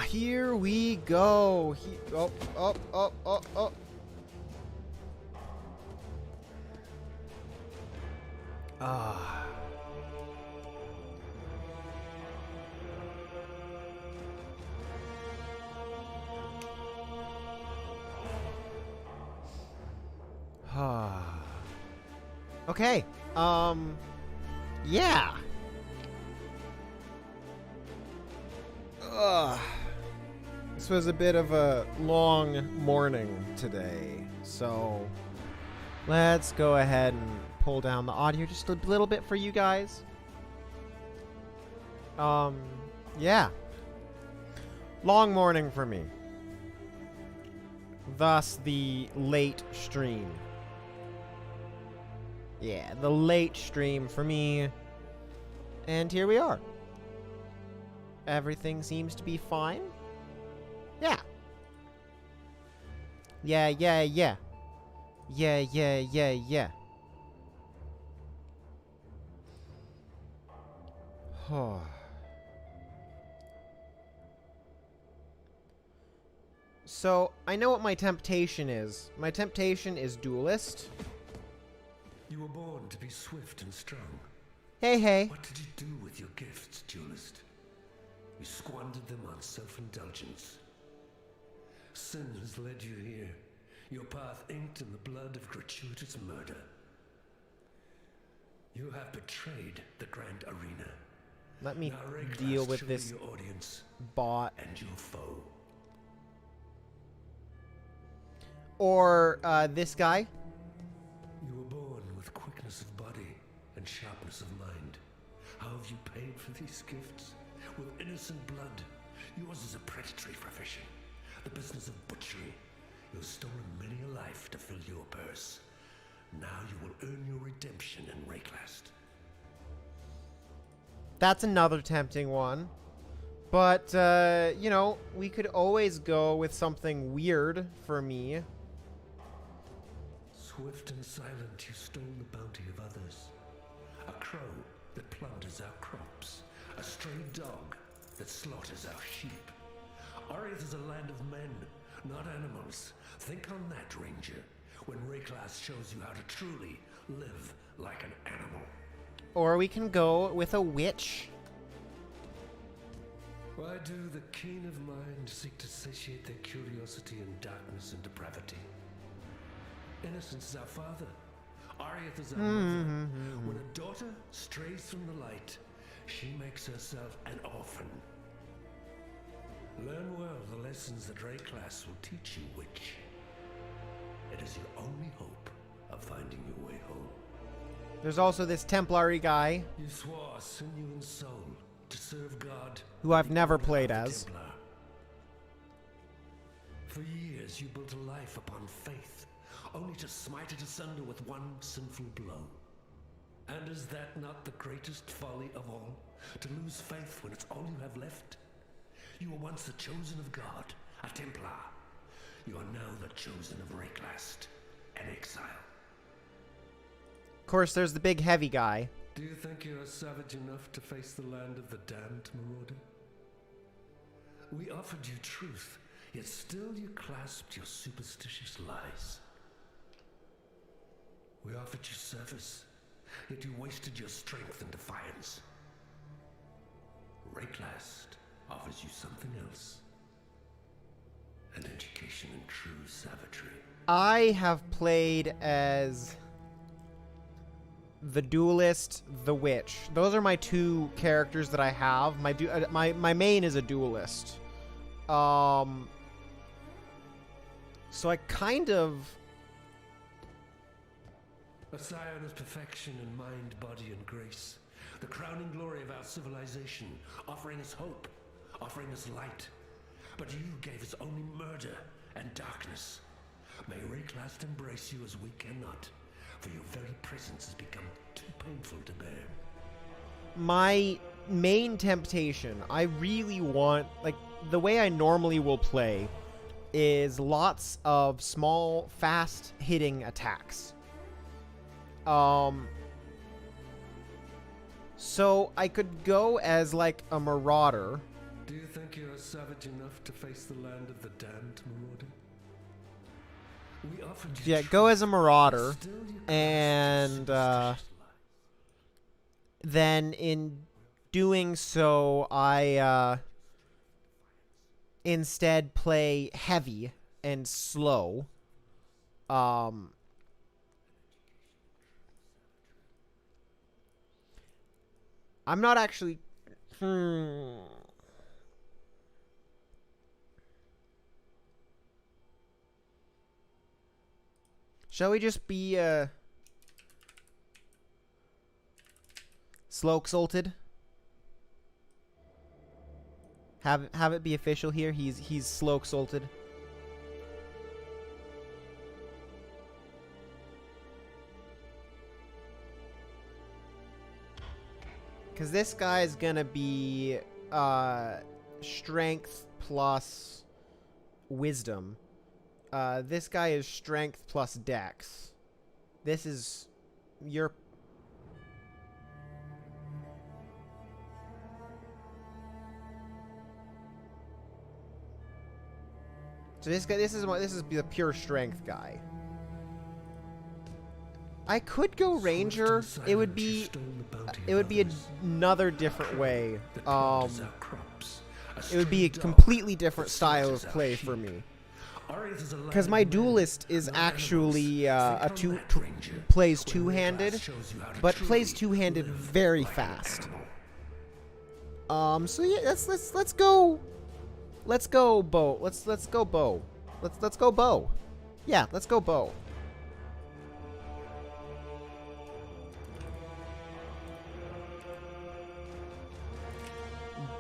Here we go. Oh, oh, oh, oh, oh. Ah. Okay. Yeah. This was a bit of a long morning today, so let's go ahead and pull down the audio just a little bit for you guys. Yeah. Long morning for me. Thus the late stream. Yeah, the late stream for me. And here we are. Everything seems to be fine. Yeah. Yeah, yeah, yeah. Yeah, yeah, yeah, yeah. So, I know what my temptation is. My temptation is duelist. You were born to be swift and strong. Hey, hey. What did you do with your gifts, duelist? You squandered them on self-indulgence. Sin has led you here, your path inked in the blood of gratuitous murder. You have betrayed the grand arena. Let me deal with this your audience bot. And your foe. Or, this guy. You were born with quickness of body and sharpness of mind. How have you paid for these gifts? With innocent blood. Yours is a predatory profession. The business of butchery. You have stolen many a life to fill your purse. Now you will earn your redemption in Rayclast. That's another tempting one. But, you know, we could always go with something weird for me. Swift and silent, you stole the bounty of others. A crow that plunders our crops. A stray dog that slaughters our sheep. Ariath is a land of men, not animals. Think on that, Ranger, when Rayclast shows you how to truly live like an animal. Or we can go with a witch. Why do the keen of mind seek to satiate their curiosity in darkness and depravity? Innocence is our father. Ariath is our mother. When a daughter strays from the light, she makes herself an orphan. Learn well the lessons that Rayclast will teach you, witch. It is your only hope of finding your way home. There's also this Templary guy. You swore sinew and soul to serve God, who I've never played as. Templar. For years you built a life upon faith, only to smite it asunder with one sinful blow. And is that not the greatest folly of all? To lose faith when it's all you have left? You were once the chosen of God, a Templar. You are now the chosen of Rayclast, an exile. Of course, there's the big heavy guy. Do you think you are savage enough to face the land of the damned, Marauder? We offered you truth, yet still you clasped your superstitious lies. We offered you service, yet you wasted your strength in defiance. Rayclast offers you something else. An education in true savagery. I have played as the duelist, the witch. Those are my two characters that I have. My main is a duelist. So I kind of... A scion of perfection in mind, body, and grace. The crowning glory of our civilization, offering us hope, offering us light. But you gave us only murder and darkness. May Rayclast embrace you as we cannot, for your very presence has become too painful to bear. My main temptation, I really want, like, the way I normally will play is lots of small, fast-hitting attacks. So I could go as, like, a marauder. Do you think you are savage enough to face the land of the damned, Marauder? We offered you Yeah, go as a marauder, still you and superstitious then in doing so, I instead play heavy and slow. I'm not actually. Shall we just be slow exalted? Have it be official here. He's slow exalted. Because this guy is gonna be strength plus wisdom. This guy is strength plus dex. This is your. So this guy, this is the pure strength guy. I could go ranger. It would be another different way. It would be a completely different style of play for me. Because my duelist is actually plays two-handed, but plays two-handed very fast. So yeah, let's go bow. Let's go bow. Let's go bow. Yeah, let's go bow.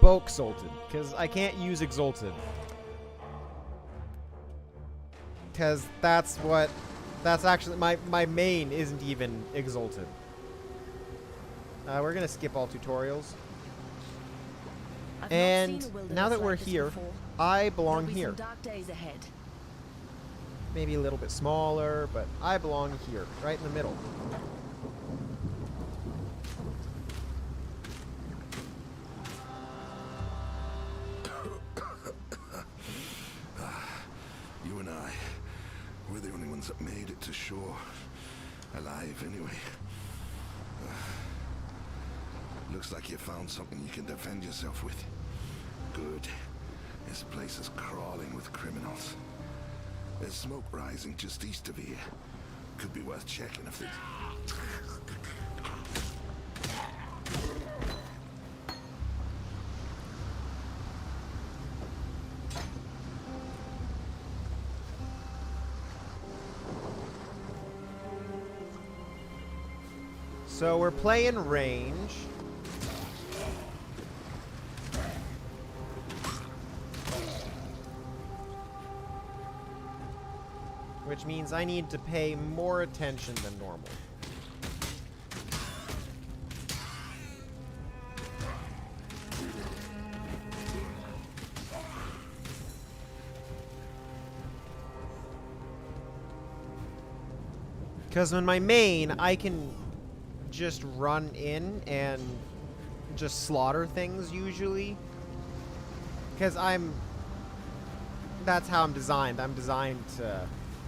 Bow exalted, because I can't use exalted. Because that's actually my main isn't even exalted. We're gonna skip all tutorials. And now that we're here, I belong here. Maybe a little bit smaller, but I belong here, right in the middle. You and I, we're the only ones that made it to shore. Alive, anyway. Looks like you found something you can defend yourself with. Good. This place is crawling with criminals. There's smoke rising just east of here. Could be worth checking if there's... So we're playing range. Which means I need to pay more attention than normal. Because in my main, I can just run in and just slaughter things usually. Because that's how I'm designed. I'm designed to,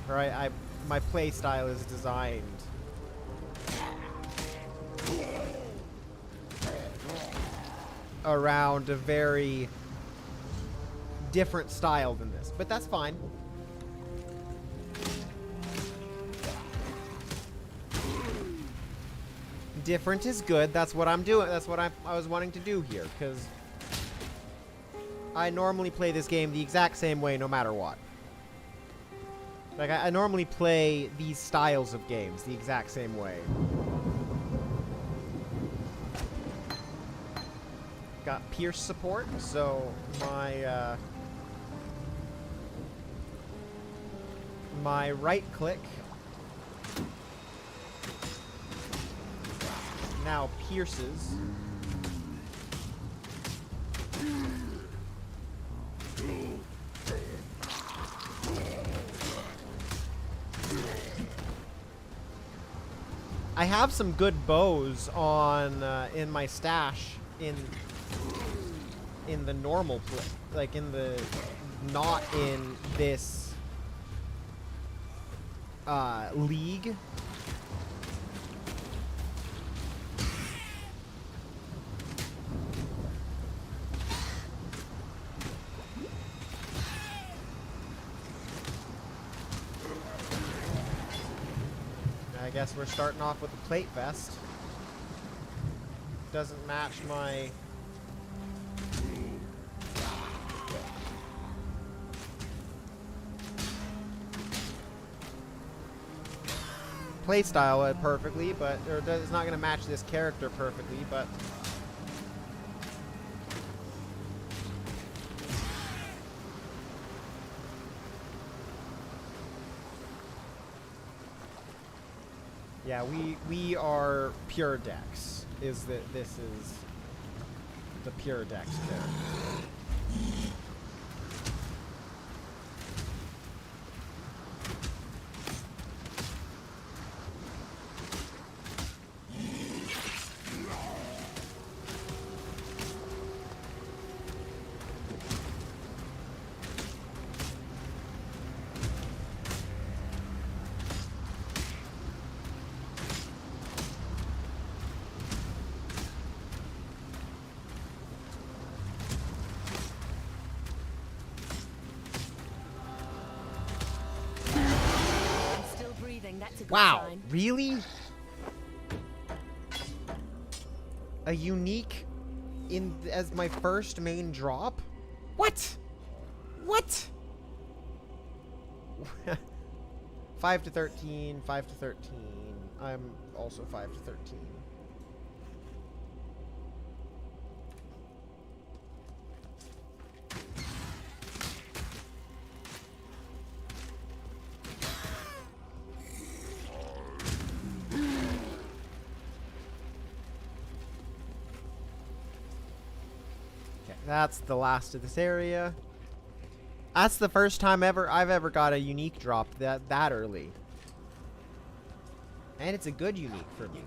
right? My play style is designed around a very different style than this, but that's fine. Different is good. That's what I'm doing. That's what I was wanting to do here, because I normally play this game the exact same way no matter what. Like, I normally play these styles of games the exact same way. Got Pierce support, so my right click now pierces. I have some good bows on in my stash in the normal play, like in the not in this league. I guess we're starting off with a plate vest. Doesn't match my playstyle perfectly, but it's not going to match this character perfectly, but yeah, we are pure Dex. This is the pure Dex character. That's a good Wow, sign. really? A unique as my first main drop? What? What? 5 to 13, 5 to 13. I'm also 5 to 13. That's the last of this area. That's the first time I've ever got a unique drop that early. And it's a good unique for me.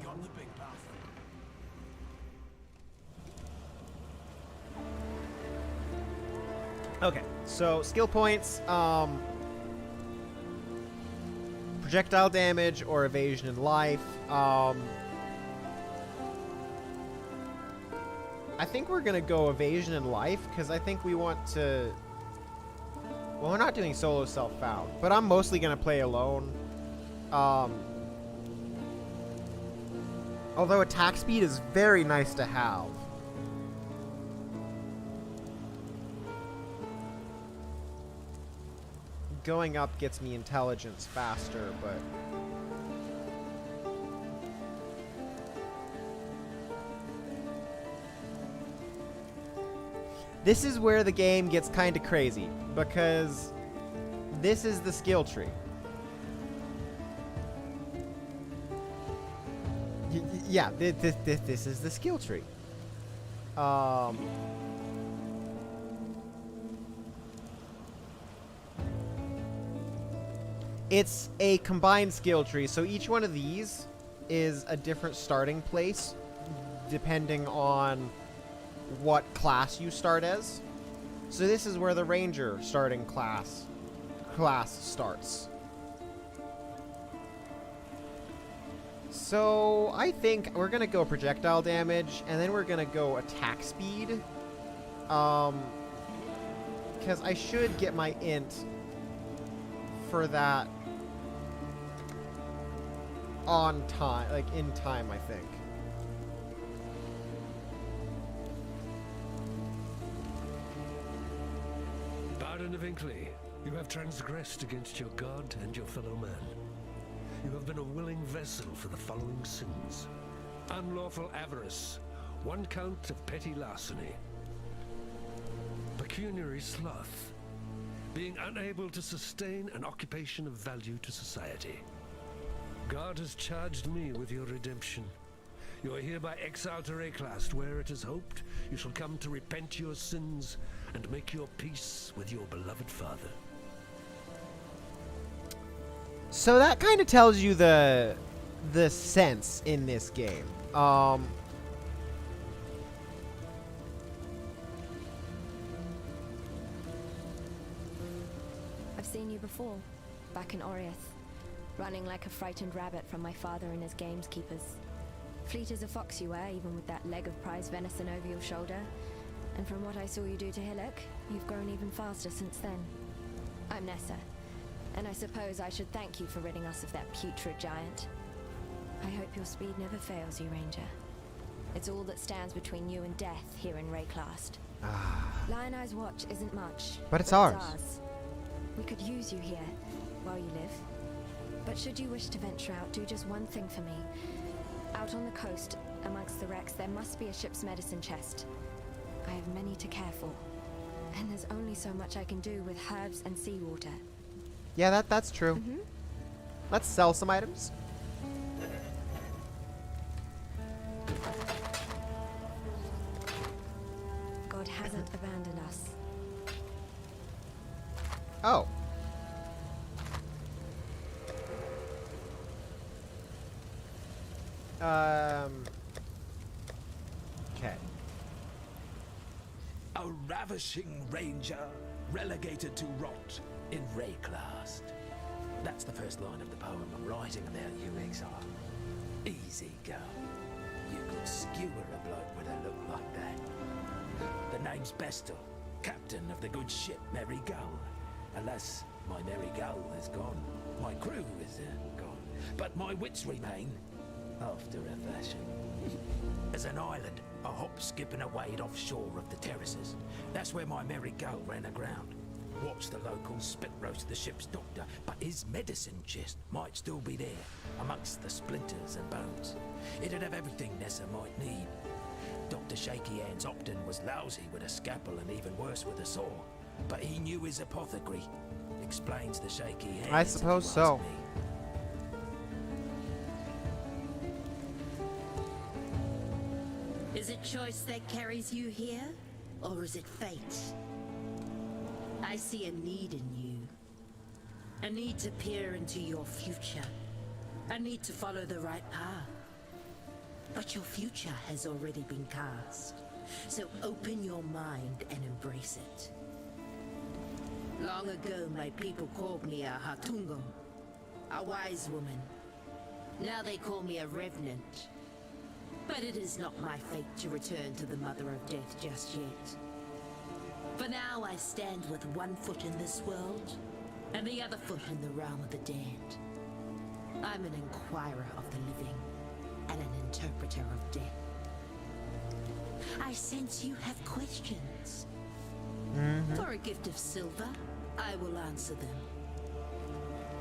Okay, so skill points, projectile damage or evasion in life. I think we're gonna go evasion in life because I think we want to. Well, we're not doing solo self-found, but I'm mostly gonna play alone. Although attack speed is very nice to have. Going up gets me intelligence faster, but. This is where the game gets kind of crazy, because this is the skill tree. Yeah, this is the skill tree. It's a combined skill tree, so each one of these is a different starting place, depending on what class you start as. So this is where the ranger starting class starts. So I think we're gonna go projectile damage and then we're gonna go attack speed, because I should get my int for that on time, like in time, I think. Baron of Inkley, you have transgressed against your god and your fellow man. You have been a willing vessel for the following sins: unlawful avarice, 1 count of petty larceny, pecuniary sloth, being unable to sustain an occupation of value to society. God has charged me with your redemption. You are hereby exiled to Reclast, where it is hoped you shall come to repent your sins and make your peace with your beloved father. So that kind of tells you the sense in this game. I've seen you before, back in Oriath, running like a frightened rabbit from my father and his gameskeepers. Fleet as a fox you were, even with that leg of prize venison over your shoulder. And from what I saw you do to Hillock, you've grown even faster since then. I'm Nessa, and I suppose I should thank you for ridding us of that putrid giant. I hope your speed never fails you, Ranger. It's all that stands between you and death here in Rayclast. Lion Eye's watch isn't much, But it's ours. We could use you here, while you live. But should you wish to venture out, do just one thing for me. Out on the coast, amongst the wrecks, there must be a ship's medicine chest. I have many to care for, and there's only so much I can do with herbs and seawater. Yeah, that's true. Let's sell some items. God hasn't abandoned us. Oh. Okay. A ravishing ranger relegated to rot in Rayclast. That's the first line of the poem I'm writing about you, Exile. Easy girl. You could skewer a bloke with a look like that. The name's Bestel, captain of the good ship Merry Gull. Alas, my Merry Gull is gone. My crew is gone. But my wits remain, after a fashion. There's an island, a hop, skip and a wade offshore of the terraces. That's where my Merry Gull ran aground. Watched the locals spit roast the ship's doctor, but his medicine chest might still be there, amongst the splinters and bones. It'd have everything Nessa might need. Dr. Shaky Hands Opton was lousy with a scalpel and even worse with a saw, but he knew his apothecary. Explains the Shaky Hands. I suppose so. Is it choice that carries you here, or is it fate? I see a need in you. A need to peer into your future. A need to follow the right path. But your future has already been cast. So open your mind and embrace it. Long ago, my people called me a Hatungo, a wise woman. Now they call me a revenant. But it is not my fate to return to the Mother of Death just yet. For now, I stand with one foot in this world, and the other foot in the realm of the dead. I'm an inquirer of the living, and an interpreter of death. I sense you have questions. For a gift of silver, I will answer them.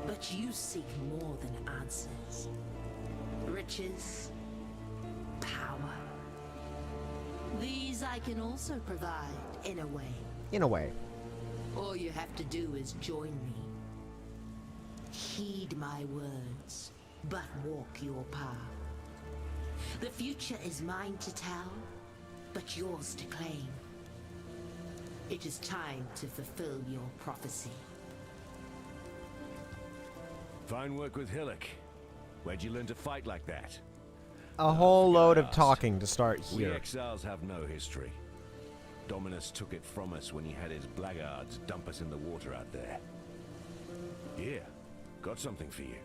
But you seek more than answers. Riches, power. These I can also provide, in a way. In a way. All you have to do is join me. Heed my words, but walk your path. The future is mine to tell, but yours to claim. It is time to fulfill your prophecy. Fine work with Hillock. Where'd you learn to fight like that? A whole load of asked. talking to start We here. exiles have no history. Dominus took it from us when he had his blackguards dump us in the water out there. Here, got something for you.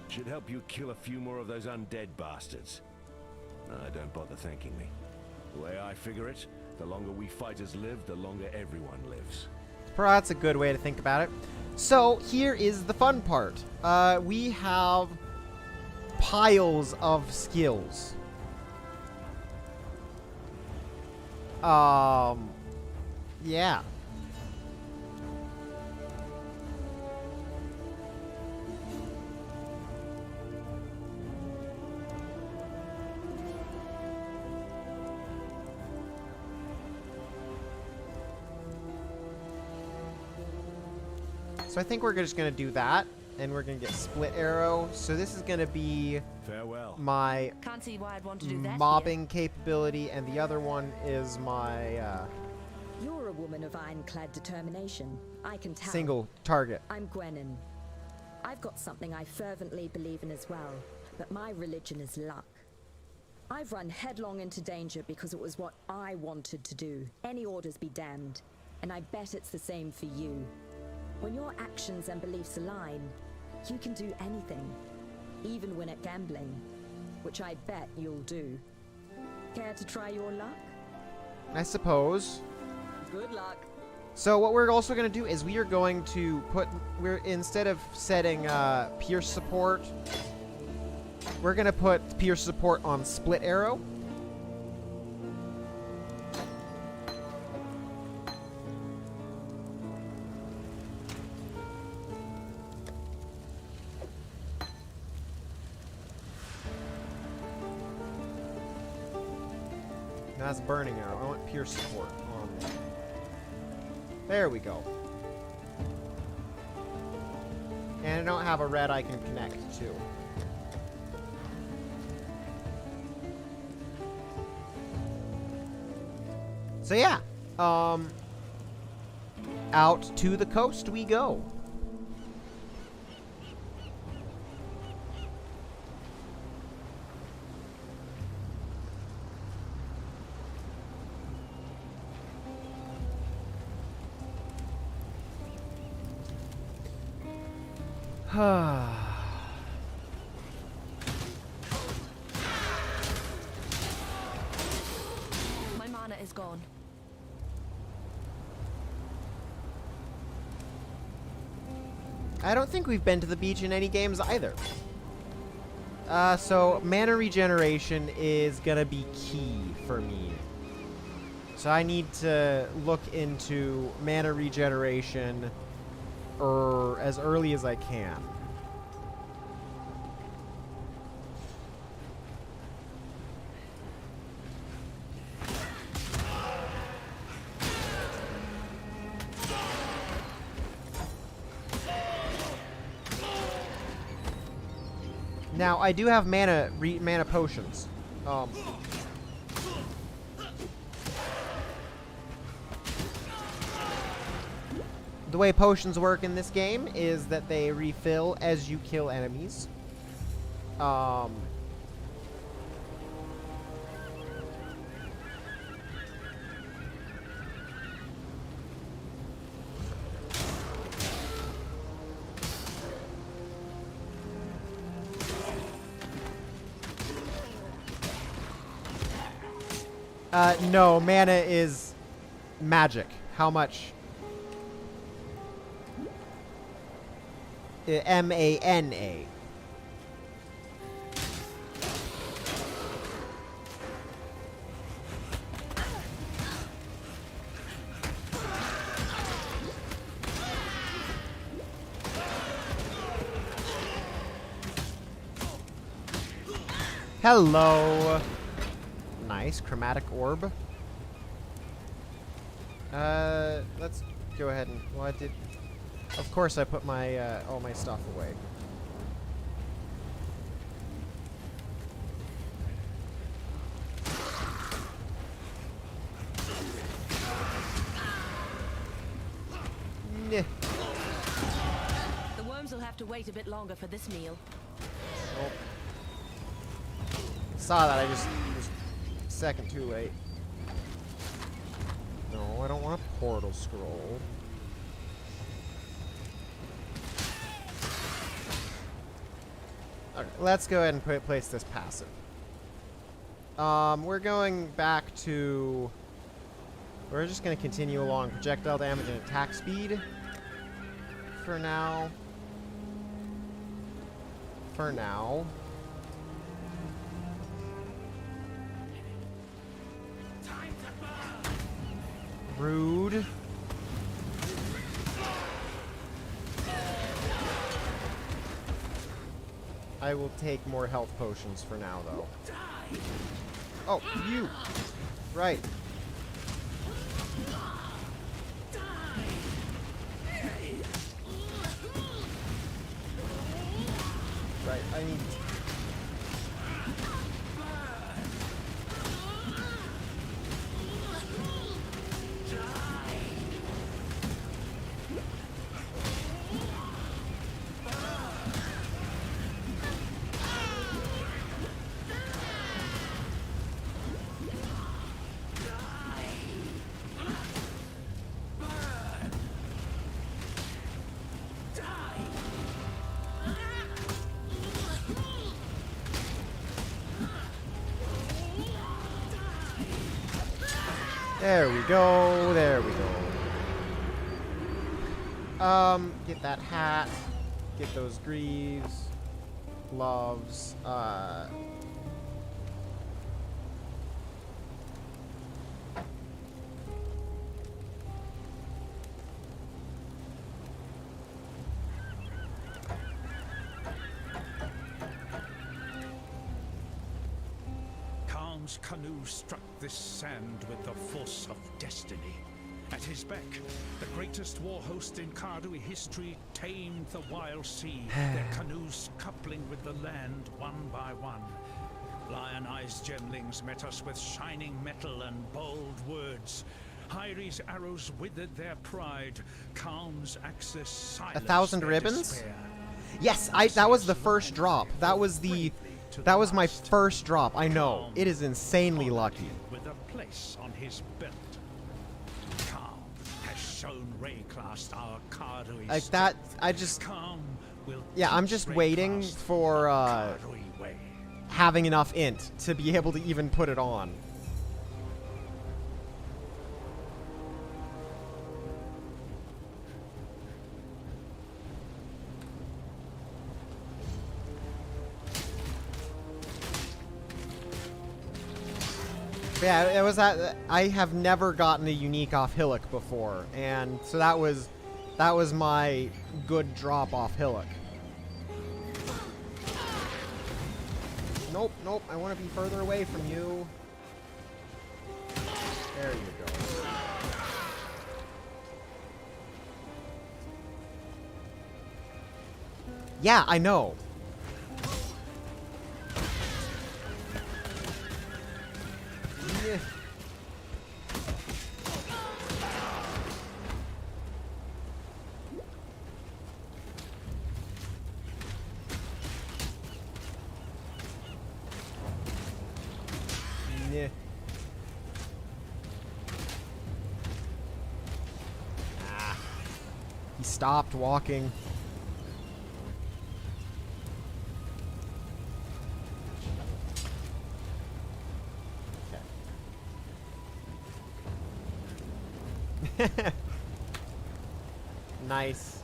Should help you kill a few more of those undead bastards. Don't bother thanking me. The way I figure it, the longer we fighters live, the longer everyone lives. That's a good way to think about it. So here is the fun part. We have piles of skills. Yeah. So I think we're just going to do that, and we're going to get split arrow. So this is going to be Farewell. my Can't see why I'd want to do that mobbing capability, and the other one is my You're a woman of ironclad determination. I can tell. single target. I'm Gwennon. I've got something I fervently believe in as well, but my religion is luck. I've run headlong into danger because it was what I wanted to do. Any orders be damned. And I bet it's the same for you. When your actions and beliefs align, you can do anything, even win at gambling, which I bet you'll do. Care to try your luck? I suppose. Good luck. So what we're also going to do is we are going to instead of setting pierce support, we're going to put pierce support on split arrow. That's burning arrow. I want pierce support on. There we go. And I don't have a red I can connect to. So yeah, out to the coast we go. My mana is gone. I don't think we've been to the beach in any games either. So mana regeneration is gonna be key for me. So I need to look into mana regeneration as early as I can. Now I do have mana potions. The way potions work in this game is that they refill as you kill enemies. No, mana is magic. How much? M-A-N-A. Hello. Nice chromatic orb. Let's go ahead and of course I put my all my stuff away. Nah. The worms will have to wait a bit longer for this meal. Nope. Saw that, I just was a second too late. No, I don't want a portal scroll. Okay, let's go ahead and place this passive. We're going back to... We're just going to continue along projectile damage and attack speed for now. For now. Rude. I will take more health potions for now, though. Oh, you! Right. Right, I need... There we go. There we go. Get that hat. Get those greaves. Gloves. 's canoe struck this sand with the force of destiny. At his beck, the greatest war host in Kardui history tamed the wild sea, their canoes coupling with the land one by one. Lion-eyed gemlings met us with shining metal and bold words. Hyri's arrows withered their pride. Calm's axis silenced 1,000 their ribbons? despair. Yes, that was the first drop. That was my first drop. I know. It is insanely lucky. With a place on his belt. Calm has shown Rayclast our Kardui Like that, I just... Yeah, I'm just waiting for, having enough int to be able to even put it on. Yeah, it was that I have never gotten a unique off Hillock before, and so that was my good drop off Hillock. Nope, nope, I want to be further away from you. There you go. Yeah, I know. Yeah. Yeah. Ah. He stopped walking. Nice.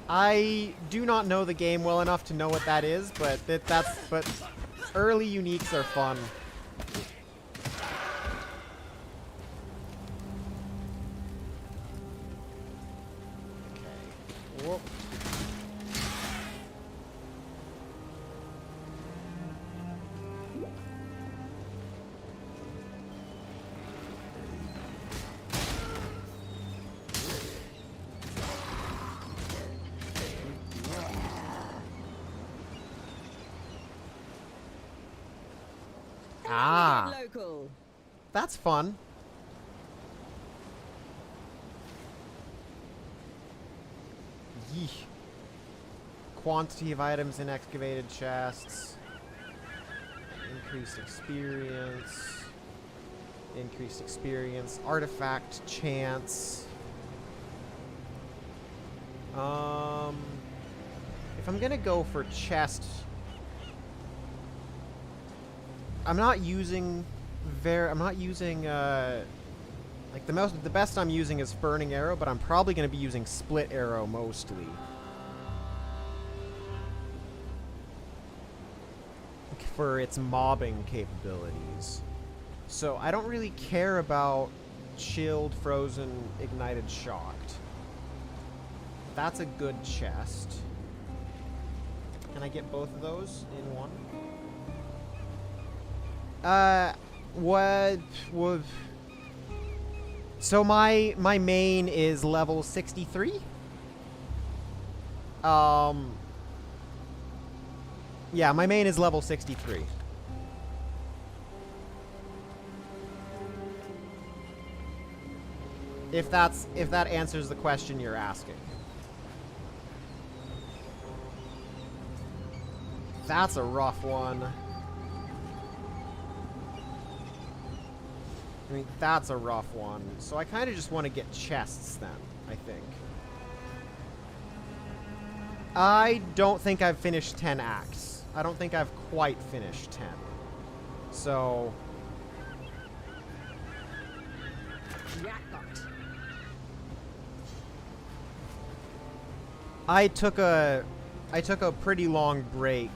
I do not know the game well enough to know what that is, but but early uniques are fun. Okay. Whoop. Ah, Local. that's fun. Yeesh. Quantity of items in excavated chests. Increased experience. Increased experience. Artifact chance. If I'm gonna go for chest, I'm not using like the best I'm using is Burning Arrow, but I'm probably going to be using Split Arrow mostly. For its mobbing capabilities. So I don't really care about Chilled, Frozen, Ignited, Shocked. That's a good chest. Can I get both of those in one? What? So my main is level 63. Yeah, my main is level 63. If that answers the question you're asking. That's a rough one. I mean, that's a rough one. So I kind of just want to get chests then, I think. I don't think I've finished 10 acts. I don't think I've quite finished 10. So... I took a pretty long break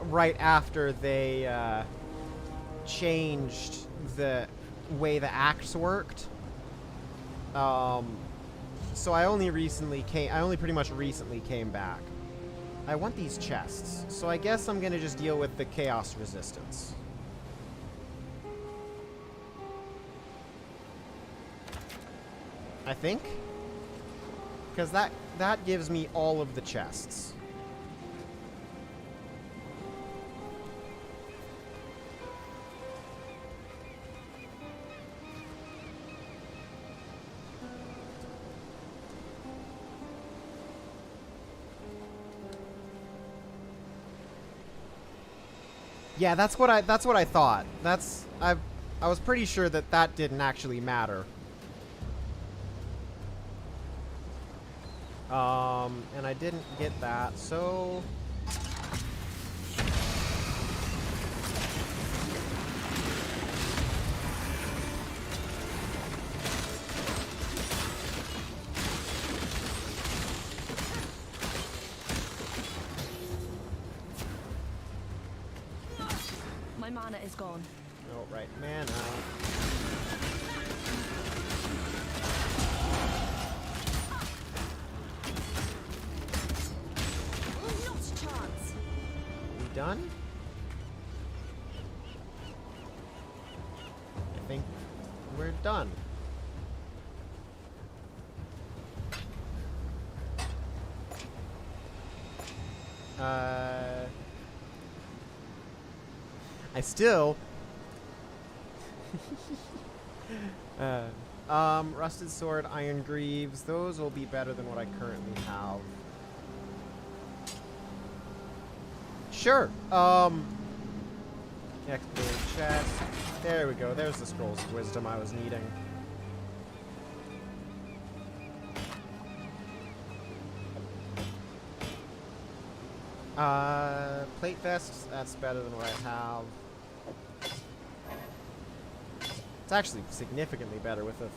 right after they changed the way the acts worked. So I only pretty much recently came back. I want these chests, so I guess I'm gonna just deal with the chaos resistance. I think, because that gives me all of the chests. Yeah, that's what I thought. I was pretty sure that didn't actually matter. And I didn't get that, so... My mana is gone. Oh, right, mana. Done? I think we're done. I still rusted sword, iron greaves, those will be better than what I currently have. Sure. Excavated chest. There we go. There's the scrolls of wisdom I was needing. Plate vests. That's better than what I have. It's actually significantly better with a...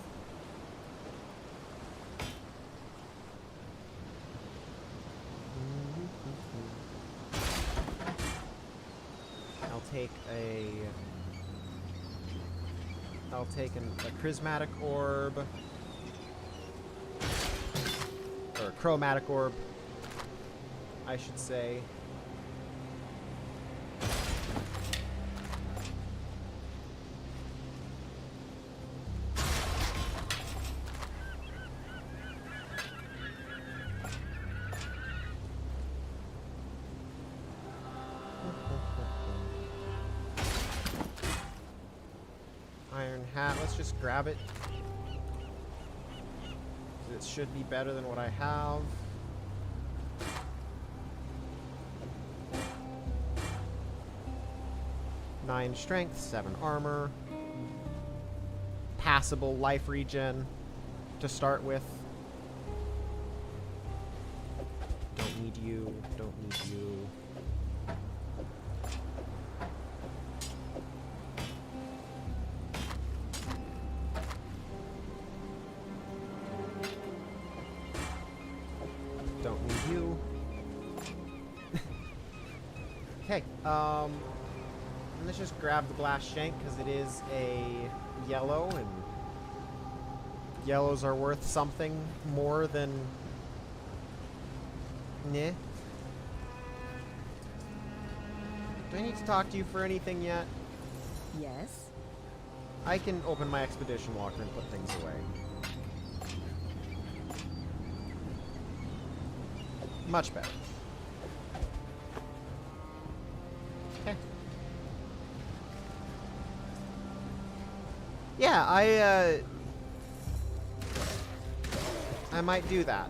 I'll take a prismatic orb. Or a chromatic orb, I should say. Iron hat, let's just grab it. It should be better than what I have. Nine strength, 7 armor. Passable life regen to start with. Don't need you, don't need you. Don't need you. Okay, let's just grab the glass shank because it is a yellow, and yellows are worth something more than... Nah. Do I need to talk to you for anything yet? Yes? I can open my expedition locker and put things away. Much better. Okay. Yeah, I might do that.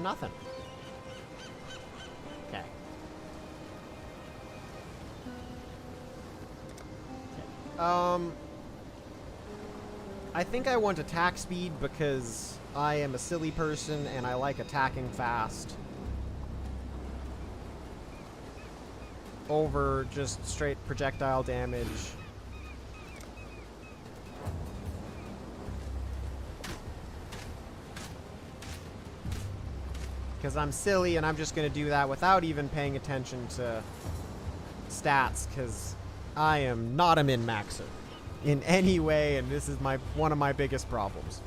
nothing. Okay. I think I want attack speed because I am a silly person and I like attacking fast over just straight projectile damage. Because I'm silly and I'm just going to do that without even paying attention to stats, because I am not a min-maxer in any way, and this is one of my biggest problems.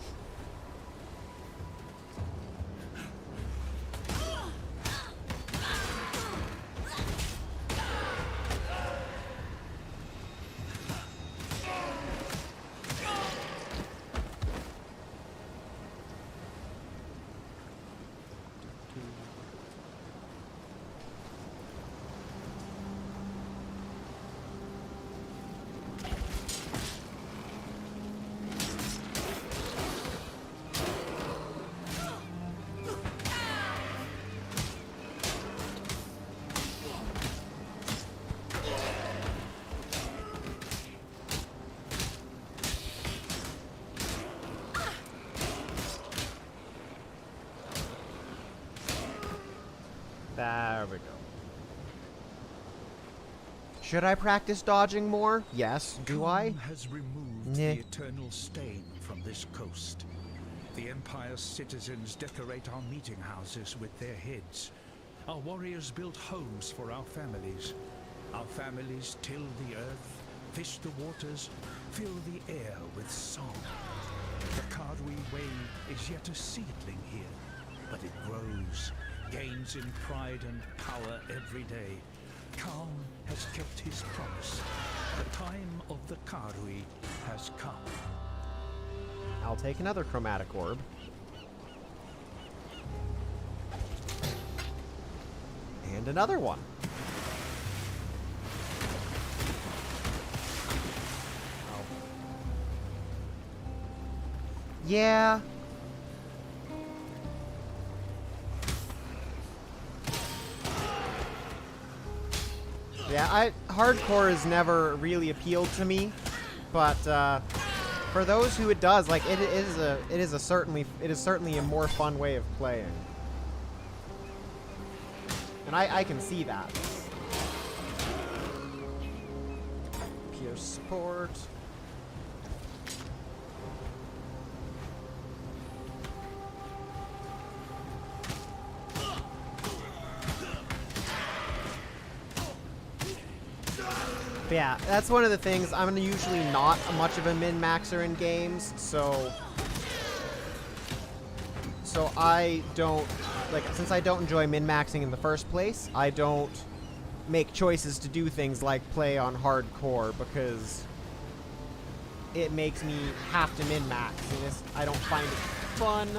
There we go. Should I practice dodging more? Yes. Do I? Khan has removed Nah. the eternal stain from this coast. The Empire's citizens decorate our meeting houses with their heads. Our warriors build homes for our families. Our families till the earth, fish the waters, fill the air with song. The Kardui Way is yet a seedling here, but it grows, gains in pride and power every day. Khan has kept his promise. The time of the Kardui has come. I'll take another chromatic orb. And another one. Oh. Yeah. Yeah, hardcore has never really appealed to me, but for those who it does, like it is certainly a more fun way of playing, and I can see that. Pure support. But yeah, that's one of the things. I'm usually not much of a min-maxer in games, so I don't, like, since I don't enjoy min-maxing in the first place, I don't make choices to do things like play on hardcore because it makes me have to min-max, and I don't find it fun.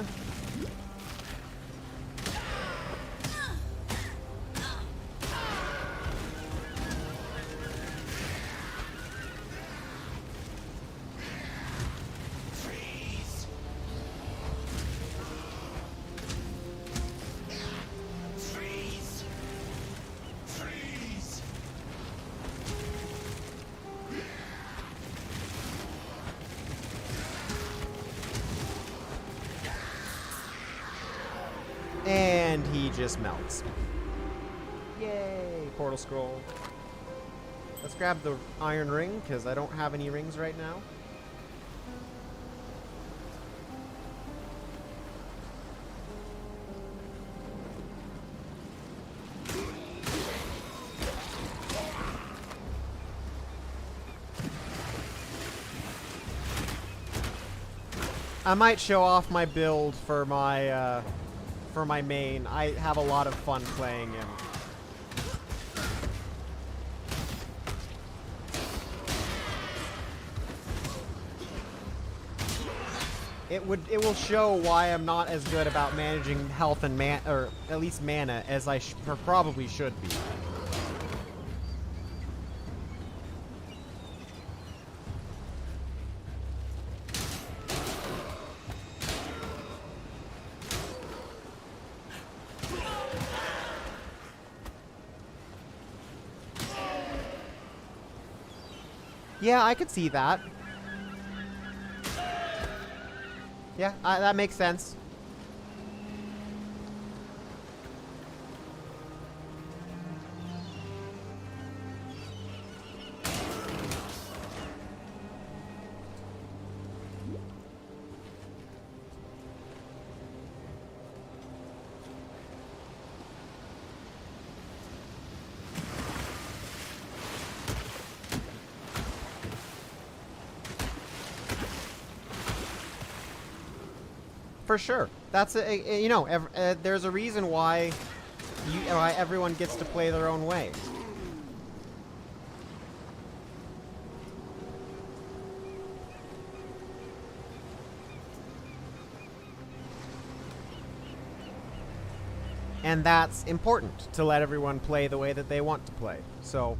And he just melts. Yay! Portal scroll. Let's grab the iron ring, because I don't have any rings right now. I might show off my build for my main. I have a lot of fun playing him. It will show why I'm not as good about managing health and or at least mana as I probably should be. Yeah, I could see that. Yeah, that makes sense. For sure. That's you know, there's a reason why why everyone gets to play their own way. And that's important, to let everyone play the way that they want to play. So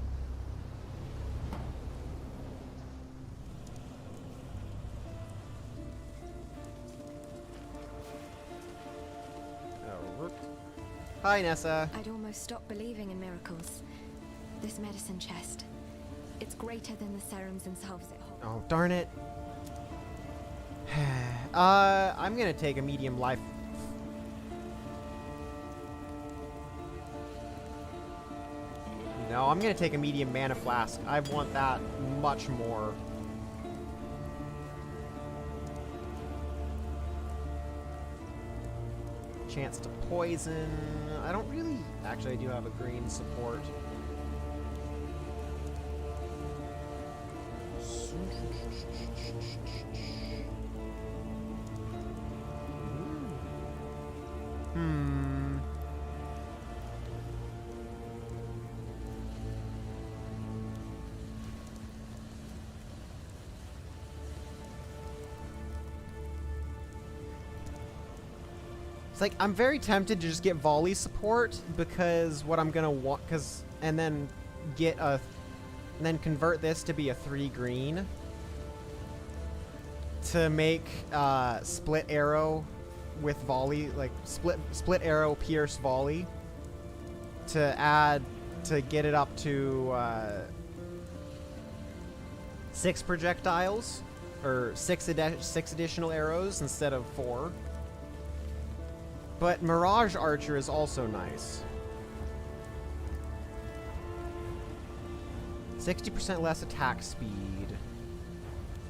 hi, Nessa. I'd almost stopped believing in miracles. This medicine chest. It's greater than the serums and salves it holds. Oh, darn it. I'm gonna take a medium life. No, I'm gonna take a medium mana flask. I want that much more. Chance to poison. I don't really... Actually, I do have a green support. It's like, I'm very tempted to just get volley support, because what I'm gonna want, and then get a, and then convert this to be a 3 green to make split arrow with volley, like split arrow pierce volley, to add, to get it up to 6 projectiles, or 6 additional arrows instead of 4. But Mirage Archer is also nice. 60% less attack speed.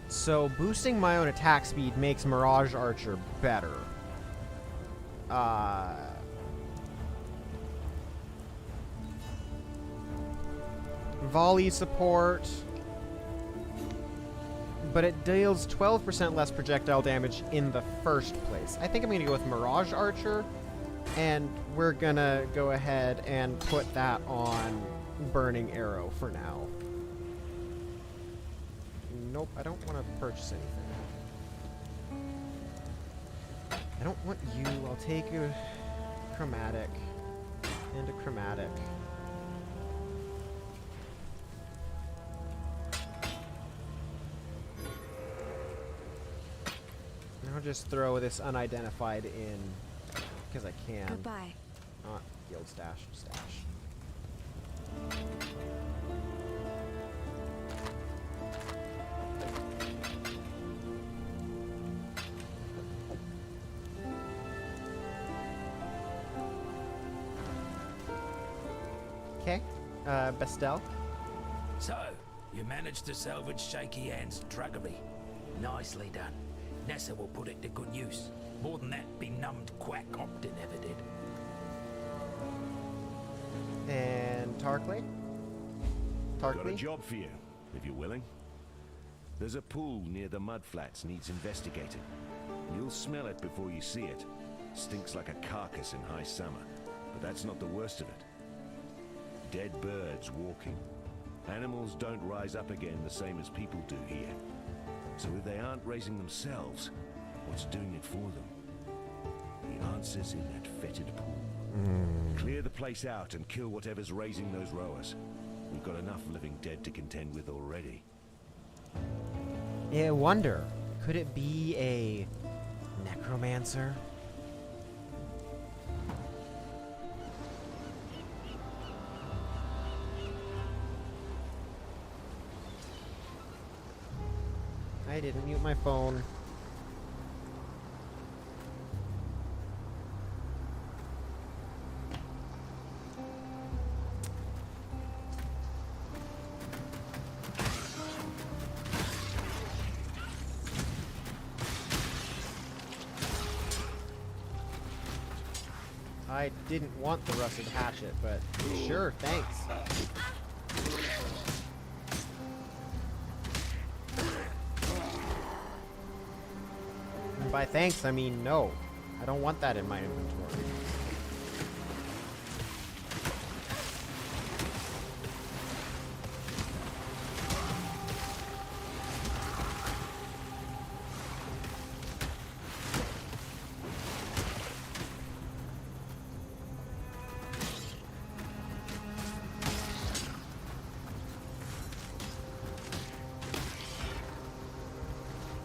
So boosting my own attack speed makes Mirage Archer better. Volley support. But it deals 12% less projectile damage in the first place. I think I'm going to go with Mirage Archer, and we're going to go ahead and put that on Burning Arrow for now. Nope, I don't want to purchase anything. I don't want you. I'll take a chromatic and a chromatic. I'll just throw this unidentified in because I can. Goodbye. Guild stash. Okay. Bestel. So, you managed to salvage Shaky Hand's druggery. Nicely done. Nessa will put it to good use. More than that benumbed quack Optin ever did. And Tarkley? Got a job for you, if you're willing. There's a pool near the mudflats needs investigating. You'll smell it before you see it. Stinks like a carcass in high summer. But that's not the worst of it. Dead birds walking. Animals don't rise up again the same as people do here. So if they aren't raising themselves, what's doing it for them? The answer's in that fetid pool. Clear the place out and kill whatever's raising those rowers. We've got enough living dead to contend with already. Yeah, I wonder, could it be a necromancer? I didn't mute my phone. I didn't want the rusted hatchet, but sure, thanks. And by thanks, I mean no. I don't want that in my inventory.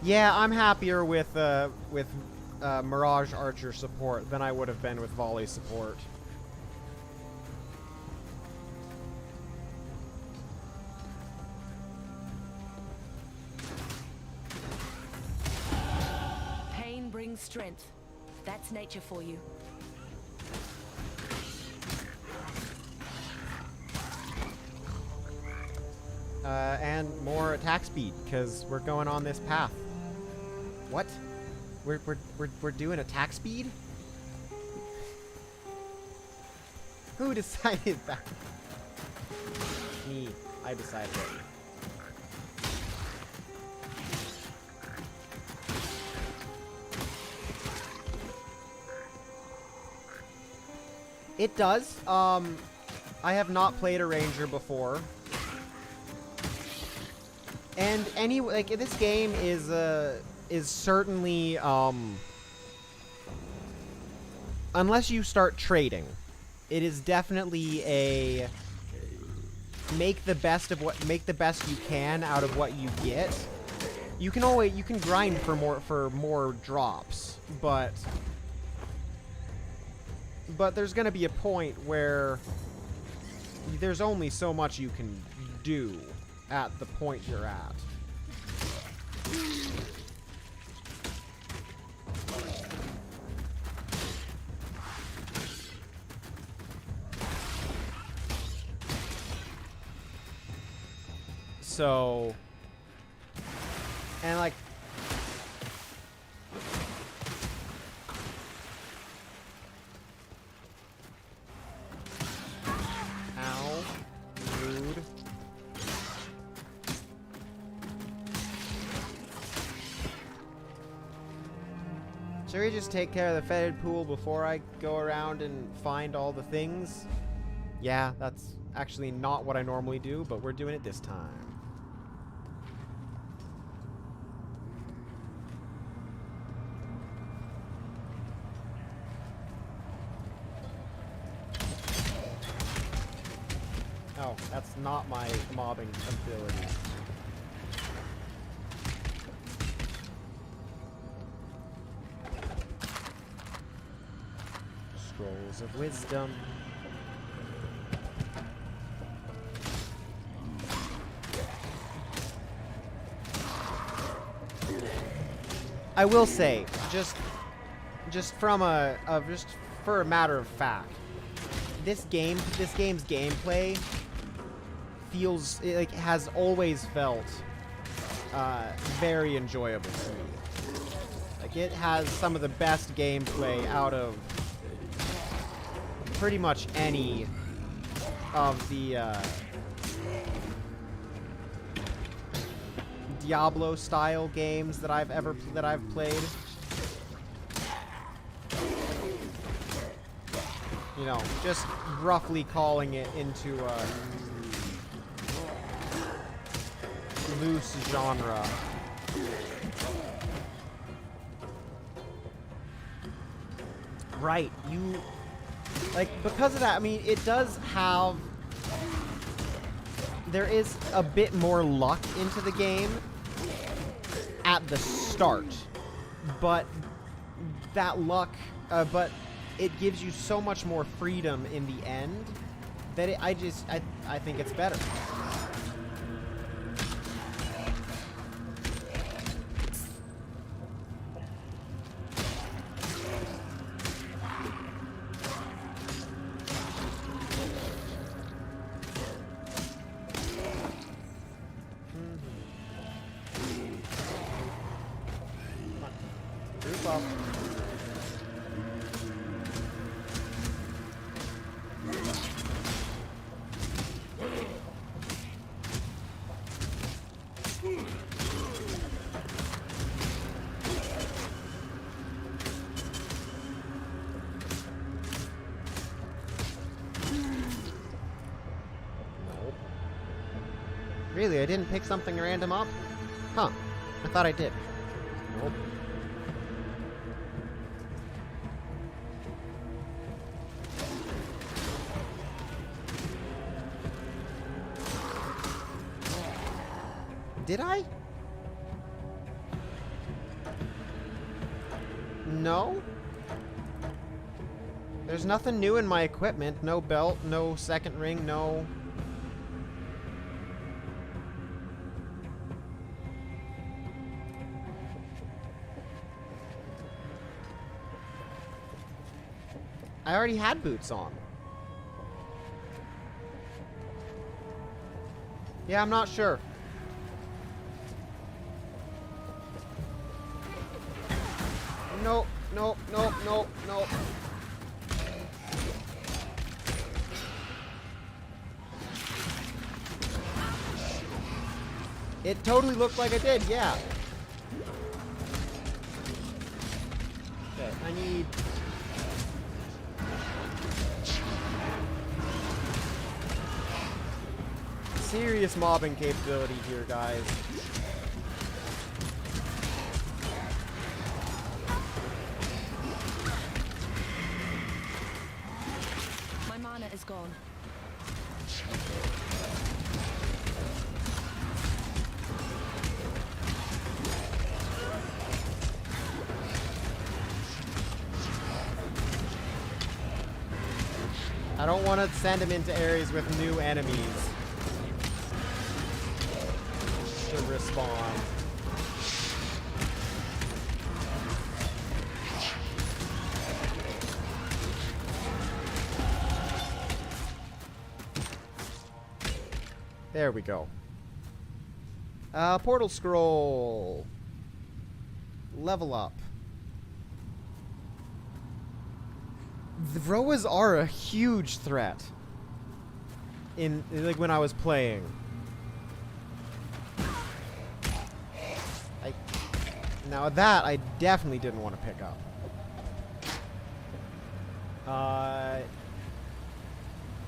Yeah, I'm happier with Mirage Archer support than I would have been with Volley support. Pain brings strength. That's nature for you. And more attack speed, because we're going on this path. What? We're doing attack speed? Who decided that? Me. I decided it. It does. I have not played a ranger before. And this game is certainly unless you start trading, it is definitely a make the best you can out of what you get. You can grind for more drops, but there's gonna be a point where there's only so much you can do at the point you're at. So, and like, ow, rude. Should we just take care of the fetid pool before I go around and find all the things? Yeah, that's actually not what I normally do, but we're doing it this time. Oh, that's not my mobbing ability. Scrolls of Wisdom. I will say, just for a matter of fact, this game's gameplay feels has always felt very enjoyable to me. Like, it has some of the best gameplay out of pretty much any of the Diablo-style games that I've played. You know, just roughly calling it into a loose genre. Right, because of that, I mean, it does have... There is a bit more luck into the game at the start, but that luck, but it gives you so much more freedom in the end that I think it's better. Really, I didn't pick something random up? Huh. I thought I did. Nope. Did I? No? There's nothing new in my equipment. No belt, no second ring, no... I already had boots on. Yeah, I'm not sure. Nope, nope, nope, nope, nope. It totally looked like I did, yeah. Okay, I need... serious mobbing capability here, guys. My mana is gone. I don't want to send him into areas with new enemies to respawn. There we go. Portal scroll. Level up. The Roas are a huge threat in like when I was playing. Now that I definitely didn't want to pick up.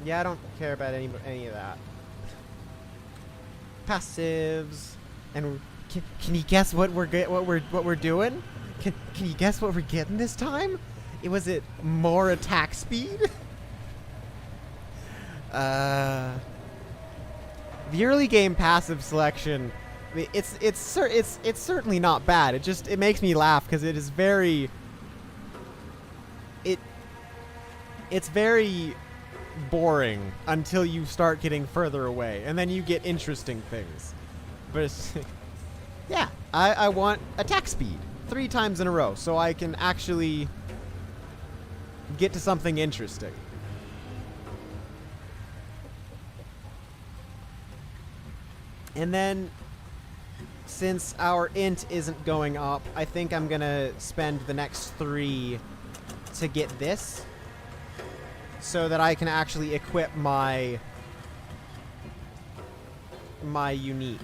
Yeah, I don't care about any of that. Passives, and can you guess what we're doing? Can you guess what we're getting this time? Was it more attack speed? The early game passive selection, I mean, it's certainly not bad. It makes me laugh because it is very it's very boring until you start getting further away, and then you get interesting things. But it's, yeah, I want attack speed 3 times in a row so I can actually get to something interesting. And then, since our int isn't going up, I think I'm gonna spend the next 3 to get this, so that I can actually equip my unique.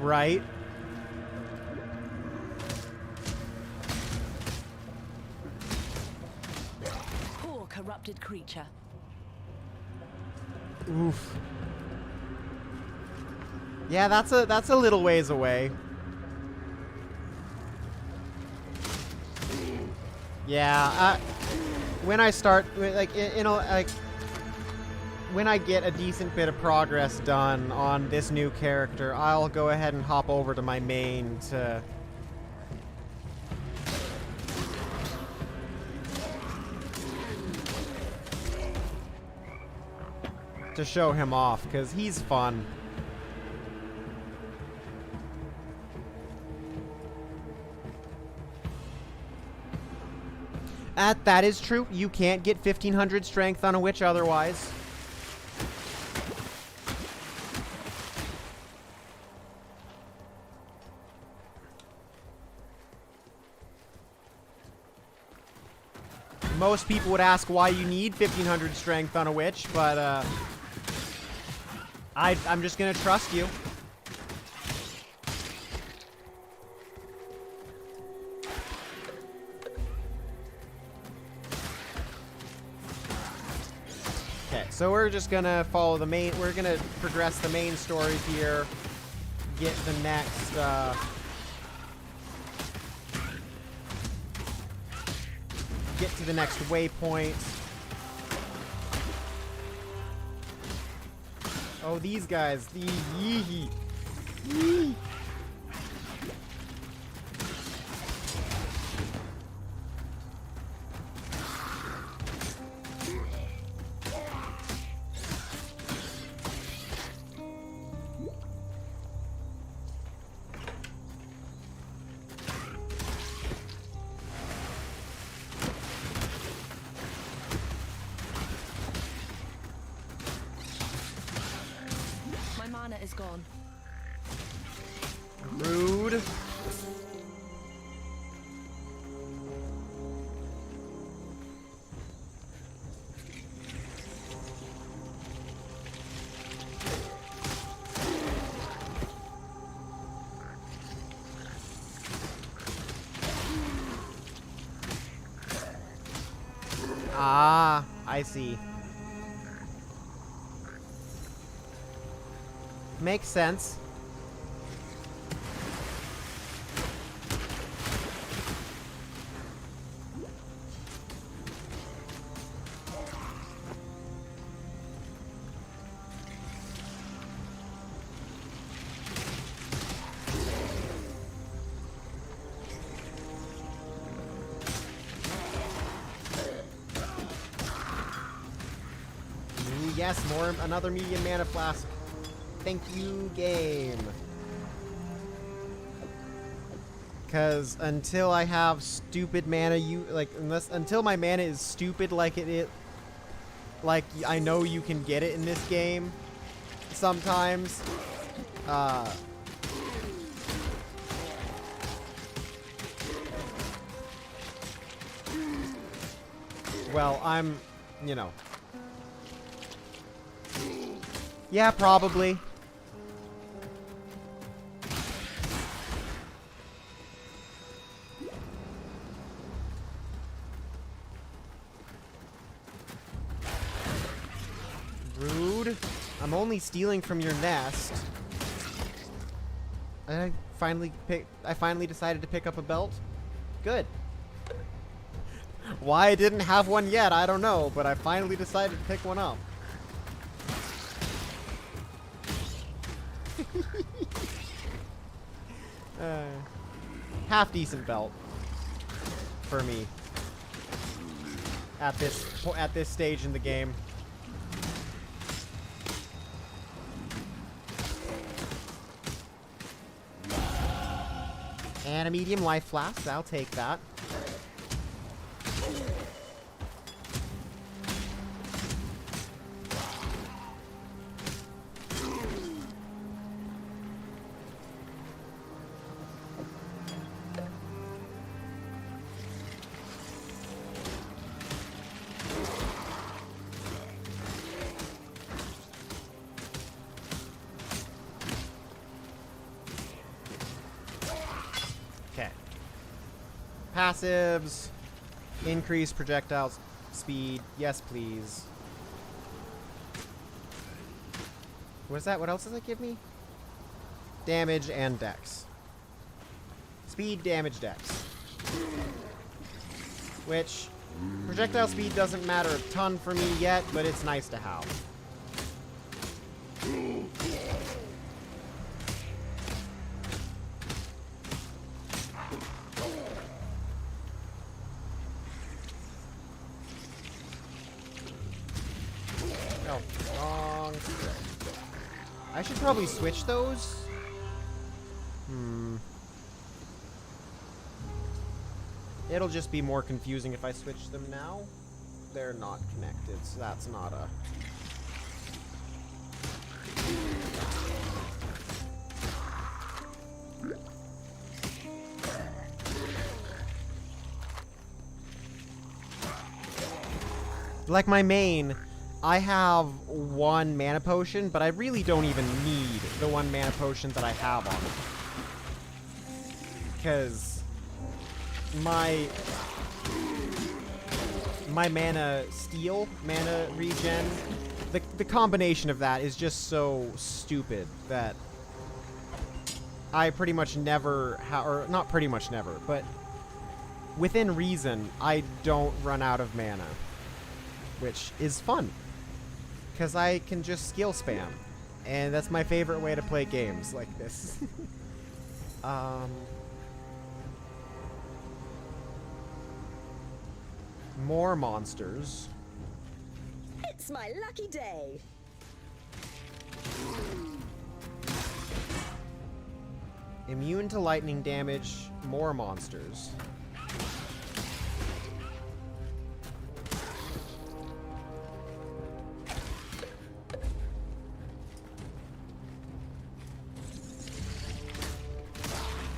Right? Poor corrupted creature. Oof. Yeah, that's a little ways away. Yeah, when I start, like, you know, like, when I get a decent bit of progress done on this new character, I'll go ahead and hop over to my main to show him off, because he's fun. That is true. You can't get 1500 strength on a witch otherwise. Most people would ask why you need 1500 strength on a witch, but I'm just gonna trust you. Okay, so we're just gonna follow the main. We're gonna progress the main story here. Get the next. Get to the next waypoint. Oh, these guys. The yee. Yee. My mana is gone. Rude. Ah, I see. Makes sense. Ooh, yes, another medium mana flask. Thank you, game. Because until I have stupid mana, until my mana is stupid like like I know you can get it in this game sometimes. Well, I'm, you know. Yeah, probably. Rude. I'm only stealing from your nest. I finally decided to pick up a belt. Good. Why I didn't have one yet, I don't know, but I finally decided to pick one up. Half decent belt for me at this stage in the game. And a medium life flask, I'll take that. Passives. Increase projectile speed. Yes, please. What is that? What else does it give me? Damage and dex. Speed, damage, dex. Which, projectile speed doesn't matter a ton for me yet, but it's nice to have. I should probably switch those. It'll just be more confusing if I switch them now. They're not connected, so that's not a... Like my main, I have 1 mana potion, but I really don't even need the 1 mana potion that I have on it. Because my mana steal, mana regen, the combination of that is just so stupid that I pretty much never, or not pretty much never, but within reason, I don't run out of mana. Which is fun, because I can just skill spam, and that's my favorite way to play games like this. More monsters. It's my lucky day. Immune to lightning damage, more monsters.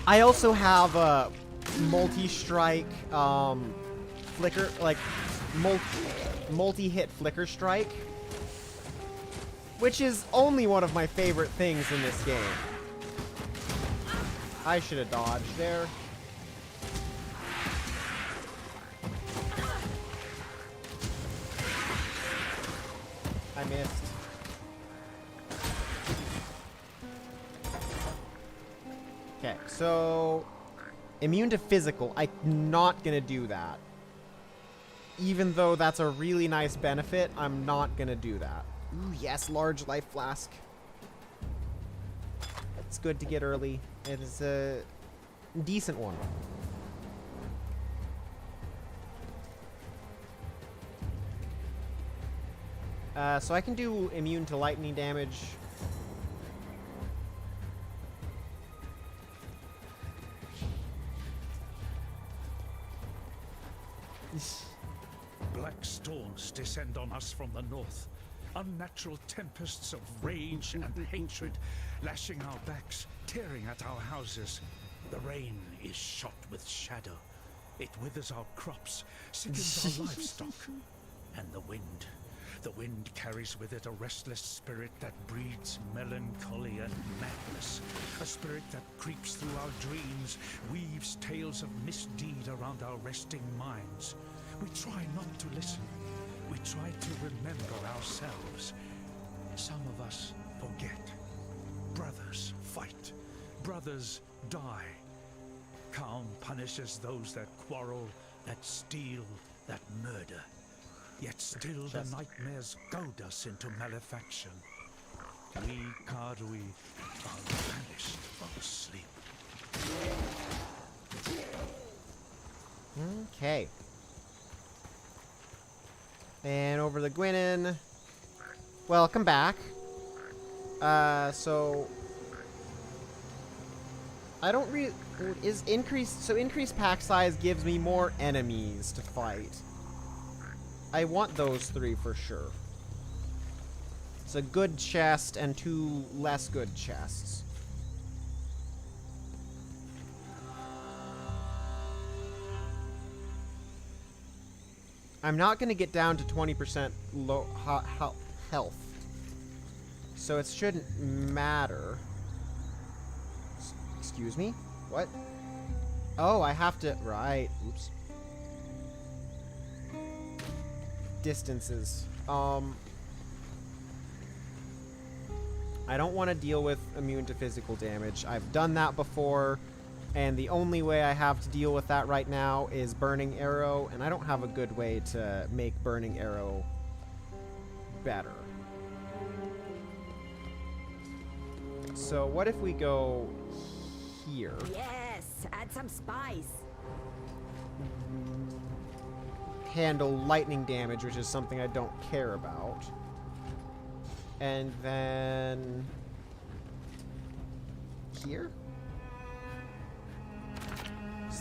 I also have a multi-strike, flicker, like, multi-hit flicker strike, which is only one of my favorite things in this game. I should have dodged there. I missed. Okay, so immune to physical. I'm not gonna do that. Even though that's a really nice benefit, I'm not gonna do that. Ooh, yes, large life flask. It's good to get early. It is a decent one. So I can do immune to lightning damage. Black storms descend on us from the north. Unnatural tempests of rage and hatred, lashing our backs, tearing at our houses. The rain is shot with shadow. It withers our crops, sickens our livestock. And the wind carries with it a restless spirit that breeds melancholy and madness. A spirit that creeps through our dreams, weaves tales of misdeed around our resting minds. We try not to listen. We try to remember ourselves. Some of us forget. Brothers fight. Brothers die. Calm punishes those that quarrel, that steal, that murder. Yet still the nightmares goad us into malefaction. We Kardui are banished from sleep. Okay. And over the Gwynn. Welcome back. So I don't really increased pack size gives me more enemies to fight. I want those 3 for sure. It's a good chest and 2 less good chests. I'm not going to get down to 20% low health. So it shouldn't matter. Excuse me? What? Oh, I have to... Right. Oops. Distances. I don't want to deal with immune to physical damage. I've done that before, and the only way I have to deal with that right now is Burning Arrow, and I don't have a good way to make Burning Arrow better. So what if we go here? Yes, add some spice. Handle lightning damage, which is something I don't care about. And then here?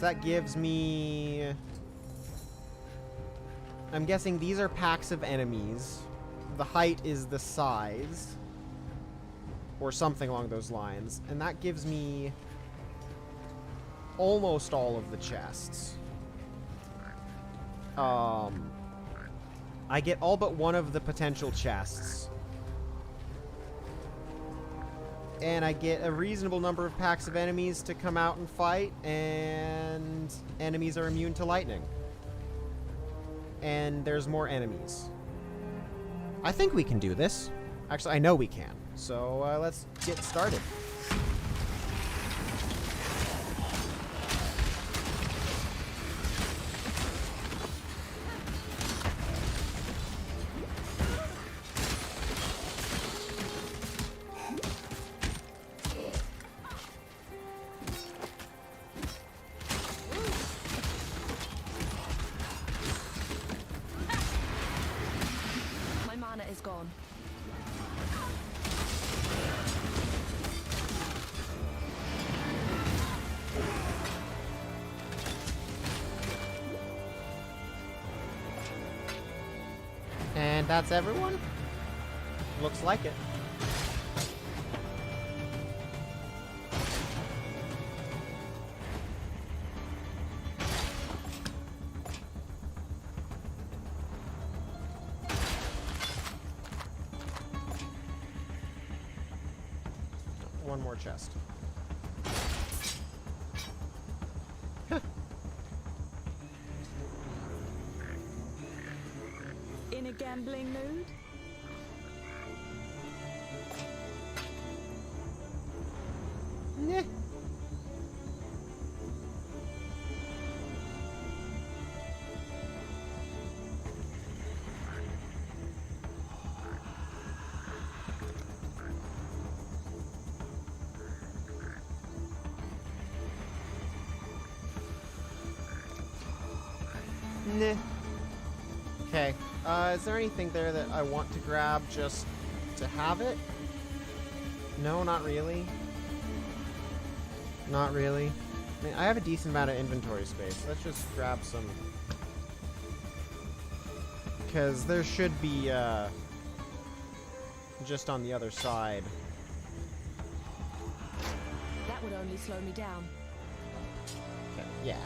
so that gives me... I'm guessing these are packs of enemies. The height is the size. Or something along those lines. And that gives me almost all of the chests. I get all but one of the potential chests. And I get a reasonable number of packs of enemies to come out and fight, and enemies are immune to lightning. And there's more enemies. I think we can do this. Actually, I know we can. So let's get started. My mana is gone. And that's everyone? Looks like it. One more chest. In a gambling mood? Nah. Nah. Okay. Is there anything there that I want to grab just to have it? No, not really. Not really. I mean, I have a decent amount of inventory space. Let's just grab some. Because there should be, just on the other side. That would only slow me down. Okay, yeah.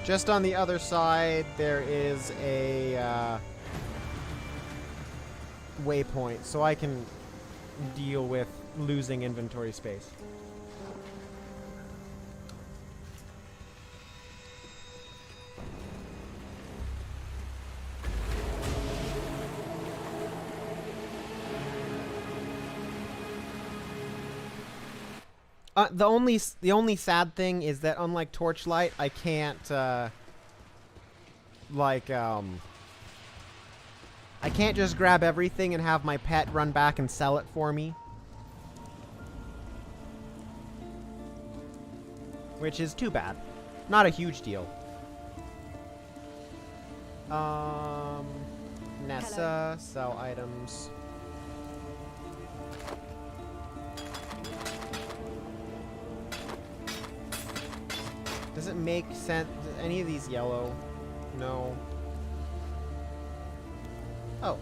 Just on the other side, there is a, waypoint, so I can deal with losing inventory space. The only sad thing is that unlike Torchlight, I can't I can't just grab everything and have my pet run back and sell it for me. Which is too bad. Not a huge deal. Nessa, sell items. Does it make sense? Any of these yellow? No. Oh.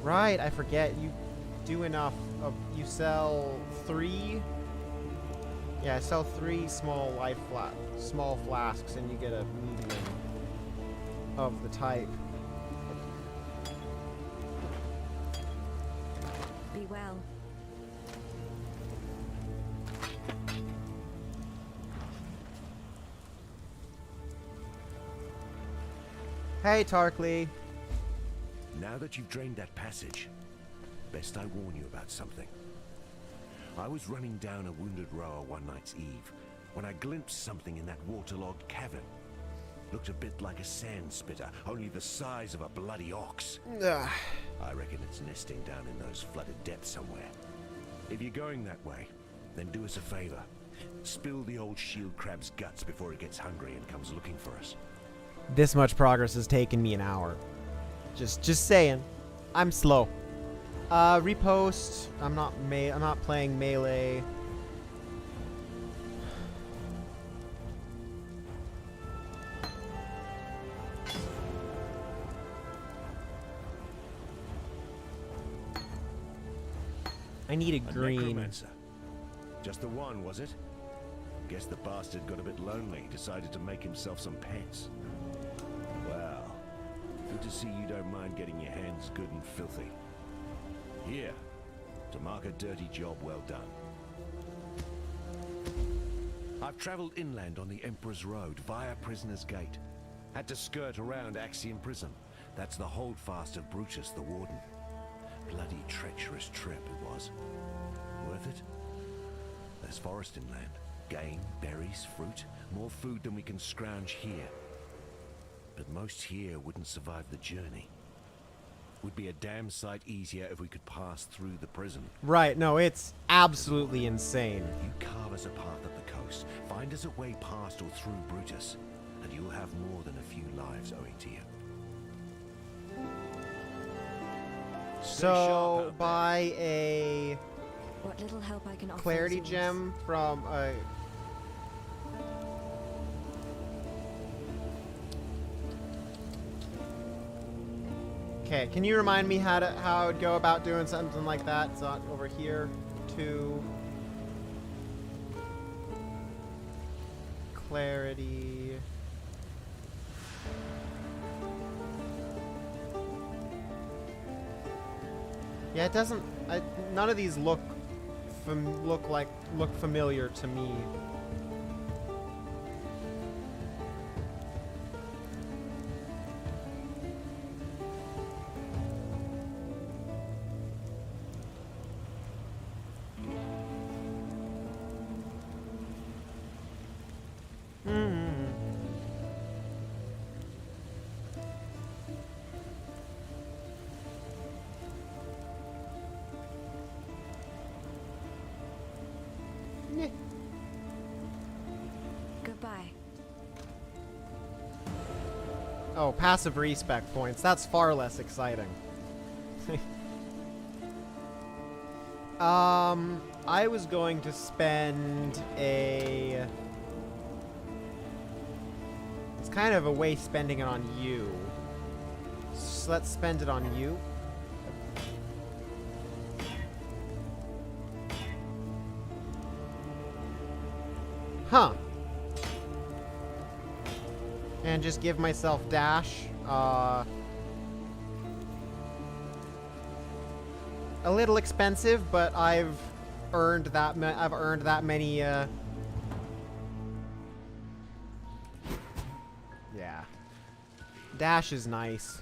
Right, I forget. You do enough of... You sell 3? Yeah, I sell 3 small small flasks and you get a medium of the type. Be well. Hey, Tarkly. Now that you've drained that passage, best I warn you about something. I was running down a wounded rower one night's eve when I glimpsed something in that waterlogged cavern. Looked a bit like a sand spitter, only the size of a bloody ox. Ugh. I reckon it's nesting down in those flooded depths somewhere. If you're going that way, then do us a favor. Spill the old shield crab's guts before it gets hungry and comes looking for us. This much progress has taken me an hour. Just saying. I'm slow. Repost. I'm not playing melee. I need a A green. necromancer. Just the one, was it? Guess the bastard got a bit lonely, decided to make himself some pets. Well, good to see you don't mind getting your hands good and filthy. Here, to mark a dirty job well done. I've traveled inland on the Emperor's Road via Prisoner's Gate. Had to skirt around Axiom Prison. That's the holdfast of Brutus the Warden. Bloody treacherous trip it was. Worth it? There's forest inland. Game, berries, fruit. More food than we can scrounge here. But most here wouldn't survive the journey. Would be a damn sight easier if we could pass through the prison. Right, no, it's absolutely insane. You carve us a path up the coast, find us a way past or through Brutus, and you'll have more than a few lives owing to you. Stay sharp So, out buy a What little help I can offer. clarity is yours. gem from a... Okay, can you remind me how I would go about doing something like that? So over here to clarity. Yeah, it doesn't. None of these look familiar to me. Goodbye. Oh, passive respec points. That's far less exciting. I was going to spend a... It's kind of a waste spending it on you. So let's spend it on you. Huh. And just give myself dash. A little expensive, but I've earned that. I've earned that many. Yeah. Dash is nice.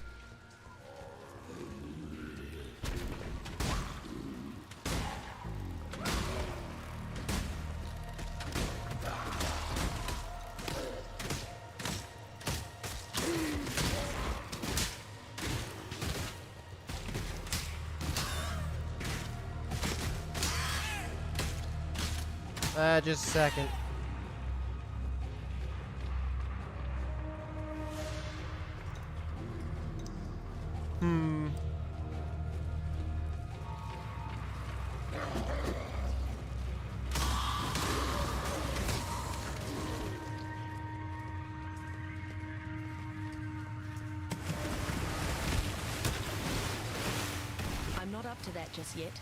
Just a second. I'm not up to that just yet.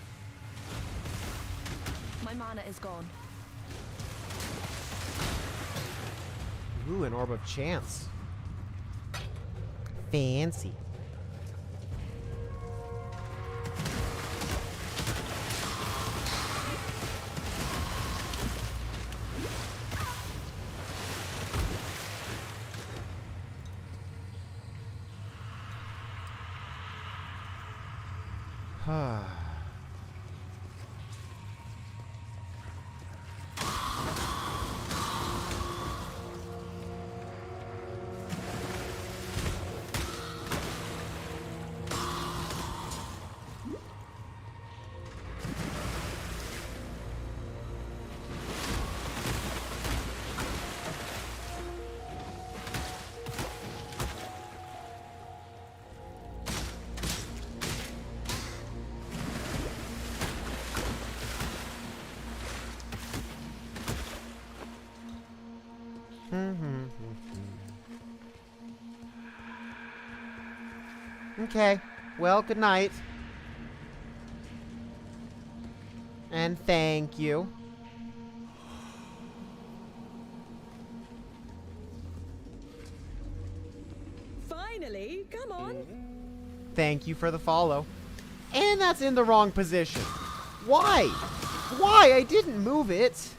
My mana is gone. Ooh, an orb of chance. Fancy. Okay. Well, good night. And thank you. Finally, come on. Thank you for the follow. And that's in the wrong position. Why? Why? I didn't move it.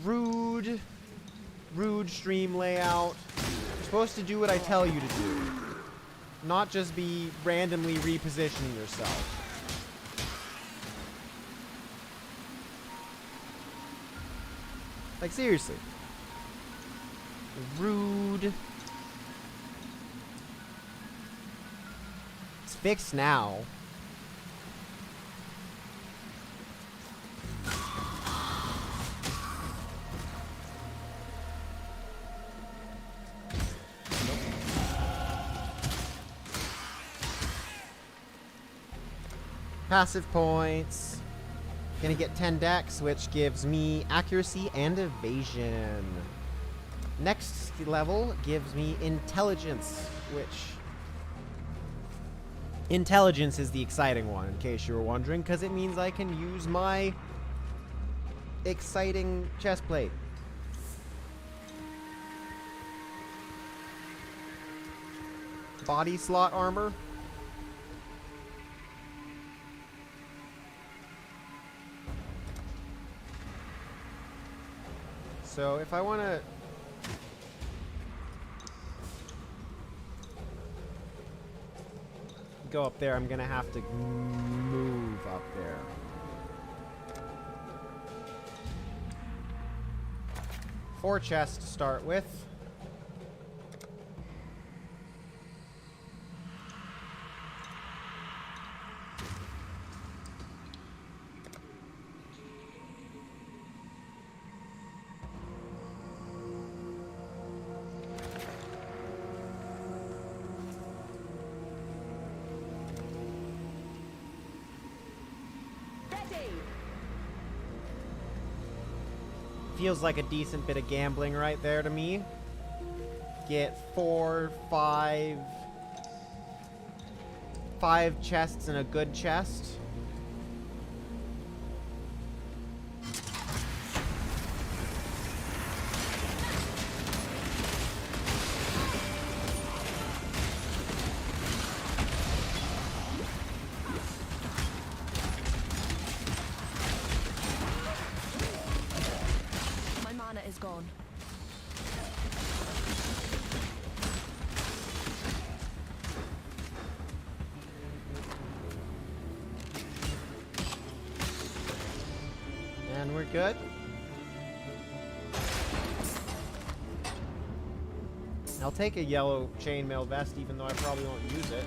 Rude. Rude stream layout. You're supposed to do what I tell you to do. Not just be randomly repositioning yourself. Like, seriously. Rude. It's fixed now. Passive points. Gonna get 10 dex, which gives me accuracy and evasion. Next level gives me intelligence, which... Intelligence is the exciting one, in case you were wondering, because it means I can use my exciting chestplate. Body slot armor. So if I want to go up there, I'm going to have to move up there. Four chests to start with. Feels like a decent bit of gambling right there to me. Get 4, 5 chests and a good chest. Is gone. And we're good. I'll take a yellow chainmail vest, even though I probably won't use it.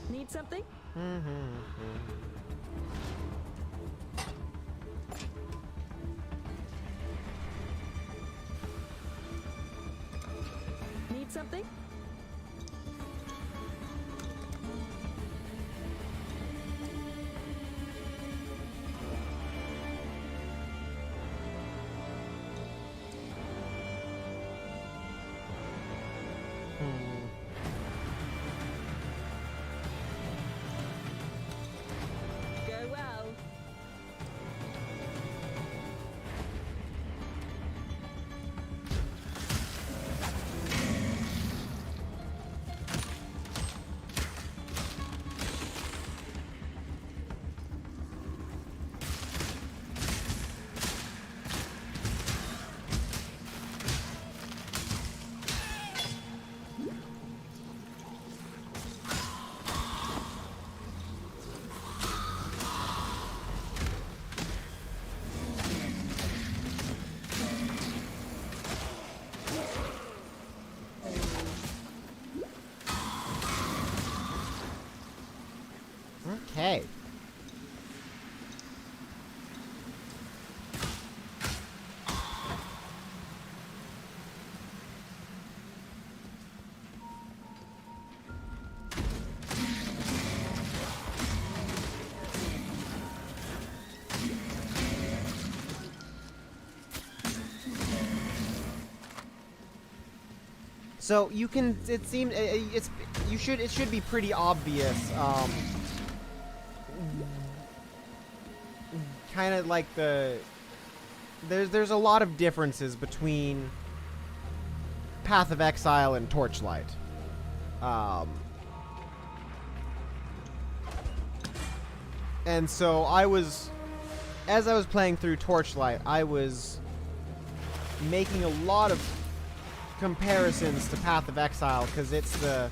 Need something? Need something? Go well. Okay. So you can, it seems, it should be pretty obvious, kind of like there's a lot of differences between Path of Exile and Torchlight. And so as I was playing through Torchlight, I was making a lot of comparisons to Path of Exile, because it's the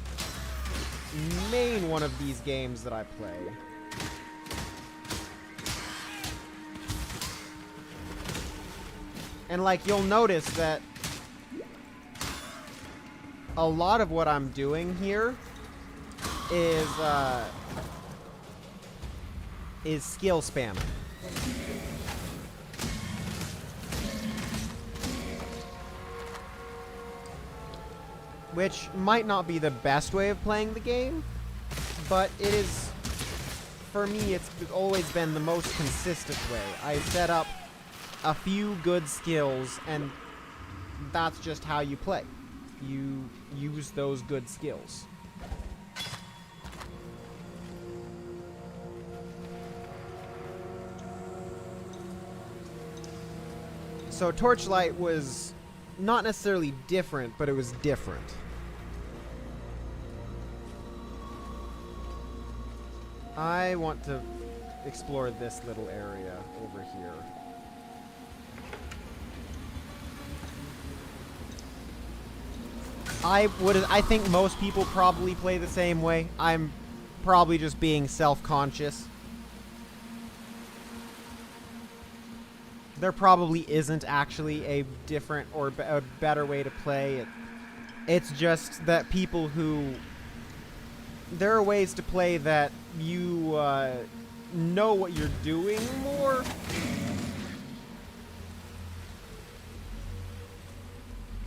main one of these games that I play. And like, you'll notice that a lot of what I'm doing here is skill spamming. Which might not be the best way of playing the game, but it is, for me, it's always been the most consistent way. I set up a few good skills, and that's just how you play. You use those good skills. So Torchlight was not necessarily different, but it was different. I want to explore this little area over here. I think most people probably play the same way. I'm probably just being self-conscious. There probably isn't actually a different or a better way to play. It's just that people who... There are ways to play that you know what you're doing more.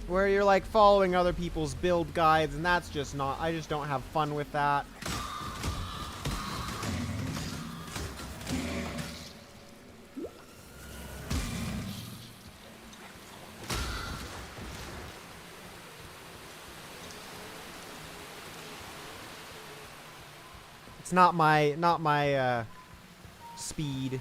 Where you're like following other people's build guides, and that's just not... I just don't have fun with that. It's not my speed.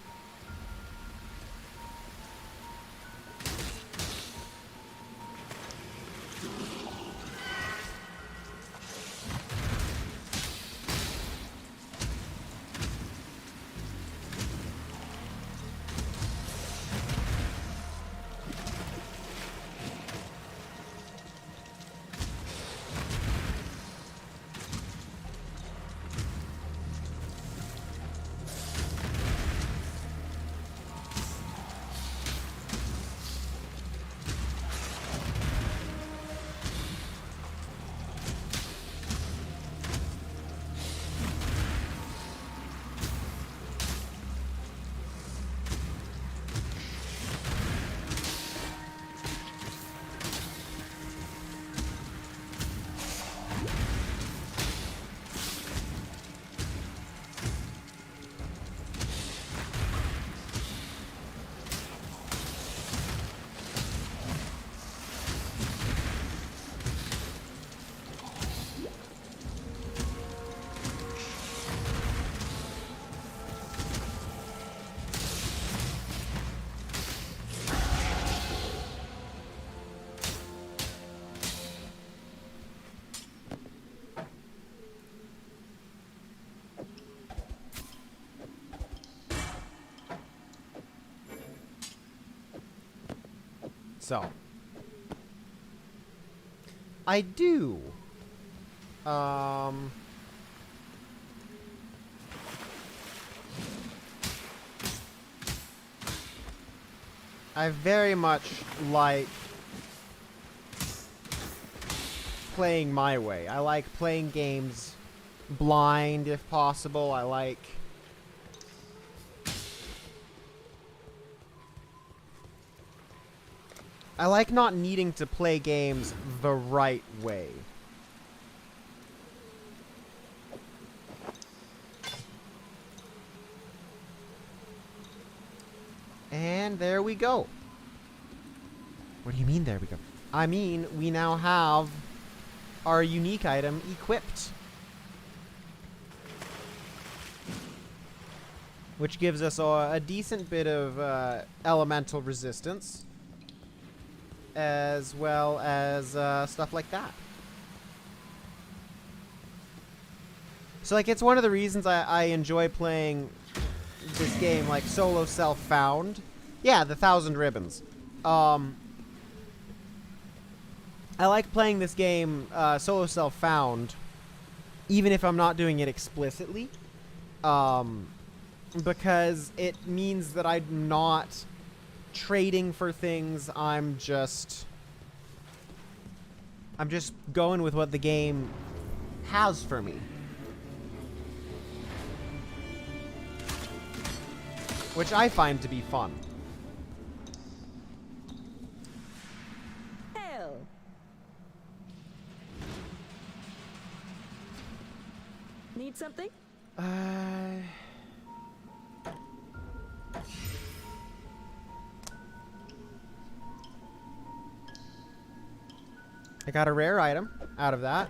So, I do. I very much like playing my way. I like playing games blind if possible. I like not needing to play games the right way. And there we go. What do you mean there we go? I mean, we now have our unique item equipped. Which gives us a decent bit of elemental resistance, as well as stuff like that. So, like, it's one of the reasons I enjoy playing this game, like, solo self-found. Yeah, the 1,000 ribbons. I like playing this game solo self-found, even if I'm not doing it explicitly. Because it means that I'm not trading for things. I'm just going with what the game has for me. Which I find to be fun. Hell. Need something? I got a rare item out of that.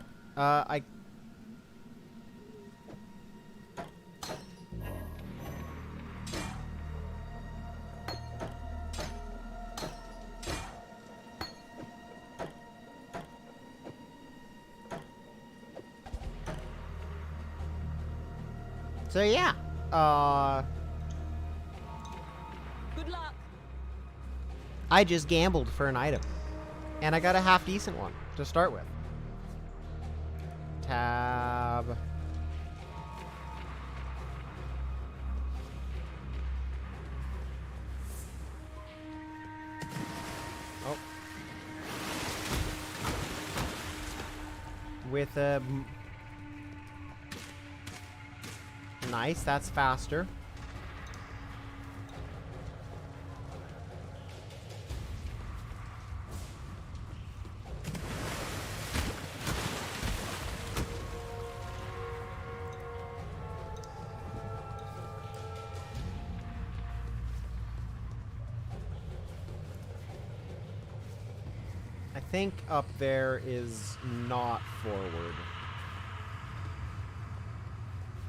So yeah. Good luck. I just gambled for an item. And I got a half decent one to start with. Tab. Oh. With a... Nice, that's faster. I think up there is not forward.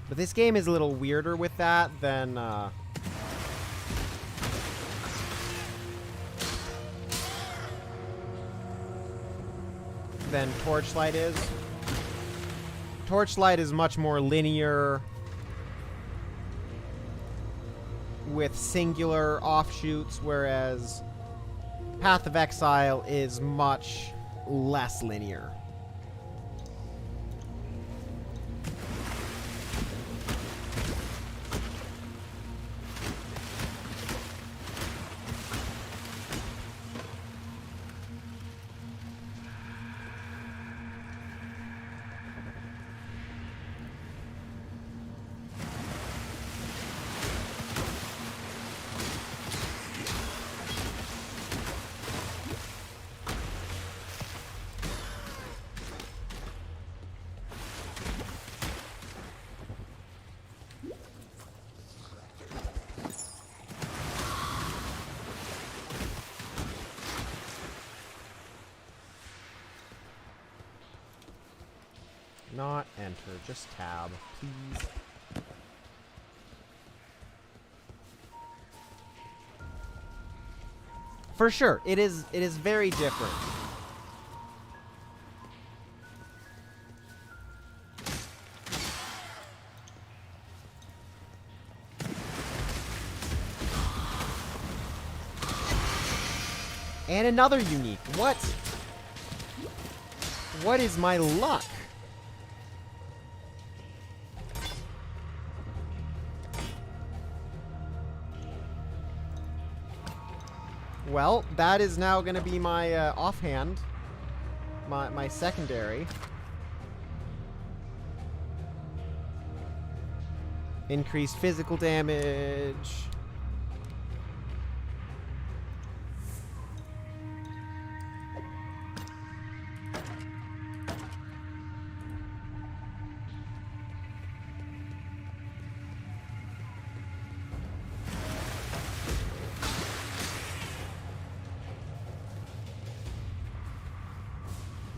But this game is a little weirder with that than Torchlight is. Torchlight is much more linear with singular offshoots, whereas Path of Exile is much less linear. Not enter, just tab, please. For sure, it is very different. And another unique. What? What is my luck? Well, that is now going to be my offhand, my secondary. Increased physical damage.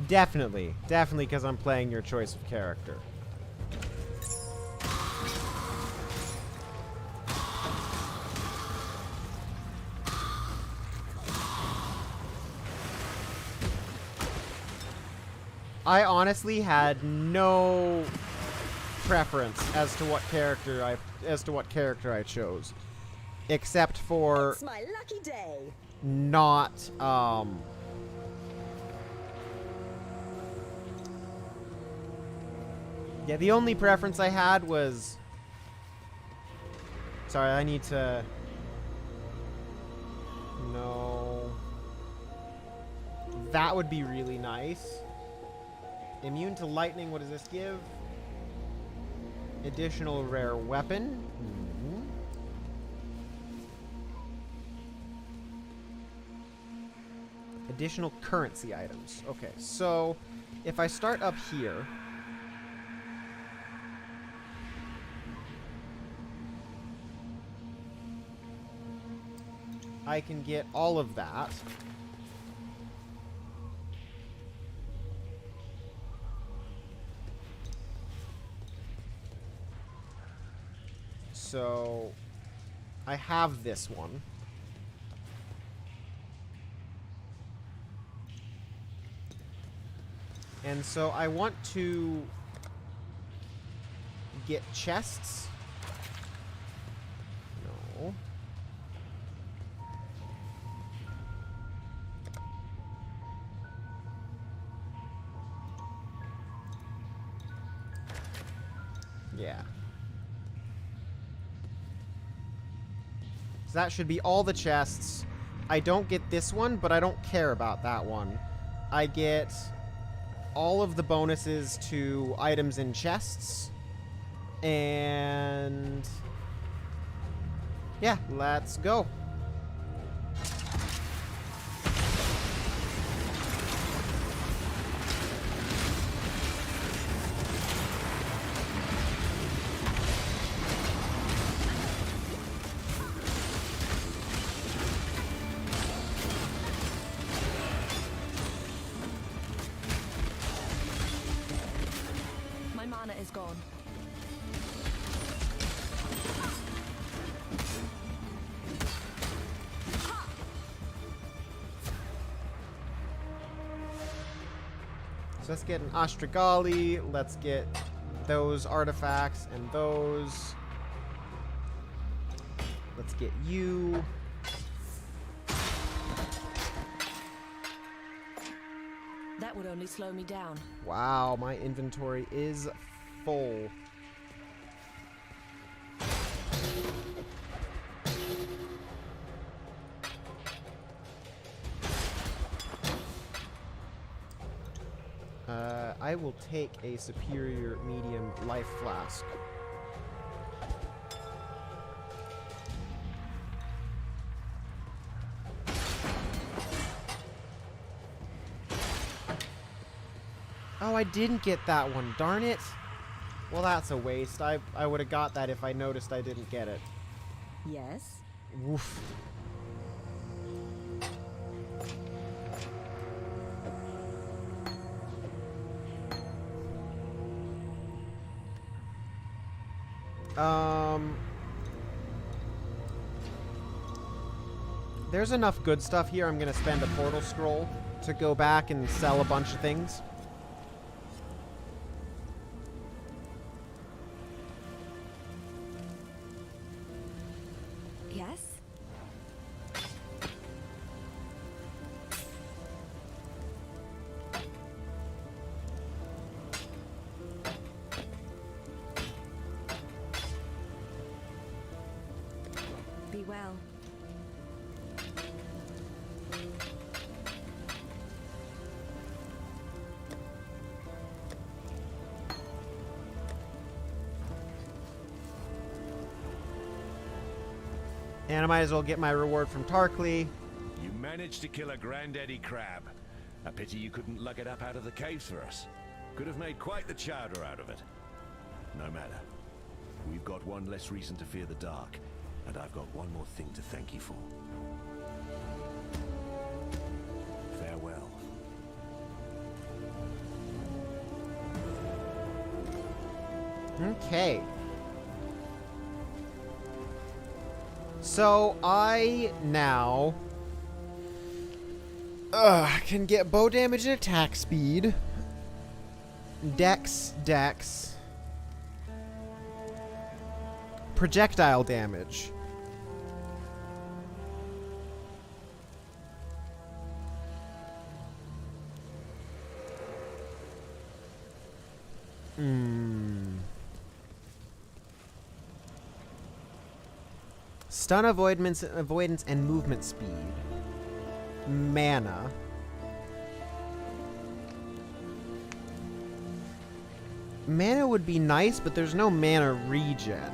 Definitely. Definitely because I'm playing your choice of character. I honestly had no preference as to what character I chose, except for It's my lucky day. not yeah, the only preference I had was, sorry, I need to, no, that would be really nice. Immune to lightning, what does this give? Additional rare weapon. Additional currency items. Okay, so if I start up here, I can get all of that. So I have this one. And so I want to get chests. No. Yeah. So that should be all the chests. I don't get this one, but I don't care about that one. I get all of the bonuses to items in chests. And yeah, let's go. My mana is gone. So let's get an Ostragali. Let's get those artifacts and those. Let's get you. That would only slow me down. Wow, my inventory is full. I will take a superior medium life flask. Oh, I didn't get that one. Darn it. Well, that's a waste. I would have got that if I noticed I didn't get it. Yes? Woof. There's enough good stuff here. I'm going to spend a portal scroll to go back and sell a bunch of things. Yes? Be well. And I might as well get my reward from Tarkly. You managed to kill a granddaddy crab. A pity you couldn't lug it up out of the caves for us. Could have made quite the chowder out of it. No matter. We've got one less reason to fear the dark, and I've got one more thing to thank you for. Farewell. Okay. So I now can get bow damage and attack speed. Dex. Projectile damage. Stun avoidance and movement speed. Mana. Mana would be nice, but there's no mana regen.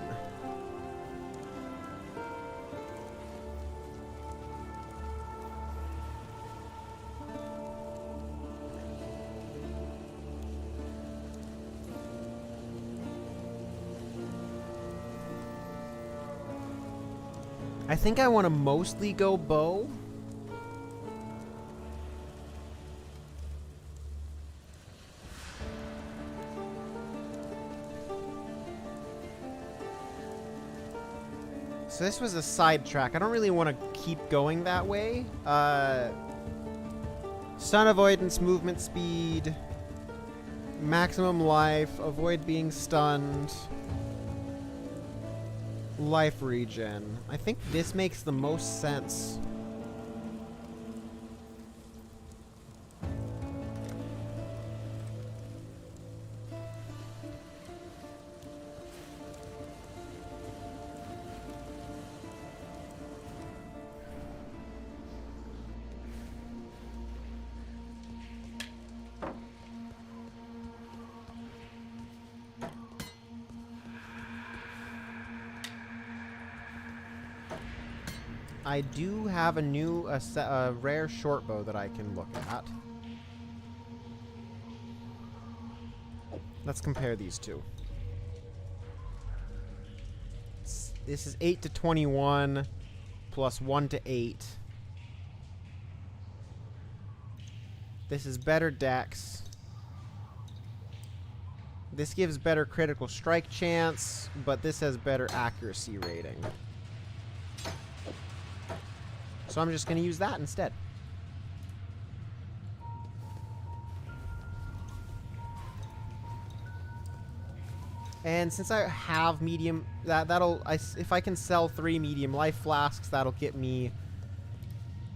I think I want to mostly go bow. So this was a sidetrack. I don't really want to keep going that way. Stun avoidance, movement speed, maximum life, avoid being stunned. Life regen. I think this makes the most sense. I do have a new rare short bow that I can look at. Let's compare these two. This is 8 to 21 plus 1 to 8. This is better dex. This gives better critical strike chance, but this has better accuracy rating. So I'm just going to use that instead. And since I have medium, if I can sell 3 medium life flasks, that'll get me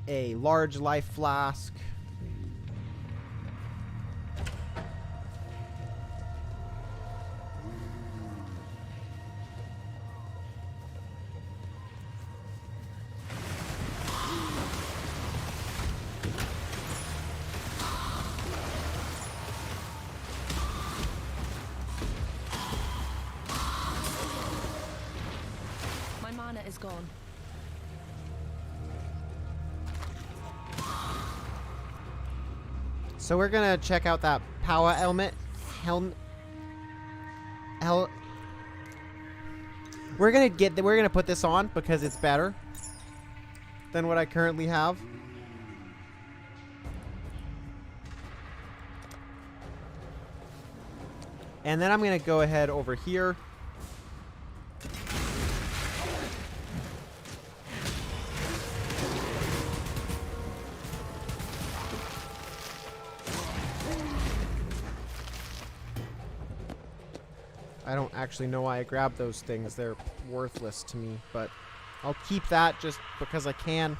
a large life flask. Is gone. So we're gonna check out that power helmet. We're gonna put this on because it's better than what I currently have. And then I'm gonna go ahead over here. I don't actually know why I grabbed those things. They're worthless to me, but I'll keep that just because I can.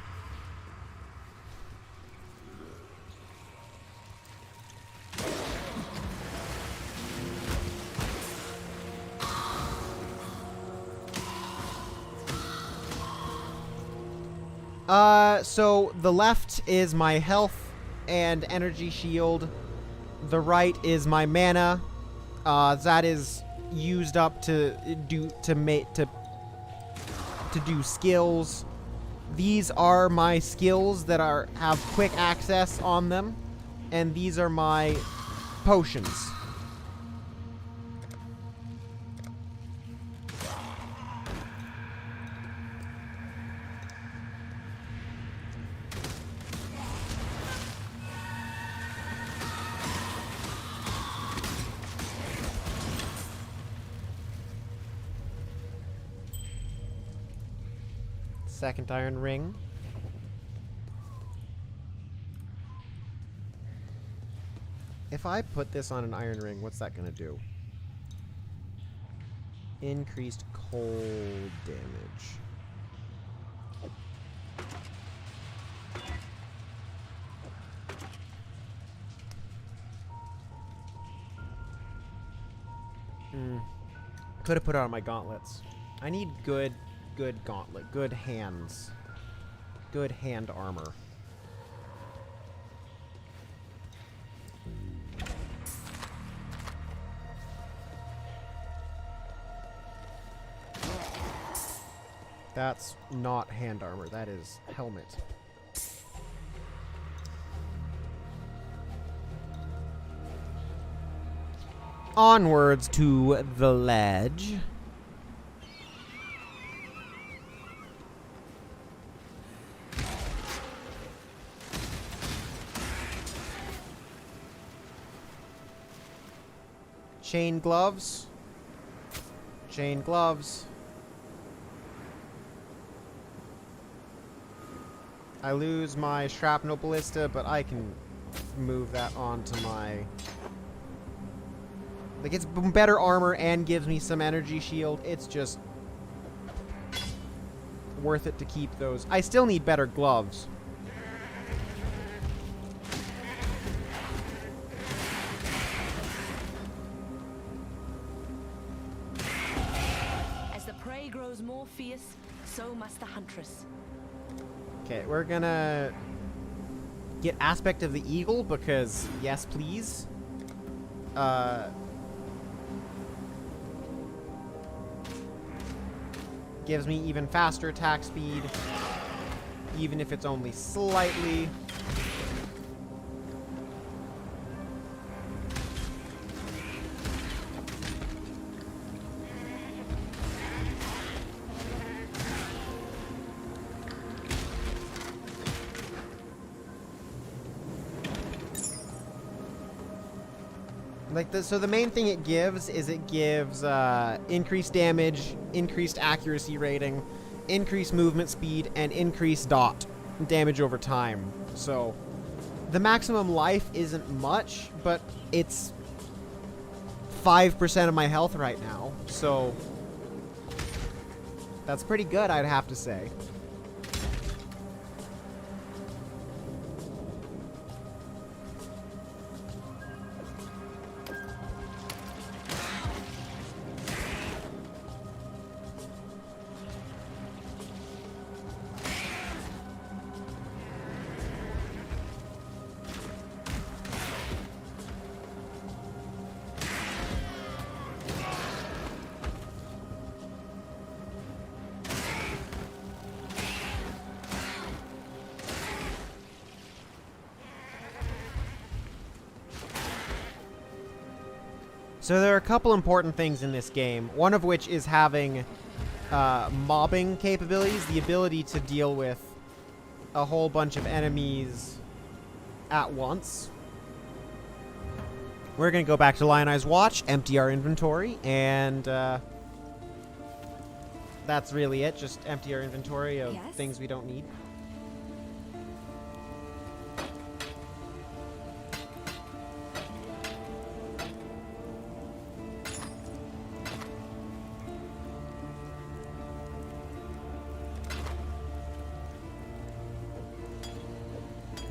So the left is my health and energy shield. The right is my mana. That is used up to do skills. These are my skills that have quick access on them, and these are my potions. Second iron ring. If I put this on an iron ring, what's that gonna do? Increased cold damage. Could have put it on my gauntlets. I need good gauntlet, good hands. Good hand armor. That's not hand armor, that is helmet. Onwards to the ledge. Chain gloves. Chain gloves. I lose my shrapnel ballista, but I can move that onto my... Like, it's better armor and gives me some energy shield. It's just worth it to keep those. I still need better gloves. As the prey grows more fierce, so must the huntress. Okay, we're gonna get Aspect of the Eagle because, yes, please. Gives me even faster attack speed, even if it's only slightly. Like so the main thing it gives is it gives increased damage, increased accuracy rating, increased movement speed, and increased dot damage over time. So the maximum life isn't much, but it's 5% of my health right now. So that's pretty good, I'd have to say. So there are a couple important things in this game, one of which is having mobbing capabilities, the ability to deal with a whole bunch of enemies at once. We're going to go back to Lion Eye's Watch, empty our inventory, and that's really it, just empty our inventory of things we don't need.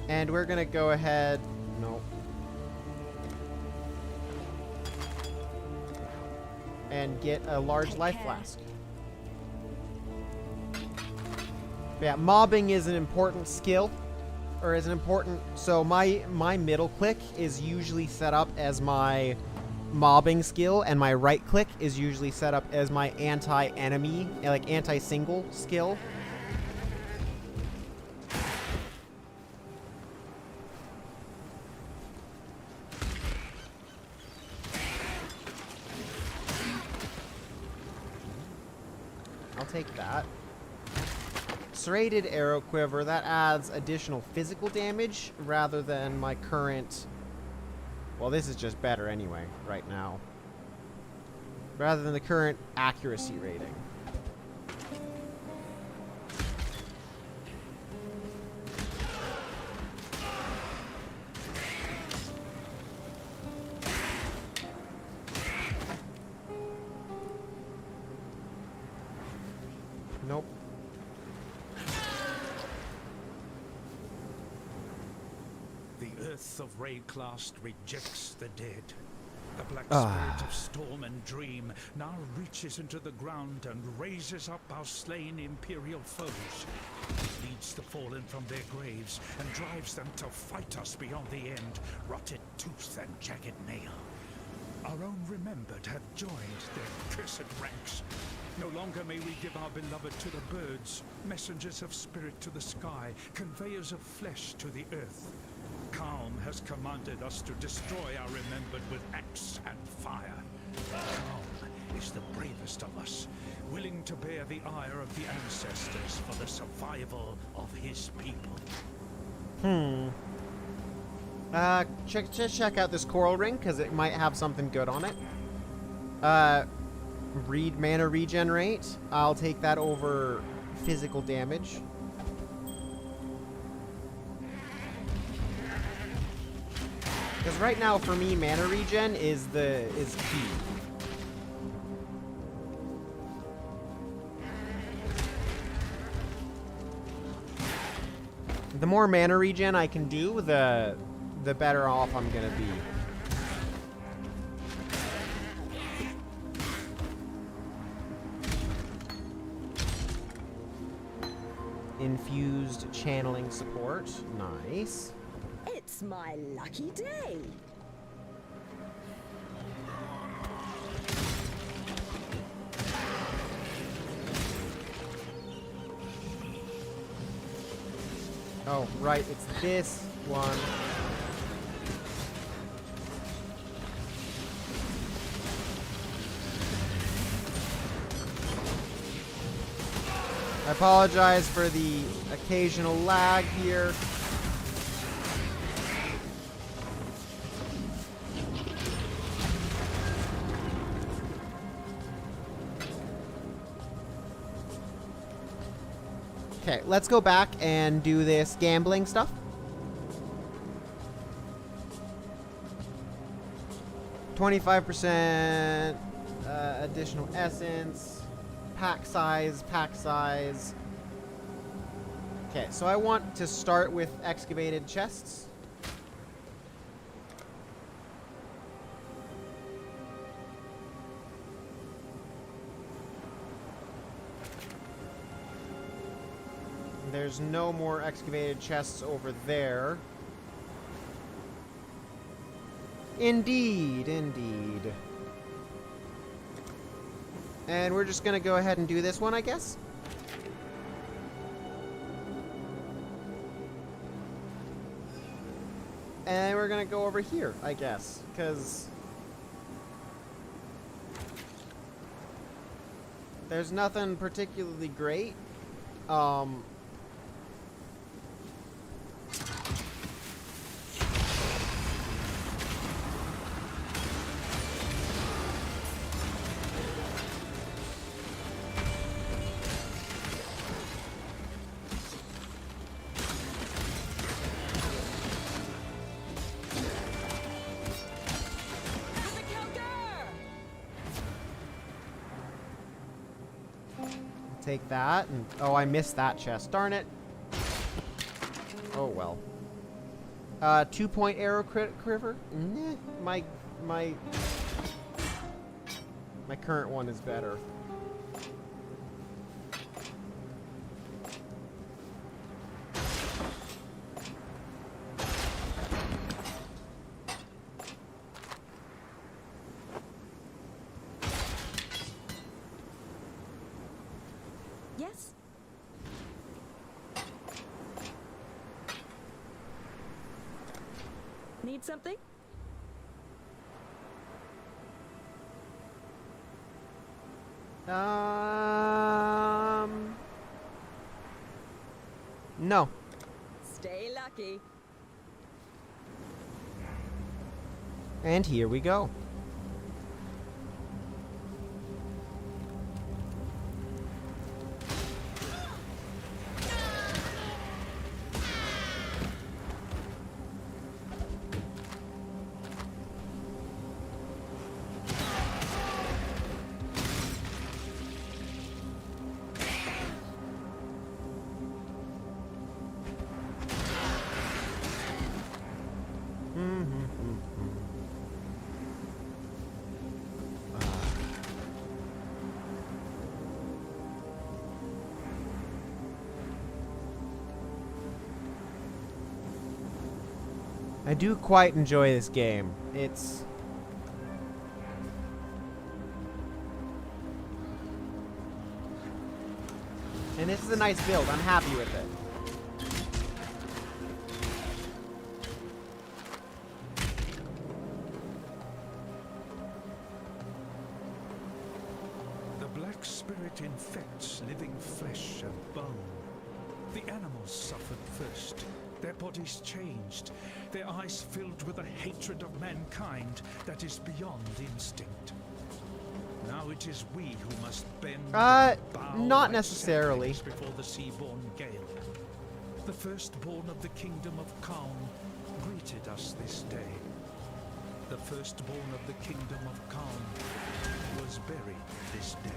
And we're gonna go ahead... No. And get a large life flask. But yeah, mobbing is an important skill. Or is an important... So my middle click is usually set up as my mobbing skill, and my right click is usually set up as my anti-enemy, like anti-single skill. Take that. Serrated arrow quiver, that adds additional physical damage rather than my current... Well, this is just better anyway, right now. Rather than the current accuracy rating. Nope. The earth of Rayclast rejects the dead. The black spirit of storm and dream now reaches into the ground and raises up our slain imperial foes. Leads the fallen from their graves and drives them to fight us beyond the end, rotted tooth and jagged nail. Our own remembered have joined their cursed ranks. No longer may we give our beloved to the birds, messengers of spirit to the sky, conveyors of flesh to the earth. Calm has commanded us to destroy our remembered with axe and fire. Calm is the bravest of us, willing to bear the ire of the ancestors for the survival of his people. Check out this coral ring, because it might have something good on it. Read mana regenerate. I'll take that over physical damage. Because right now, for me, mana regen is key. The more mana regen I can do, the better off I'm gonna be. Infused channeling support. Nice. It's my lucky day. Oh, right, it's this one. I apologize for the occasional lag here. Okay, let's go back and do this gambling stuff. %, additional essence, pack size. Okay, so I want to start with excavated chests. There's no more excavated chests over there. Indeed. And we're just gonna go ahead and do this one, I guess. And we're gonna go over here, I guess, because there's nothing particularly great. Take that, and oh, I missed that chest. Darn it. Oh well. 2-point arrow quiver. Nah, my current one is better. Yes? Need something? No. Stay lucky. And here we go. I do quite enjoy this game. It's... And this is a nice build. I'm happy with it. The black spirit infects living flesh and bone. The animals suffered first. Their bodies changed, their eyes filled with a hatred of mankind that is beyond instinct. Now it is we who must bend and bow not like necessarily. saplings before the sea-born gale. The firstborn of the kingdom of Kaun greeted us this day. The firstborn of the kingdom of Kaun was buried this day.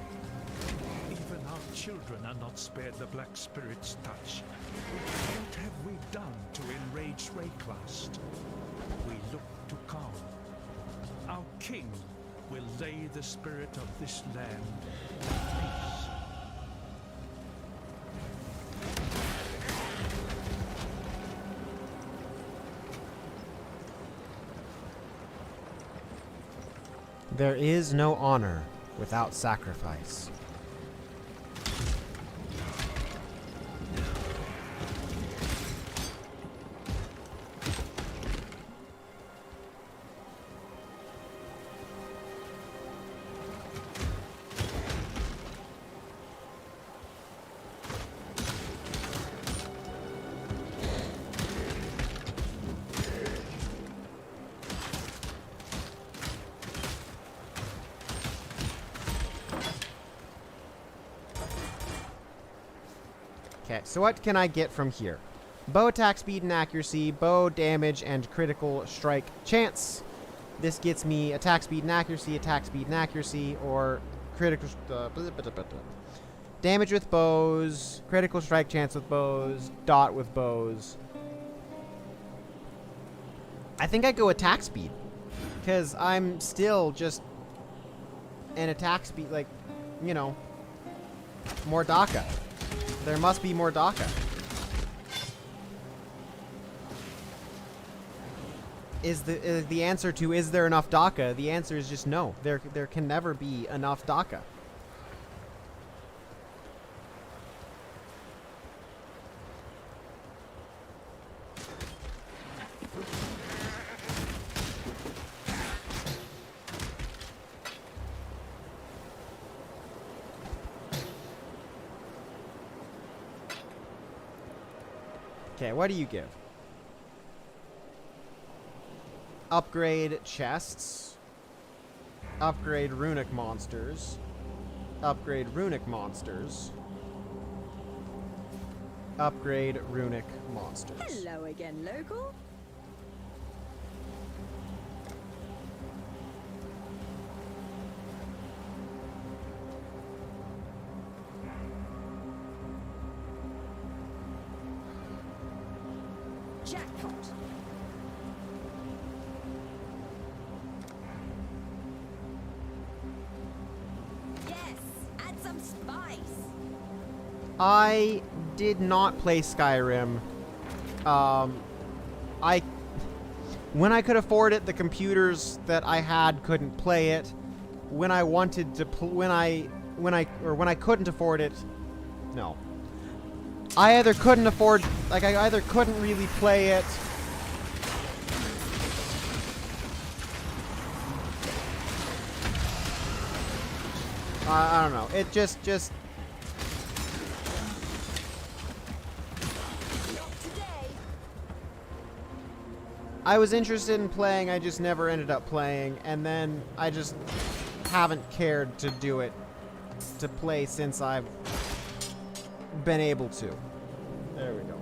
Even our children are not spared the Black Spirit's touch. What have we done to enrage Rayclast? We look to Kaun. Our king will lay the spirit of this land in peace. There is no honor without sacrifice. Okay, so what can I get from here? Bow attack speed and accuracy, bow damage and critical strike chance. This gets me attack speed and accuracy, or critical... damage with bows, critical strike chance with bows, dot with bows. I think I go attack speed, because I'm still just an attack speed, like, you know, more DACA. There must be more DACA. Is the answer to is there enough DACA? The answer is just no. There can never be enough DACA. Okay, what do you give? Upgrade chests. Upgrade runic monsters. Upgrade runic monsters. Upgrade runic monsters. Hello again, local. Jackpot. Yes, add some spice. I did not play Skyrim. When I could afford it, the computers that I had couldn't play it. When I wanted to, when I couldn't afford it, no. I either couldn't afford, like, I either couldn't really play it. I don't know. It just. I was interested in playing, I just never ended up playing, and then I just haven't cared to do it, to play since I've been able to. There we go.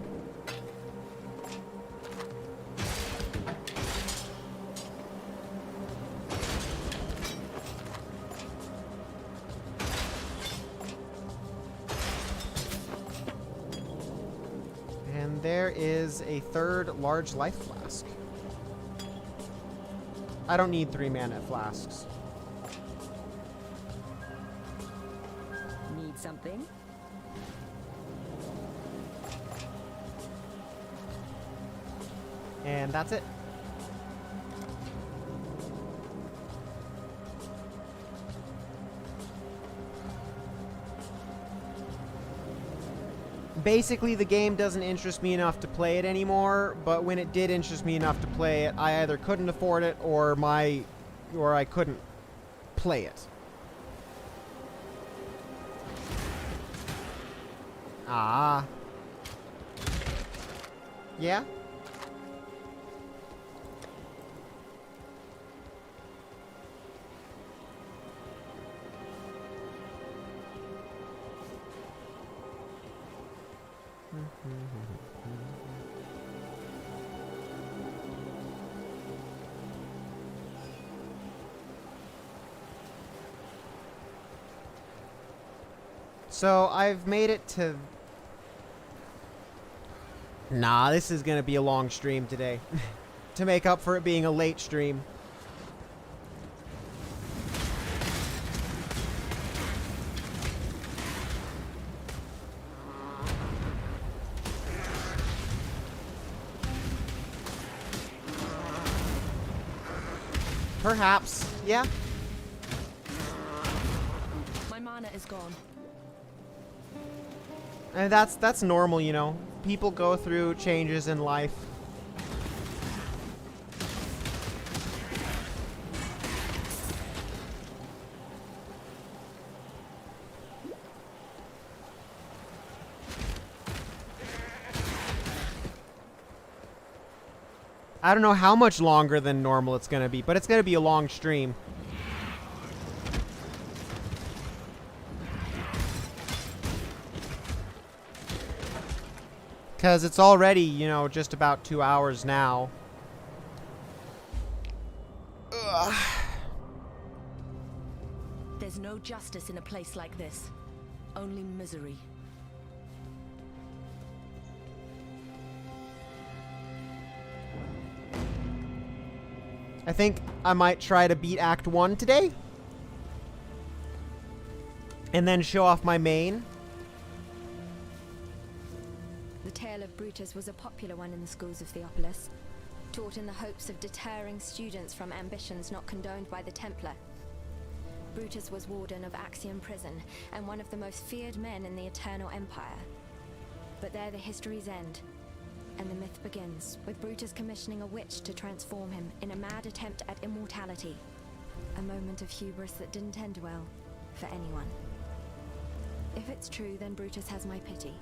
And there is a third large life flask. I don't need 3 mana flasks. Need something? And that's it. basically the game doesn't interest me enough to play it anymore, but when it did interest me enough to play it, I either couldn't afford it or I couldn't play it. Ah. Yeah? So I've made it to... Nah, this is gonna be a long stream today. To make up for it being a late stream. Perhaps, yeah. My mana is gone. And that's normal, you know. People go through changes in life. I don't know how much longer than normal it's gonna be, but it's gonna be a long stream. Because it's already, you know, just about 2 hours now. Ugh. There's no justice in a place like this. Only misery. I think I might try to beat Act 1 today. And then show off my main. The tale of Brutus was a popular one in the schools of Theopolis, taught in the hopes of deterring students from ambitions not condoned by the Templar. Brutus was warden of Axiom Prison, and one of the most feared men in the Eternal Empire. But there the histories end, and the myth begins, with Brutus commissioning a witch to transform him in a mad attempt at immortality. A moment of hubris that didn't end well for anyone. If it's true, then Brutus has my pity.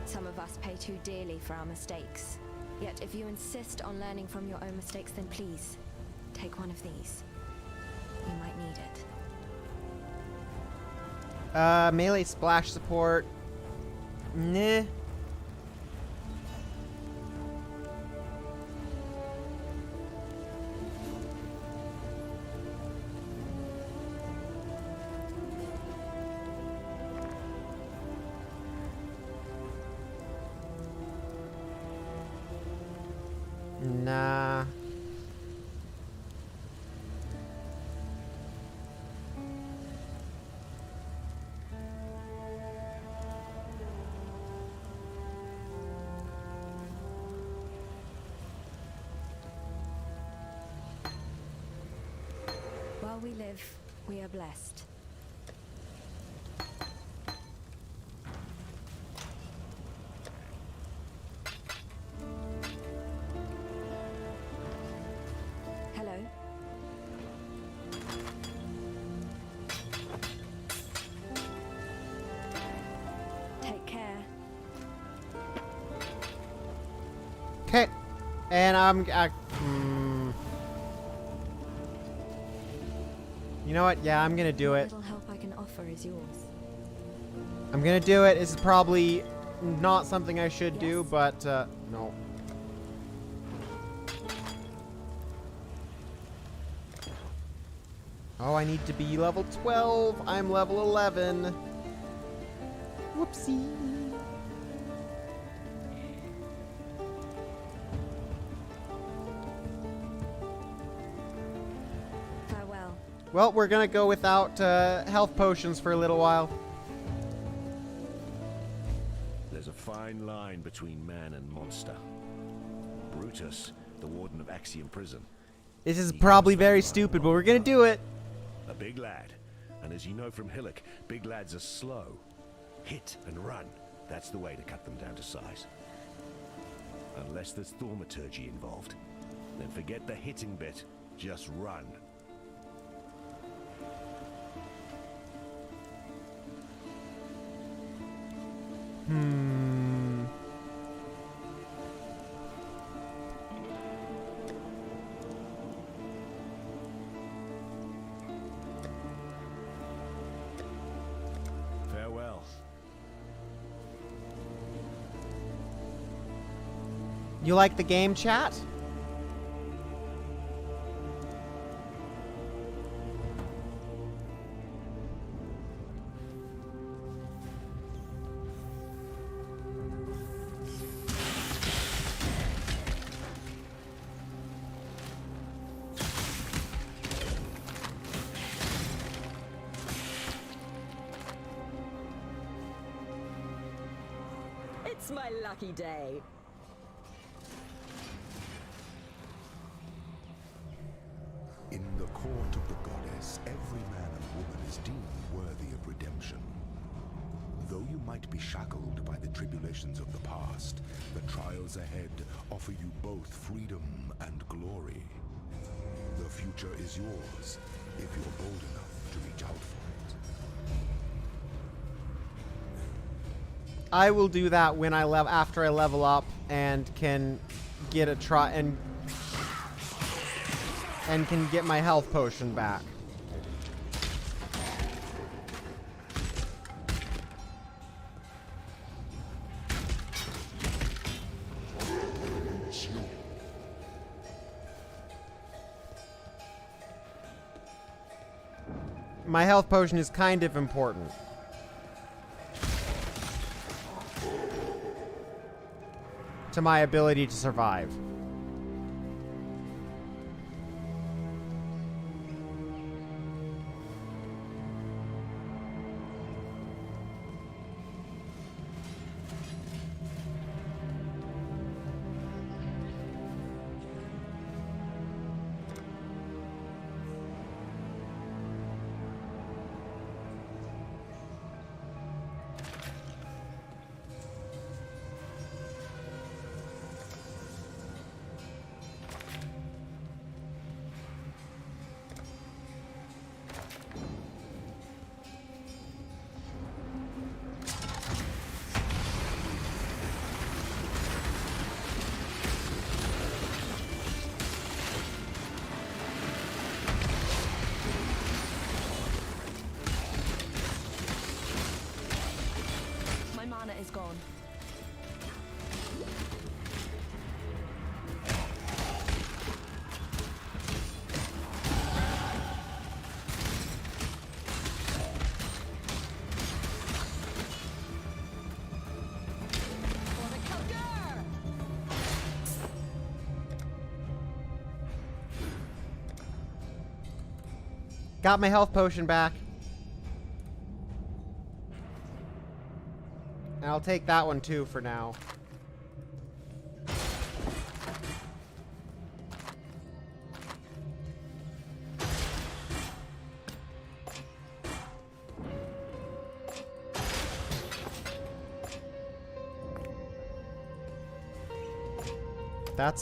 Some of us pay too dearly for our mistakes. Yet if you insist on learning from your own mistakes, then please, take one of these. You might need it. Melee splash support. Nah. Nah. While we live, we are blessed. Hello. Take care. Okay. And you know what? Yeah, I'm gonna do it. Little help I can offer is yours. I'm gonna do it. This is probably not something I should do, Yes. but no. Oh, I need to be level 12. I'm level 11. Whoopsie. Farewell. Well, we're gonna go without health potions for a little while. There's a fine line between man and monster. Brutus, the warden of Axiom Prison. This is probably very stupid, but we're gonna do it. A big lad. And as you know from Hillock, big lads are slow. Hit and run. That's the way to cut them down to size. Unless there's thaumaturgy involved. Then forget the hitting bit. Just run. Farewell. You like the game, chat? It's my lucky day. In the court of the goddess, every man and woman is deemed worthy of redemption. Though you might be shackled by the tribulations of the past, the trials ahead offer you both freedom and glory. The future is yours, if you're bold enough to reach out for it. I will do that when after I level up and can get a try and can get my health potion back. My health potion is kind of important. To my ability to survive. Is gone. Got my health potion back. And I'll take that one too for now.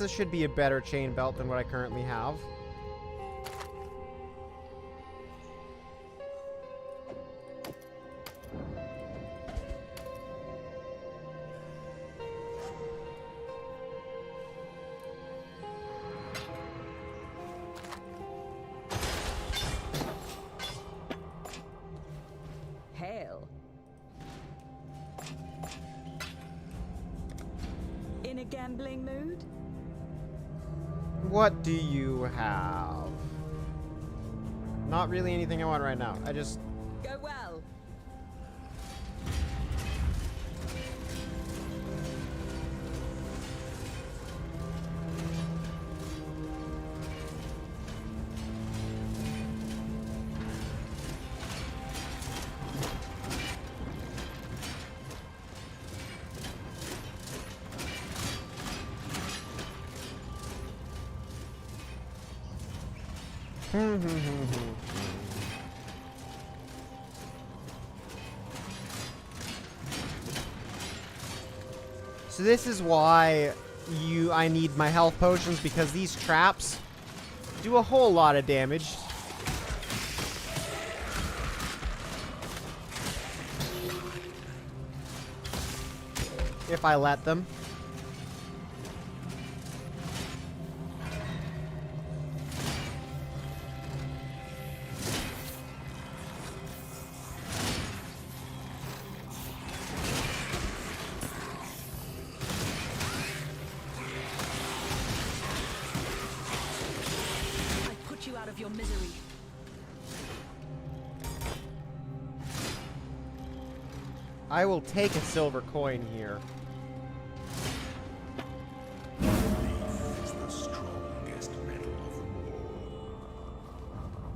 Should be a better chain belt than what I currently have. Hail. In a gambling mood? What do you have? Not really anything I want right now. I just... Go well. So this is why I need my health potions, because these traps do a whole lot of damage. If I let them. Out of your misery. I will take a silver coin here. Belief is the strongest metal of them all.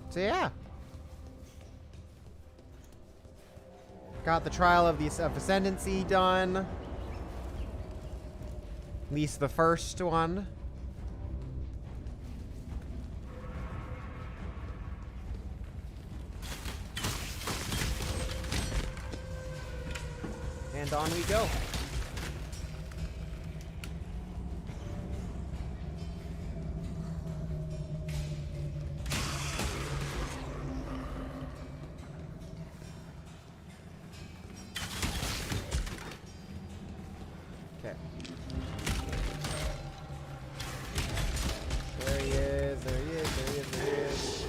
So yeah. Got the trial of ascendancy done. At least the first one. And on we go. Okay. There he is, there he is, there he is, there he is.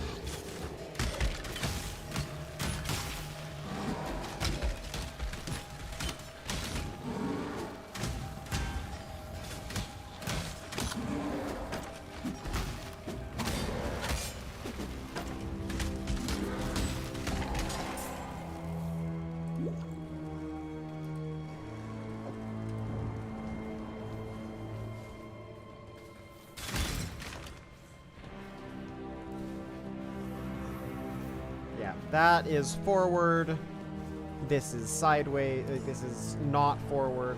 Yeah, that is forward. This is sideways. This is not forward.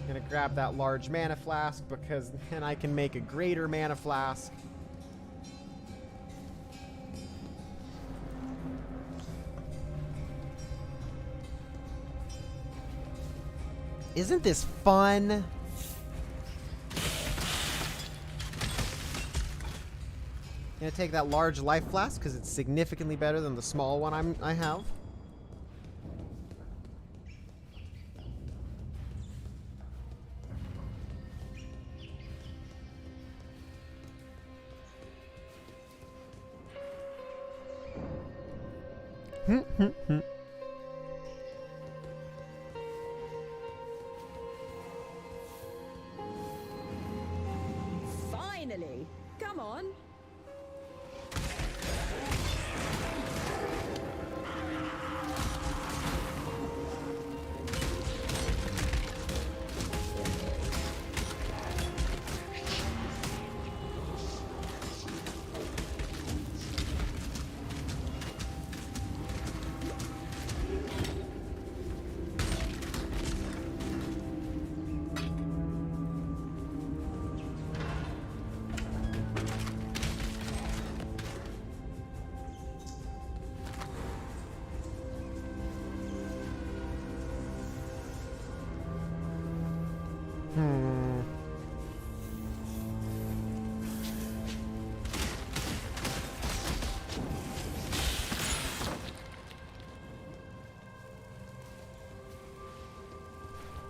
Gonna grab that large mana flask because then I can make a greater mana flask. Isn't this fun? Gonna take that large life flask because it's significantly better than the small one I have. Finally! Come on!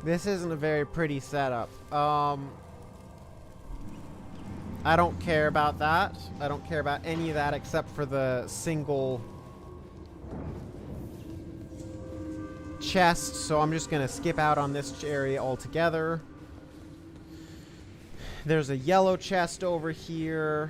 This isn't a very pretty setup. I don't care about that. I don't care about any of that except for the single chest, so I'm just gonna skip out on this area altogether. There's a yellow chest over here.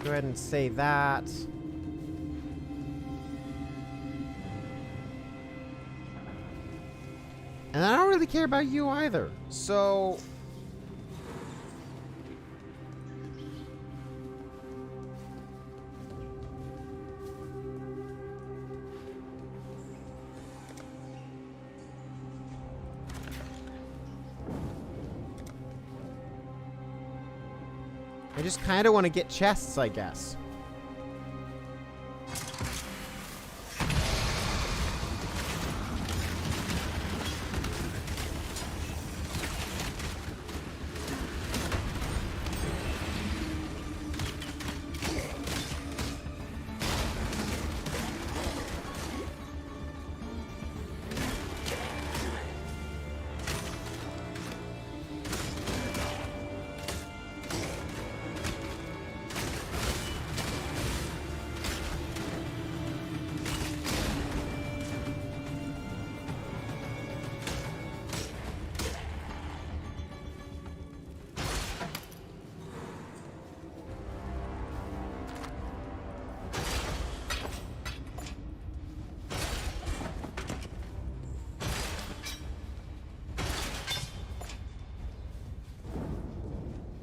Go ahead and say that. And I don't really care about you either. So just kind of want to get chests, I guess.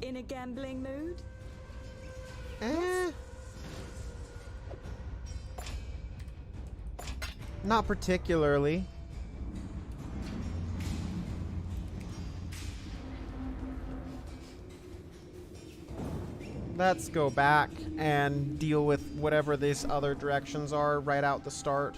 In a gambling mood? Not particularly. Let's go back and deal with whatever these other directions are right out the start.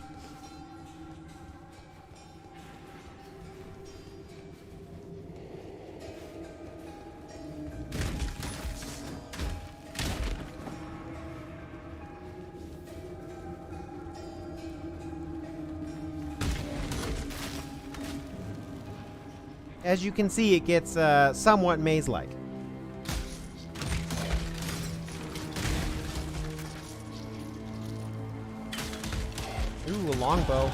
As you can see, it gets somewhat maze-like. Ooh, a longbow.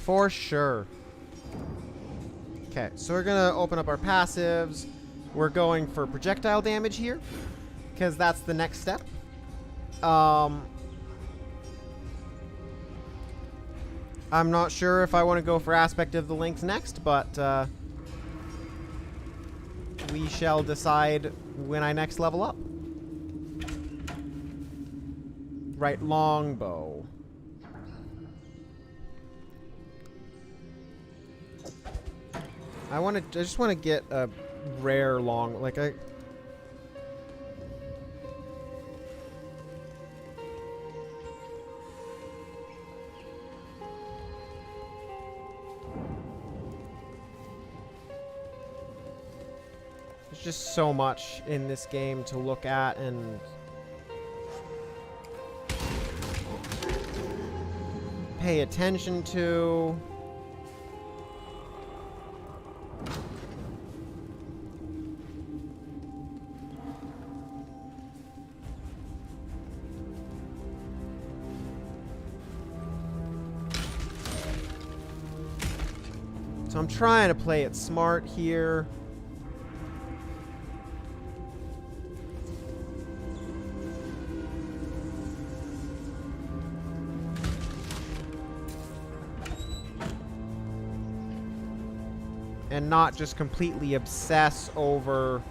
For sure. Okay, so we're gonna open up our passives. We're going for projectile damage here, because that's the next step. I'm not sure if I want to go for Aspect of the Links next, but we shall decide when I next level up. Right, longbow. I just want to get a rare long, like I... There's just so much in this game to look at and pay attention to. So I'm trying to play it smart here. And not just completely obsess over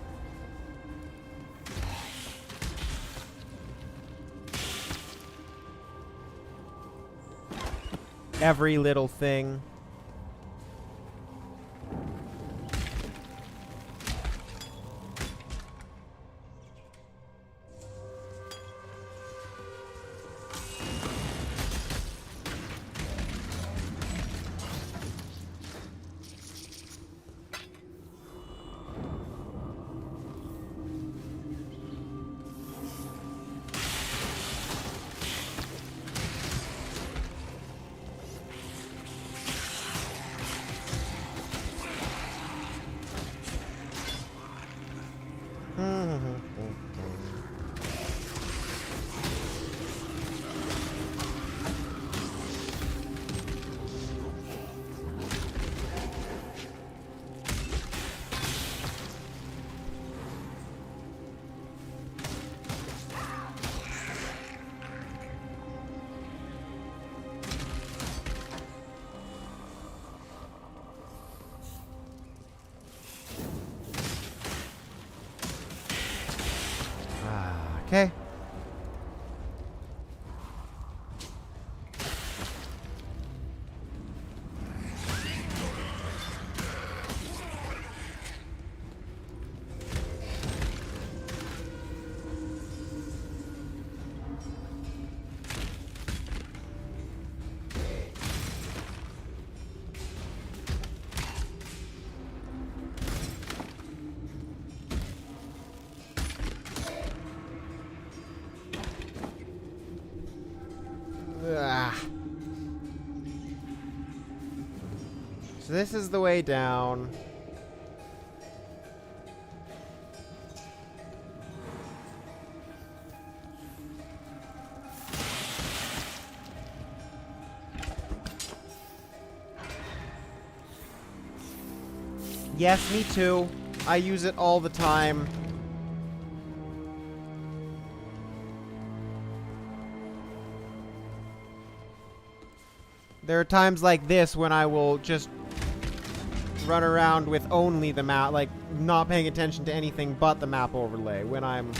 every little thing. Okay. Ah. So this is the way down. Yes, me too. I use it all the time. There are times like this when I will just run around with only the map, like not paying attention to anything but the map overlay when I'm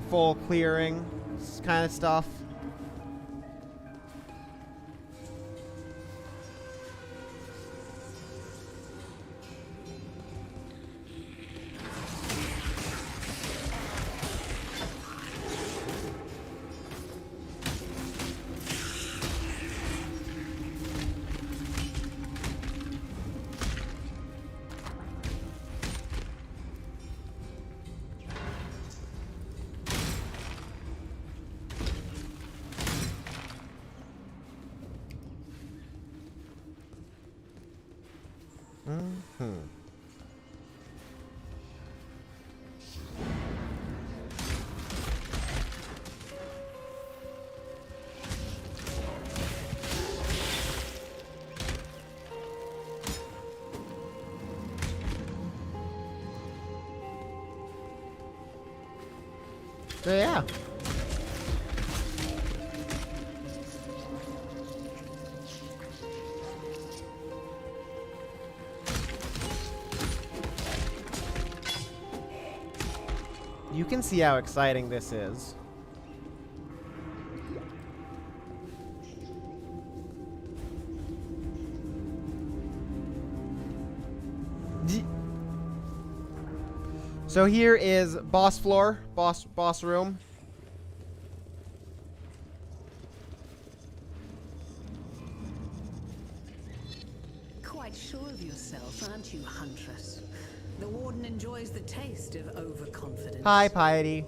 full clearing kind of stuff. So yeah. You can see how exciting this is. So here is boss floor, boss room. Quite sure of yourself, aren't you, Huntress? The Warden enjoys the taste of overconfidence. Hi, Piety.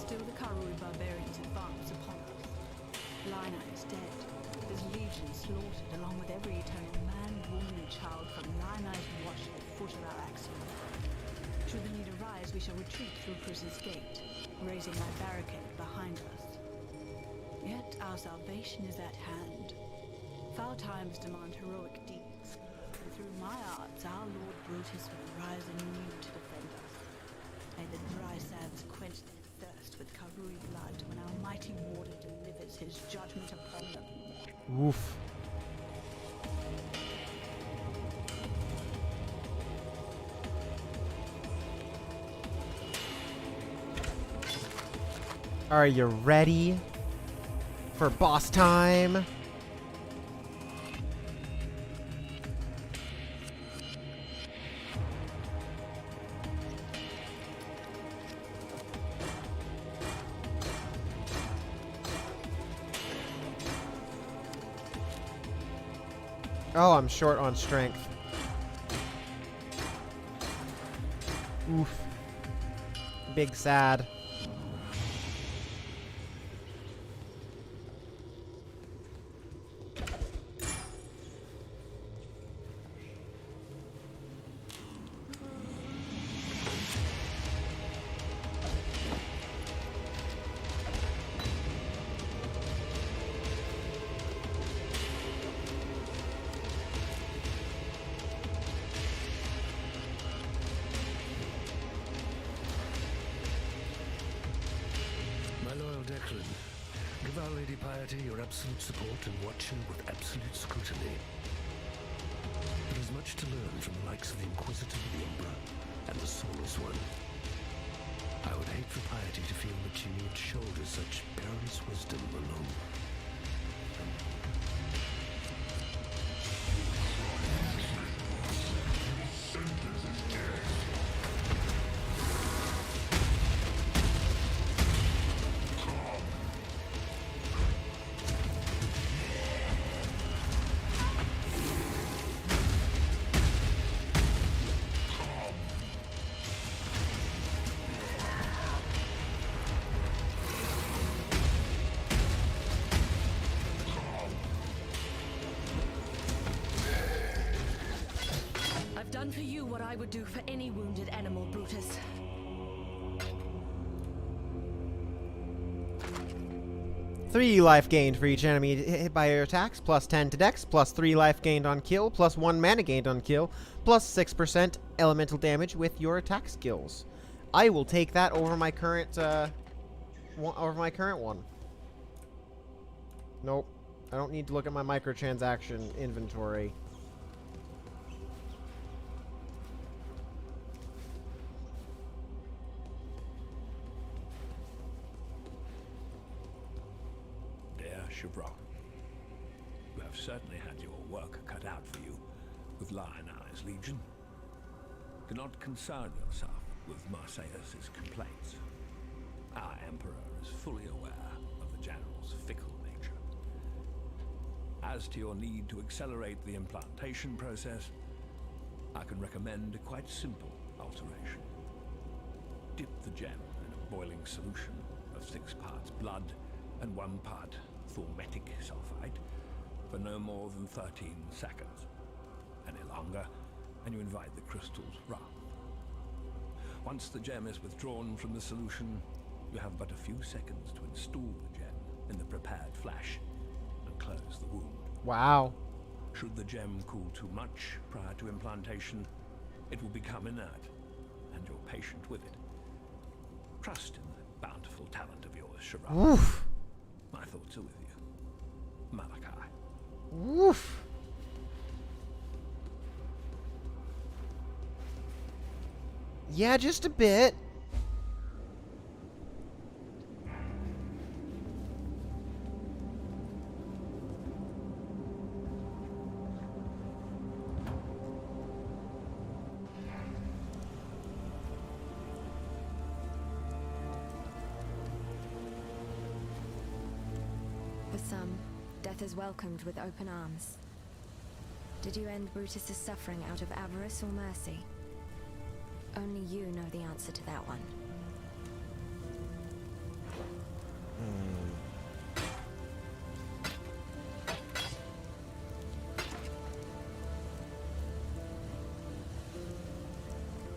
Still the Karui barbarians advance upon us. Lina is dead. His legion slaughtered along with every eternal man, woman and child from Lina's watch at the foot of our axiom. Should the need arise, we shall retreat through Prison's Gate, raising that barricade behind us. Yet our salvation is at hand. Foul times demand heroic deeds, and through my arts our Lord Brutus will rise anew to defend us. May the dry sands quench their thirst with Karui blood when our mighty warder delivers his judgment upon them. Oof. Are you ready for boss time? Oh, I'm short on strength. Oof. Big sad. Declan, give Our Lady Piety your absolute support and watch him with absolute scrutiny. There is much to learn from the likes of the Inquisitor, the Umbra, and the Soulless One. I would hate for Piety to feel that she need shoulder such perilous wisdom alone. I've done for you what I would do for any wounded animal, Brutus. Three life gained for each enemy hit by your attacks, plus 10 to dex, plus 3 life gained on kill, plus 1 mana gained on kill, plus 6% elemental damage with your attack skills. I will take that over my current one. Nope. I don't need to look at my microtransaction inventory. Chevron, you have certainly had your work cut out for you with Lion Eye's Legion. Do not concern yourself with Marseilles' complaints. Our Emperor is fully aware of the General's fickle nature. As to your need to accelerate the implantation process, I can recommend a quite simple alteration. Dip the gem in a boiling solution of 6 parts blood and 1 part thaumatic sulfide for no more than 13 seconds. Any longer, and you invite the crystal's wrath. Once the gem is withdrawn from the solution, you have but a few seconds to install the gem in the prepared flesh and close the wound. Wow. Should the gem cool too much prior to implantation, it will become inert, and you're patient with it. Trust in the bountiful talent of yours, Shiraz. Oof. My thoughts are with you, Malachi. Oof. Yeah, just a bit. For some, death is welcomed with open arms. Did you end Brutus's suffering out of avarice or mercy? Only you know the answer to that one.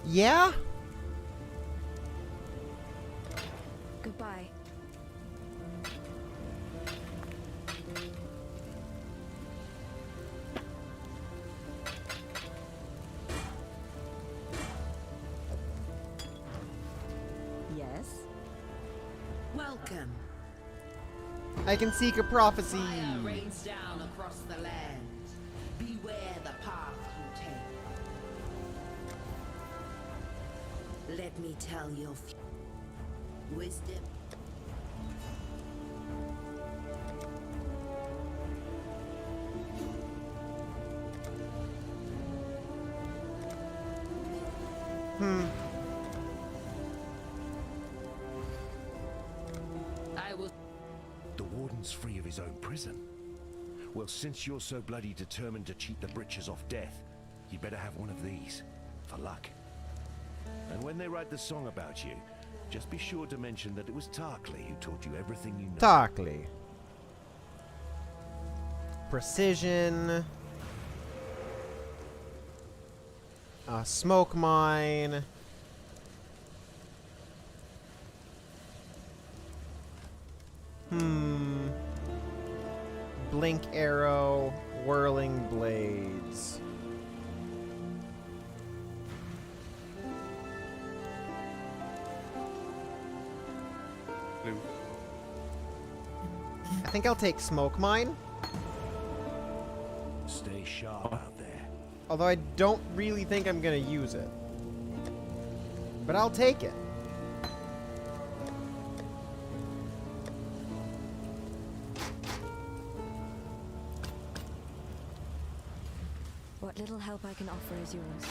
Yeah? Goodbye. Yes? Welcome. I can seek a prophecy. Fire rains down across the land. Beware the path you take. Let me tell you, wisdom. I will. The warden's free of his own prison. Well, since you're so bloody determined to cheat the britches off death, you better have one of these, for luck. And when they write the song about you, just be sure to mention that it was Tarkley who taught you everything you know. Tarkley. Precision. Smoke mine. Blink arrow. Whirling blades. I think I'll take smoke mine. Stay sharp out there. Although I don't really think I'm gonna use it. But I'll take it. What little help I can offer is yours.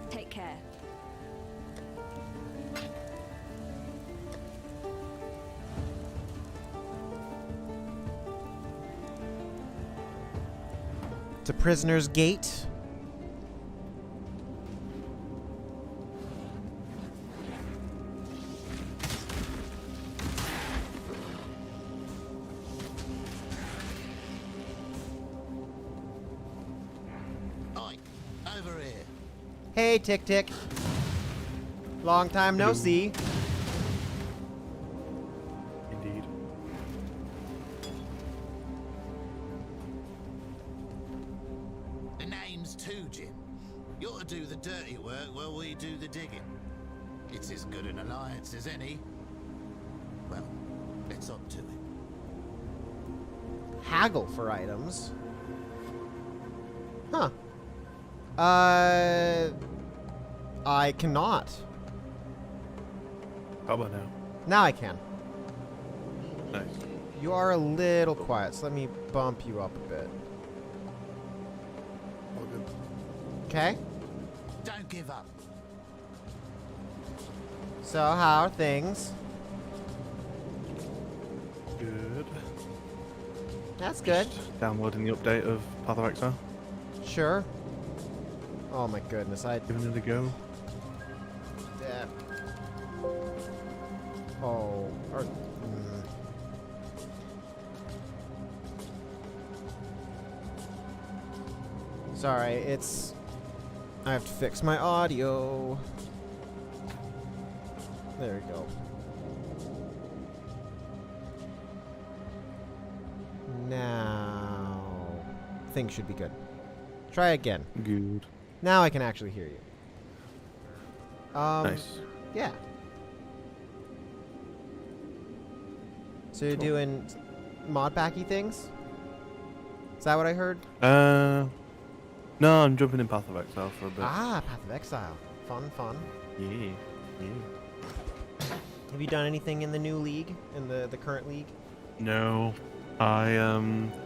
Take care. To Prisoner's Gate. Oi, over here. Hey, Tick Tick. Long time no see. Indeed. The name's too, Jim. You're to do the dirty work while we do the digging. It's as good an alliance as any. Well, it's up to it. Haggle for items. Huh. I cannot. How about now? Now I can. Nice. You are a little quiet, so let me bump you up a bit. All good. Okay? Don't give up. So, how are things? Good. That's good. Just downloading the update of Path of Exile. Sure. Oh my goodness, Giving it a go. Yeah. Oh. Sorry, it's... I have to fix my audio. There we go. Now... Things should be good. Try again. Good. Now I can actually hear you. Nice. Yeah. So you're doing mod packy things? Is that what I heard? No, I'm jumping in Path of Exile for a bit. Ah, Path of Exile. Fun, fun. Yeah. Have you done anything in the new league? In the current league? No. I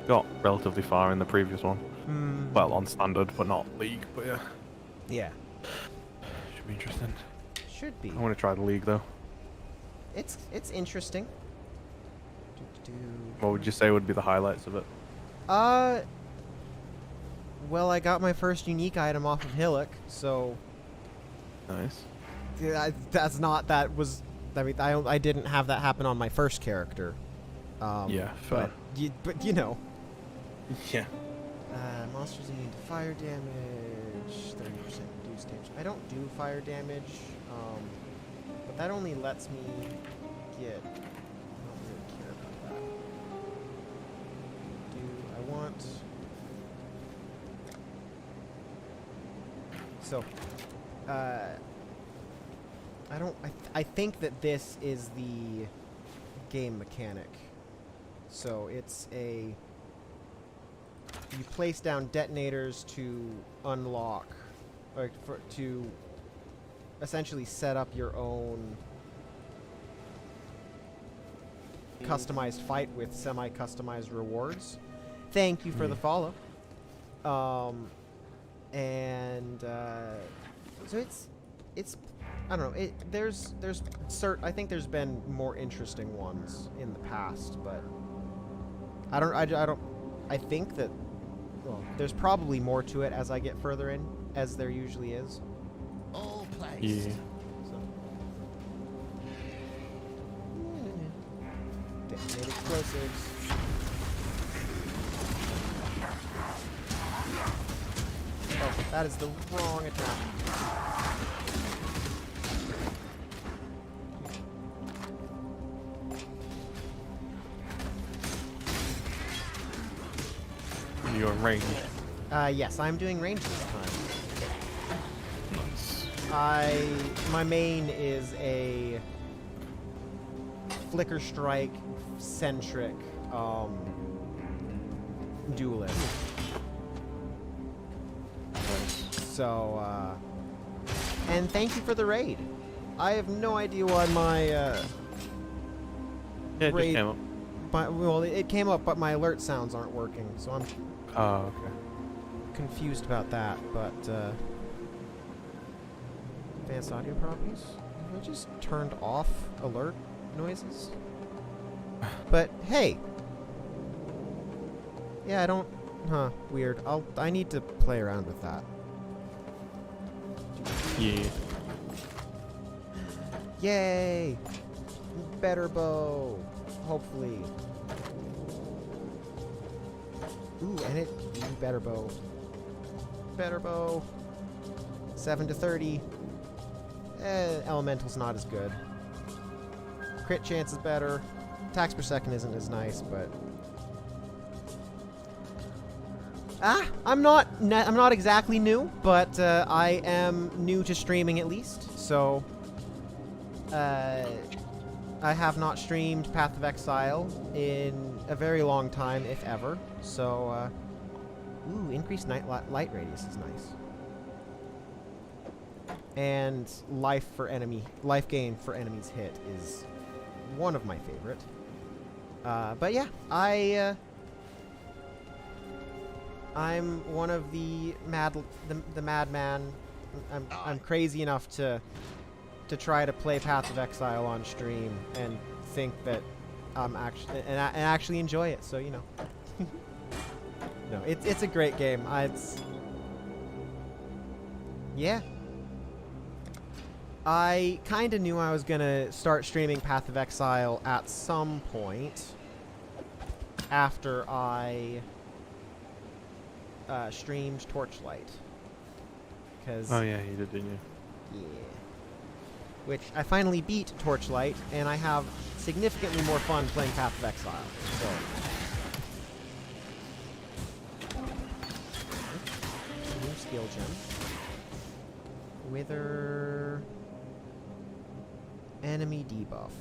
got relatively far in the previous one. Well, on standard, but not league, but yeah. Yeah. Should be interesting. Should be. I want to try the league though. It's interesting. What would you say would be the highlights of it? Well, I got my first unique item off of Hillock, so Nice. yeah, I didn't have that happen on my first character. Yeah, fair. But you know. Yeah. Monsters immune to fire damage, 30% reduced damage. I don't do fire damage, but that only lets me get. I don't really care about that. I want? So, I don't. I think that this is the game mechanic. So it's a. You place down detonators to unlock, or to essentially set up your own customized fight with semi-customized rewards. Thank you for the follow. So it's I don't know. I think there's been more interesting ones in the past, but I think that. Well, there's probably more to it as I get further in, as there usually is. All placed. Yeah. So. Detonate explosives. Oh, that is the wrong attack. You're in range. Yes, I'm doing range this time. Nice. My main is a flicker strike centric duelist. So, and thank you for the raid. I have no idea why my Yeah, it raid, just came up. well, it came up, but my alert sounds aren't working, so I'm Oh, okay. confused about that. But advanced audio properties. I just turned off alert noises. But hey, yeah, I don't. Huh? Weird. I need to play around with that. Yeah. Yay! Better bow. Hopefully. Ooh, and it better bow. Better bow. 7 to 30. Elemental's not as good. Crit chance is better. Attacks per second isn't as nice, but I'm not exactly new, but I am new to streaming at least. So I have not streamed Path of Exile in a very long time, if ever. So ooh, increased light radius is nice. And life gain for enemies hit is one of my favorite. But yeah, I'm one of the madman. I'm crazy enough to try to play Path of Exile on stream and think that I'm actually enjoy it. So you know, no, it's a great game. Yeah. I kind of knew I was gonna start streaming Path of Exile at some point after I streamed Torchlight. Oh yeah, you did, didn't you? Yeah. Which I finally beat Torchlight, and I have significantly more fun playing Path of Exile. So. New skill gem. Wither. Enemy debuff.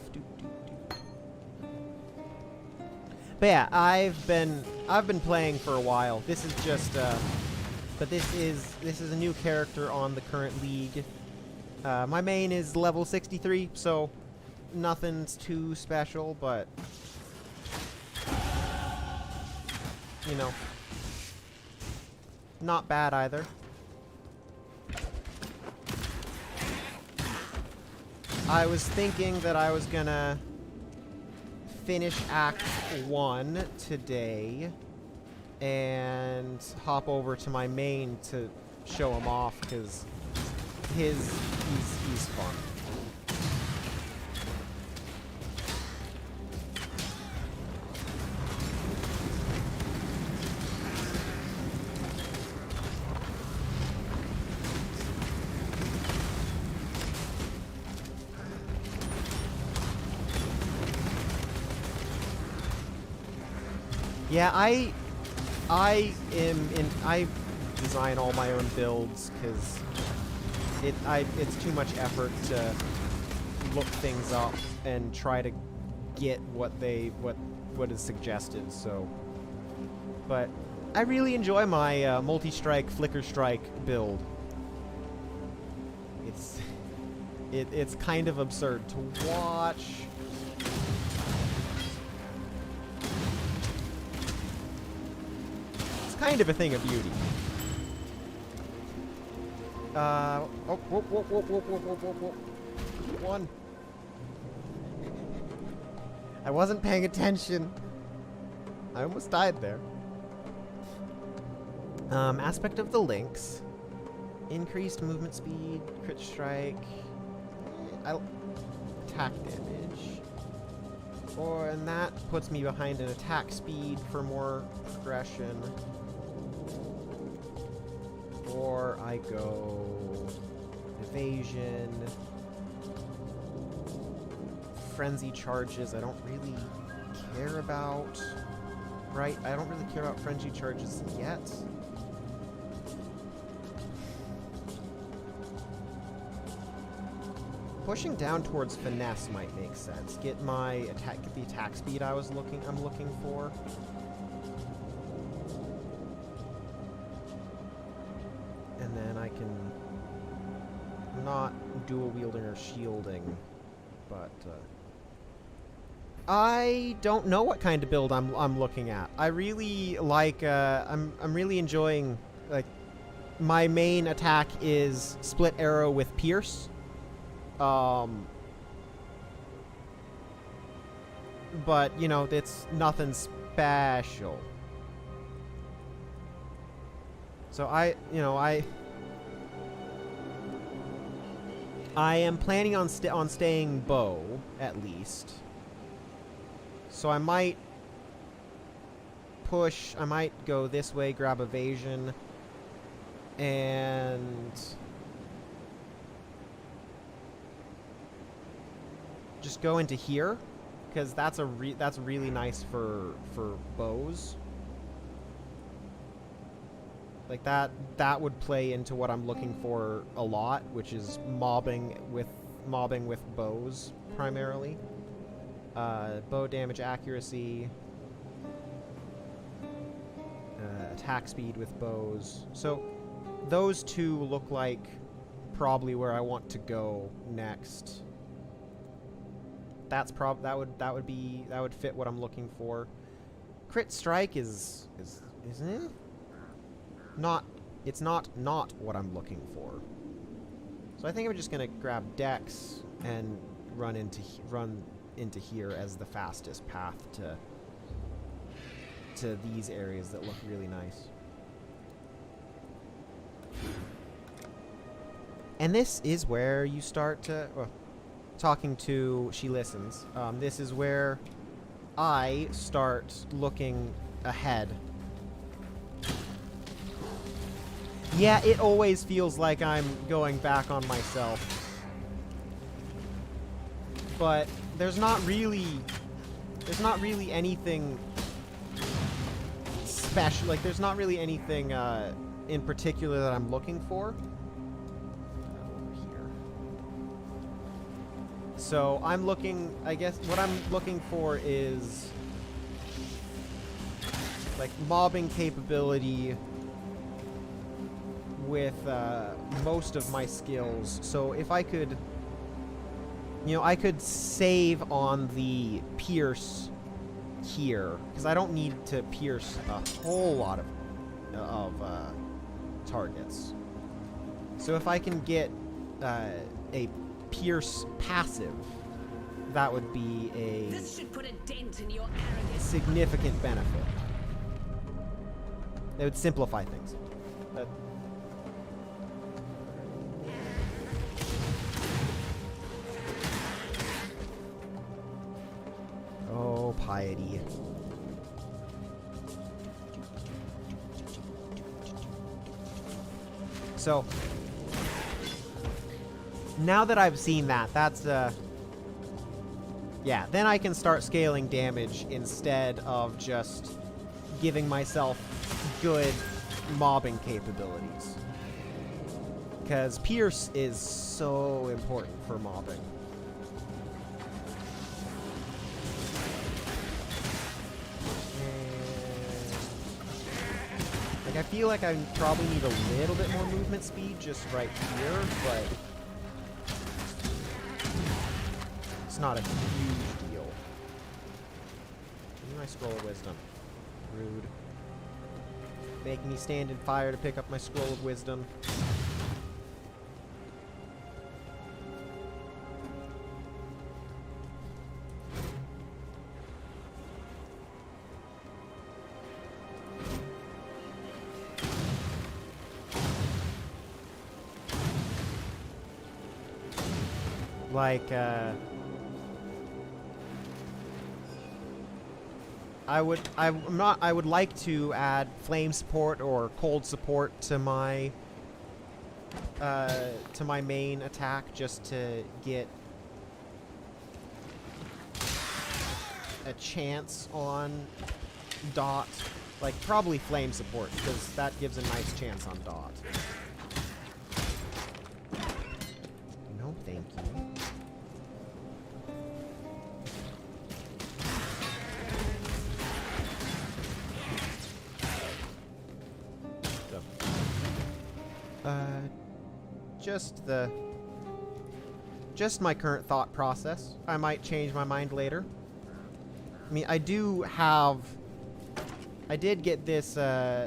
But yeah, I've been playing for a while. This is just but this is a new character on the current league. My main is level 63, so nothing's too special, but you know, not bad either. I was thinking that I was gonna finish Act 1 today and hop over to my main to show him off, because he's fun. Yeah, I design all my own builds because it's too much effort to look things up and try to get what is suggested. So, but I really enjoy my multi-strike flicker strike build. It's kind of absurd to watch. Kind of a thing of beauty. Oh, whoa. One. I wasn't paying attention. I almost died there. Aspect of the links. Increased movement speed, crit strike, attack damage. And that puts me behind an attack speed for more progression. Or I go evasion, frenzy charges. I don't really care about. Right? I don't really care about frenzy charges yet. pushing down towards finesse might make sense. Get the attack speed I'm looking for. And then I can... I'm not dual wielding or shielding, but I don't know what kind of build I'm looking at. I really like I'm really enjoying, like, my main attack is split arrow with pierce. But you know, it's nothing special. So I am planning on staying bow, at least. So I might push, I might go this way, grab evasion, and just go into here, because that's really nice for bows. Like that would play into what I'm looking for a lot, which is mobbing with bows primarily. Bow damage accuracy, attack speed with bows. So those two look like probably where I want to go next. That would fit what I'm looking for. Crit strike isn't it? It's not what I'm looking for. So I think I'm just gonna grab Dex and run into here as the fastest path to these areas that look really nice. And this is where you start to talking to She Listens. This is where I start looking ahead. Yeah, it always feels like I'm going back on myself. But there's not really anything special. Like, there's not really anything in particular that I'm looking for. Over here. So I'm looking, I guess, what I'm looking for is like mobbing capability with most of my skills. So if I could, you know, I could save on the pierce here, because I don't need to pierce a whole lot of targets. So if I can get a pierce passive, that would be a This should put a dent in your arrogance. Significant benefit. It would simplify things. Oh, piety. So, now that I've seen that, that's, yeah, then I can start scaling damage instead of just giving myself good mobbing capabilities. Because Pierce is so important for mobbing. Like, I feel like I probably need a little bit more movement speed just right here, but it's not a huge deal. Give me my Scroll of Wisdom. Rude. Making me stand in fire to pick up my Scroll of Wisdom. Like, I would like to add flame support or cold support to my main attack, just to get a chance on dot. Like, probably flame support, because that gives a nice chance on dot. No, thank you. just my current thought process. I might change my mind later. I mean, I did get this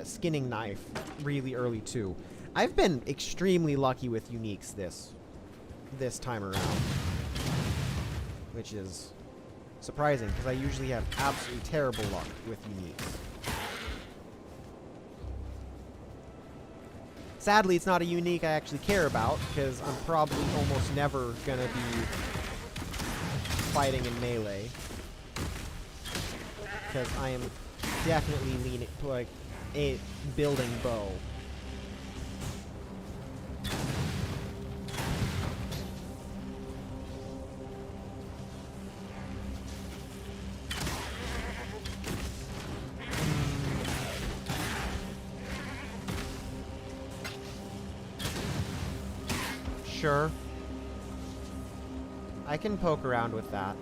skinning knife really early too. I've been extremely lucky with uniques this time around, which is surprising because I usually have absolutely terrible luck with uniques. Sadly, it's not a unique I actually care about because I'm probably almost never gonna be fighting in melee, because I am definitely leaning like a building bow. Sure. I can poke around with that.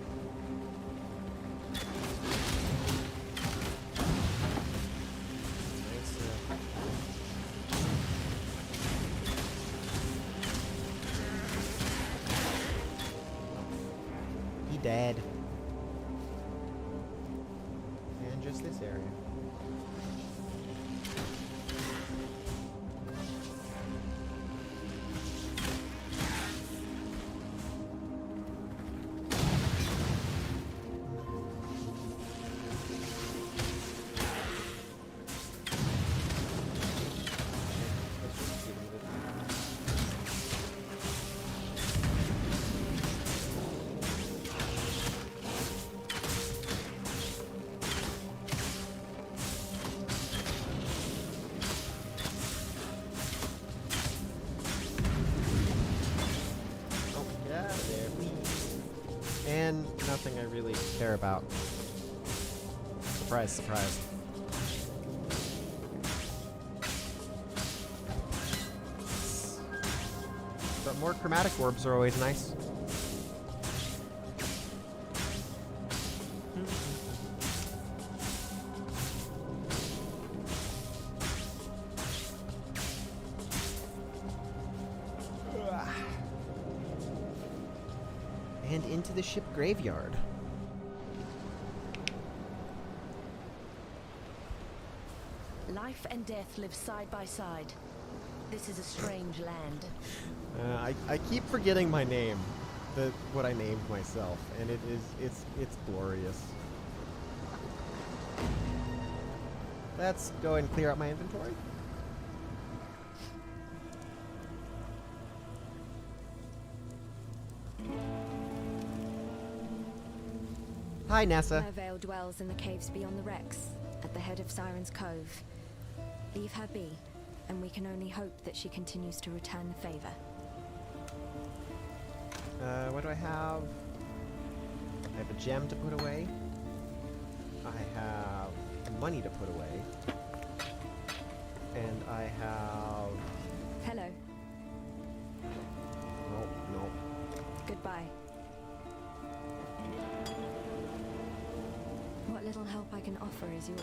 He dead. And just this area. And nothing I really care about. Surprise, surprise. But more chromatic orbs are always nice. And into the ship graveyard. Life and death live side by side. This is a strange land. I keep forgetting my name, what I named myself, and it's glorious. Let's go and clear out my inventory. Hi, Nessa. Merveil dwells in the caves beyond the wrecks, at the head of Siren's Cove. Leave her be, and we can only hope that she continues to return the favor. What do I have? I have a gem to put away. I have money to put away. And I have... Hello. Nope. Goodbye. What little help I can offer is yours.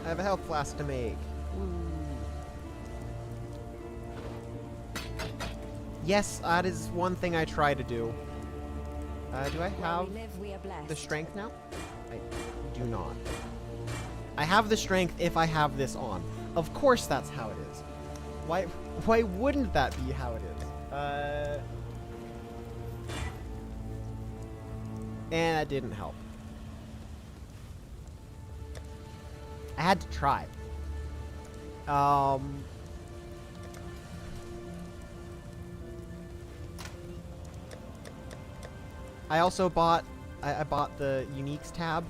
I have a health flask to make. Yes, that is one thing I try to do. Do I have the strength now? I do not. I have the strength if I have this on. Of course that's how it is. Why wouldn't that be how it is? And that didn't help. I had to try. I also bought I bought the uniques tab.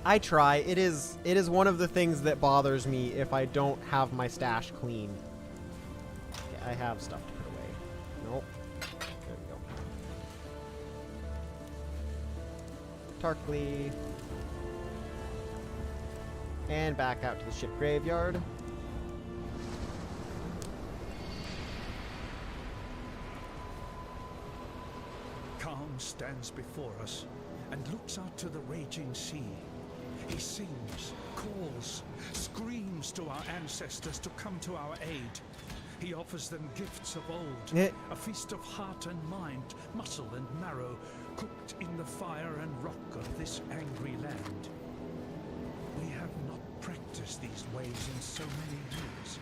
I try. It is one of the things that bothers me if I don't have my stash clean. Okay, I have stuff to put away. Nope. There we go. Tarkly. And back out to the ship graveyard. Calm stands before us and looks out to the raging sea. He sings, calls, screams to our ancestors to come to our aid. He offers them gifts of old, a feast of heart and mind, muscle and marrow, cooked in the fire and rock of this angry land. We have not practiced these ways in so many years.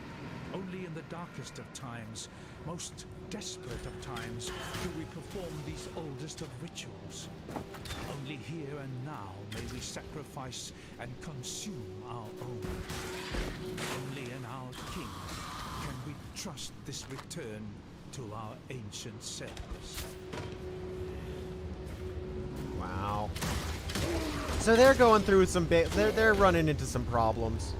Only in the darkest of times, most desperate of times, do we perform these oldest of rituals. Only here and now may we sacrifice and consume our own. Only in our king can we trust this return to our ancient selves. Wow. So they're going through some big... They're running into some problems.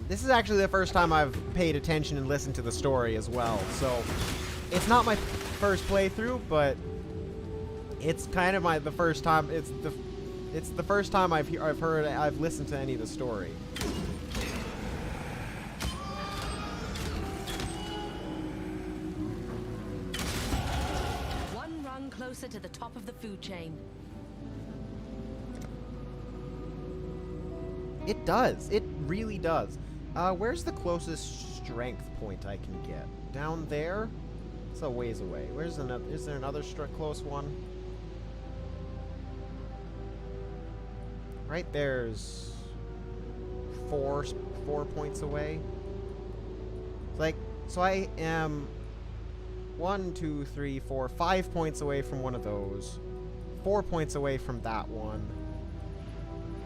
This is actually the first time I've paid attention and listened to the story as well, so it's not my first playthrough, but it's kind of the first time. It's the first time I've listened to any of the story. One rung closer to the top of the food chain. It does. It really does. Where's the closest strength point I can get? Down there? It's a ways away. Where's another? Is there another close one? Right there's four points away. Like, so I am 1, 2, 3, 4, 5 points away from one of those. 4 points away from that one.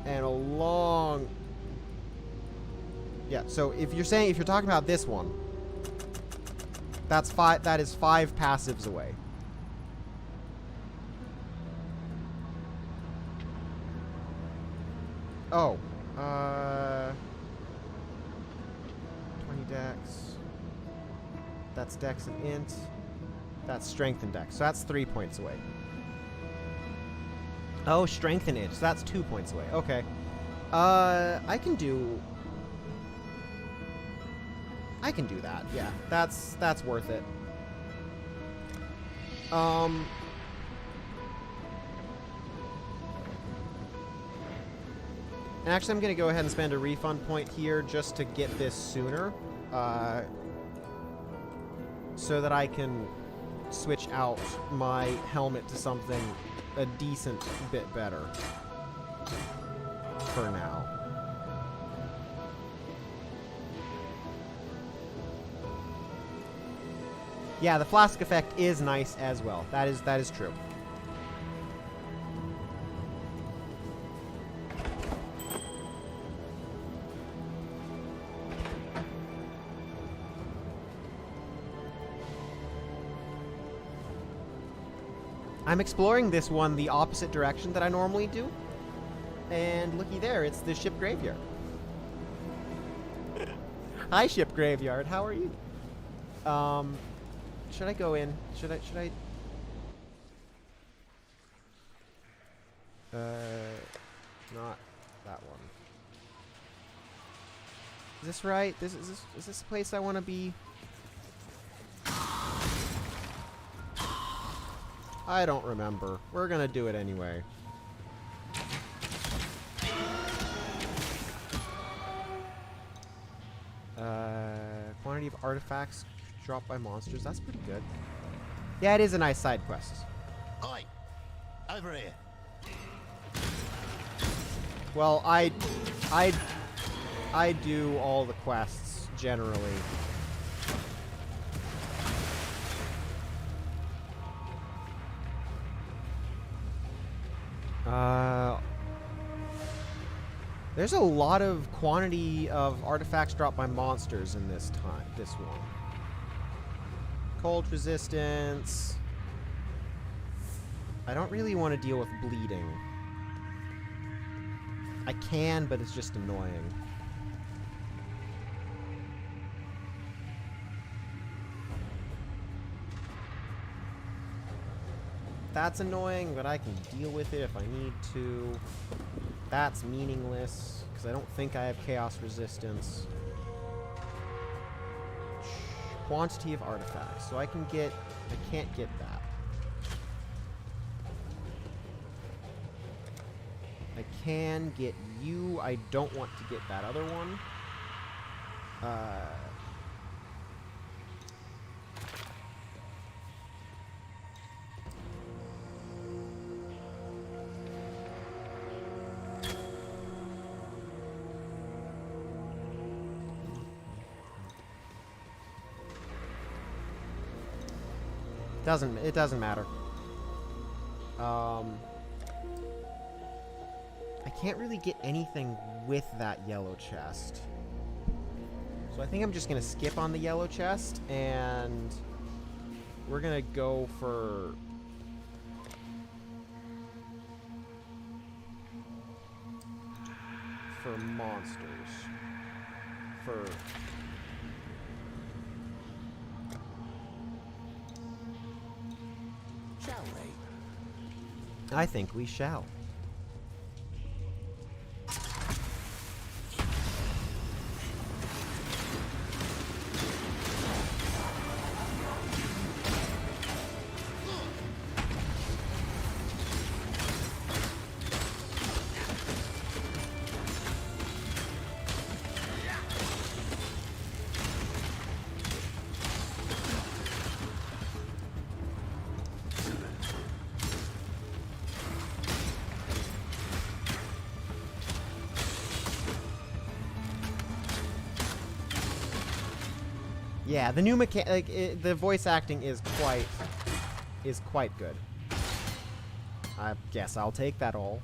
And a long... Yeah, so if you're talking about this one, that is 5 passives away. Oh, 20 dex. That's dex and int. That's strength and dex. So that's 3 points away. Oh, strength and int. So that's 2 points away. Okay. I can do that. Yeah, that's worth it. And actually, I'm going to go ahead and spend a refund point here just to get this sooner. So that I can switch out my helmet to something a decent bit better. For now. Yeah, the flask effect is nice as well. That is true. I'm exploring this one the opposite direction that I normally do. And looky there, it's the ship graveyard. Hi, ship graveyard. How are you? Should I go in? Should I? Not that one. Is this right? Is this a place I want to be? I don't remember. We're gonna do it anyway. Quantity of artifacts dropped by monsters. That's pretty good. Yeah, it is a nice side quest. Oi! Over here. Well, I do all the quests generally. There's a lot of quantity of artifacts dropped by monsters in this one. Cold resistance. I don't really want to deal with bleeding. I can, but it's just annoying. That's annoying, but I can deal with it if I need to. That's meaningless, because I don't think I have chaos resistance. Quantity of artifacts. So I can get... I can't get that. I can get you. I don't want to get that other one. It doesn't matter. I can't really get anything with that yellow chest. So I think I'm just gonna skip on the yellow chest, and we're gonna go for monsters. Shall we? I think we shall. Yeah, the new the voice acting is quite good. I guess I'll take that all.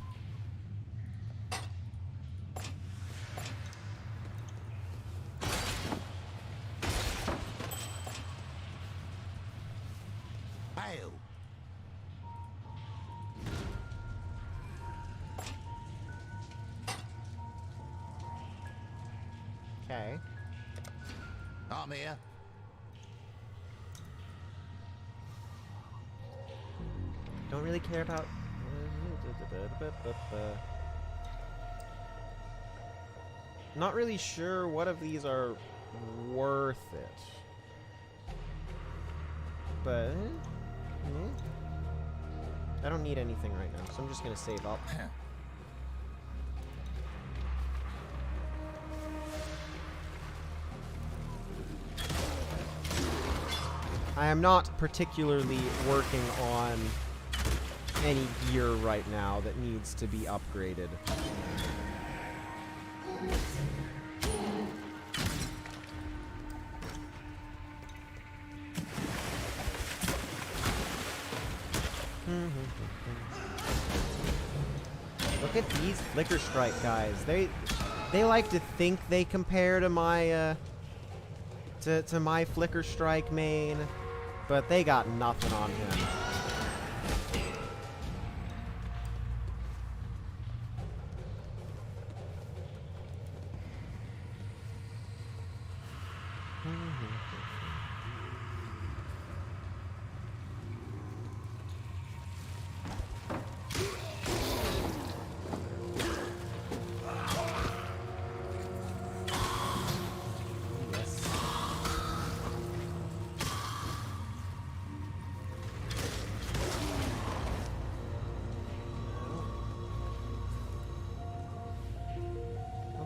Hail. Okay. I'm here. Don't really care about... Not really sure what of these are worth it. But... I don't need anything right now, so I'm just gonna save up. I am not particularly working on any gear right now that needs to be upgraded. Look at these Flicker Strike guys. They like to think they compare to my to my Flicker Strike main, but they got nothing on him.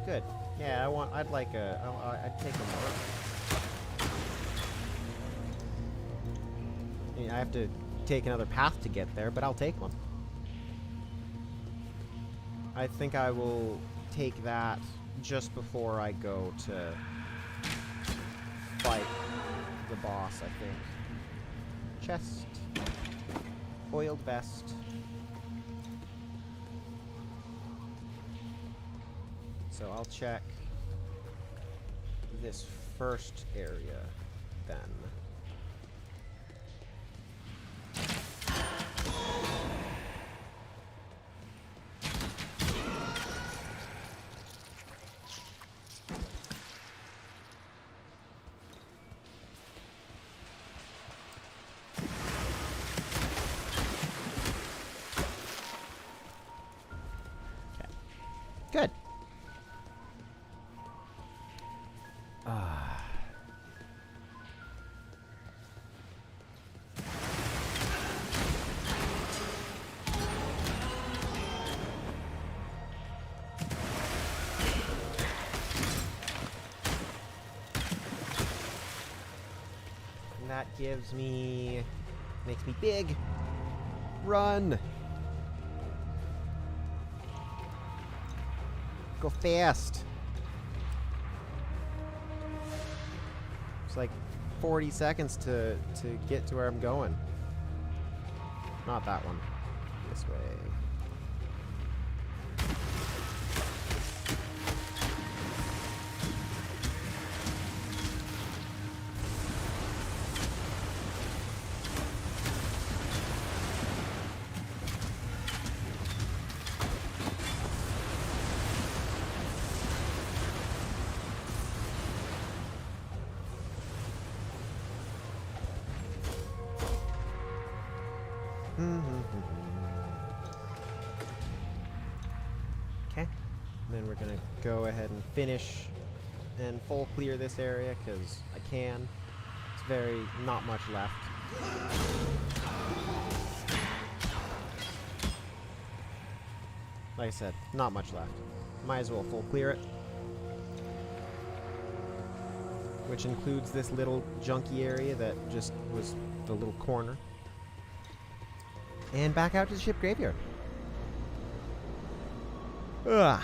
Good. Yeah, I'd like I'd take a more. I have to take another path to get there, but I'll take one. I think I will take that just before I go to fight the boss, I think. Chest. Oiled vest. So I'll check this first area then. Okay. Good. gives me... makes me big. Run! Go fast! It's like 40 seconds to get to where I'm going. Not that one. This way. Okay, then we're gonna go ahead and finish and full clear this area because I can. It's very not much left. Like I said, not much left. Might as well full clear it. Which includes this little junky area that just was the little corner. And back out to the ship graveyard. Ugh.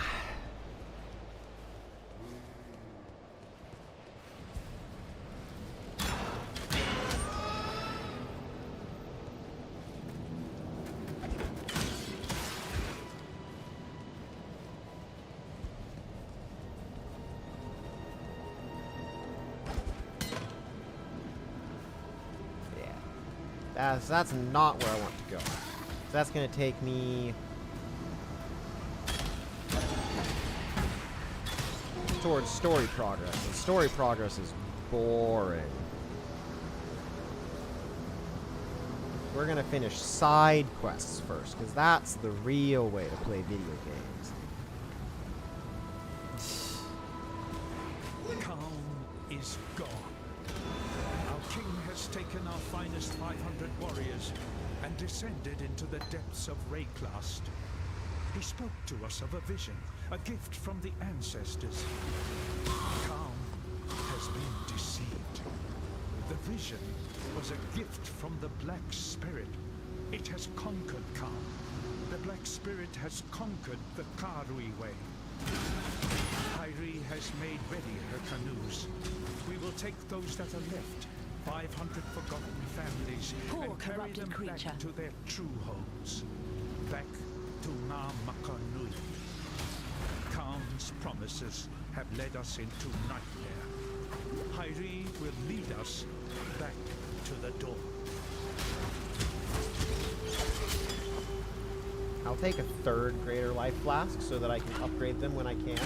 That's not where I want to go. That's gonna take me towards story progress, and story progress is boring. We're gonna finish side quests first, because that's the real way to play video games. Calm is gone. Our king has taken our finest 500 warriors and descended into the depths of Rayclast. He spoke to us of a vision, a gift from the ancestors. Calm has been deceived. The vision was a gift from the Black Spirit. It has conquered Calm. The Black Spirit has conquered the Karui way. Hyri has made ready her canoes. We will take those that are left, 500 forgotten families, Poor and carry corrupted them creature. back to their true homes. Back to Ngamakanui. Khan's promises have led us into nightmare. Hyri will lead us back to the dawn. I'll take a third greater life flask so that I can upgrade them when I can.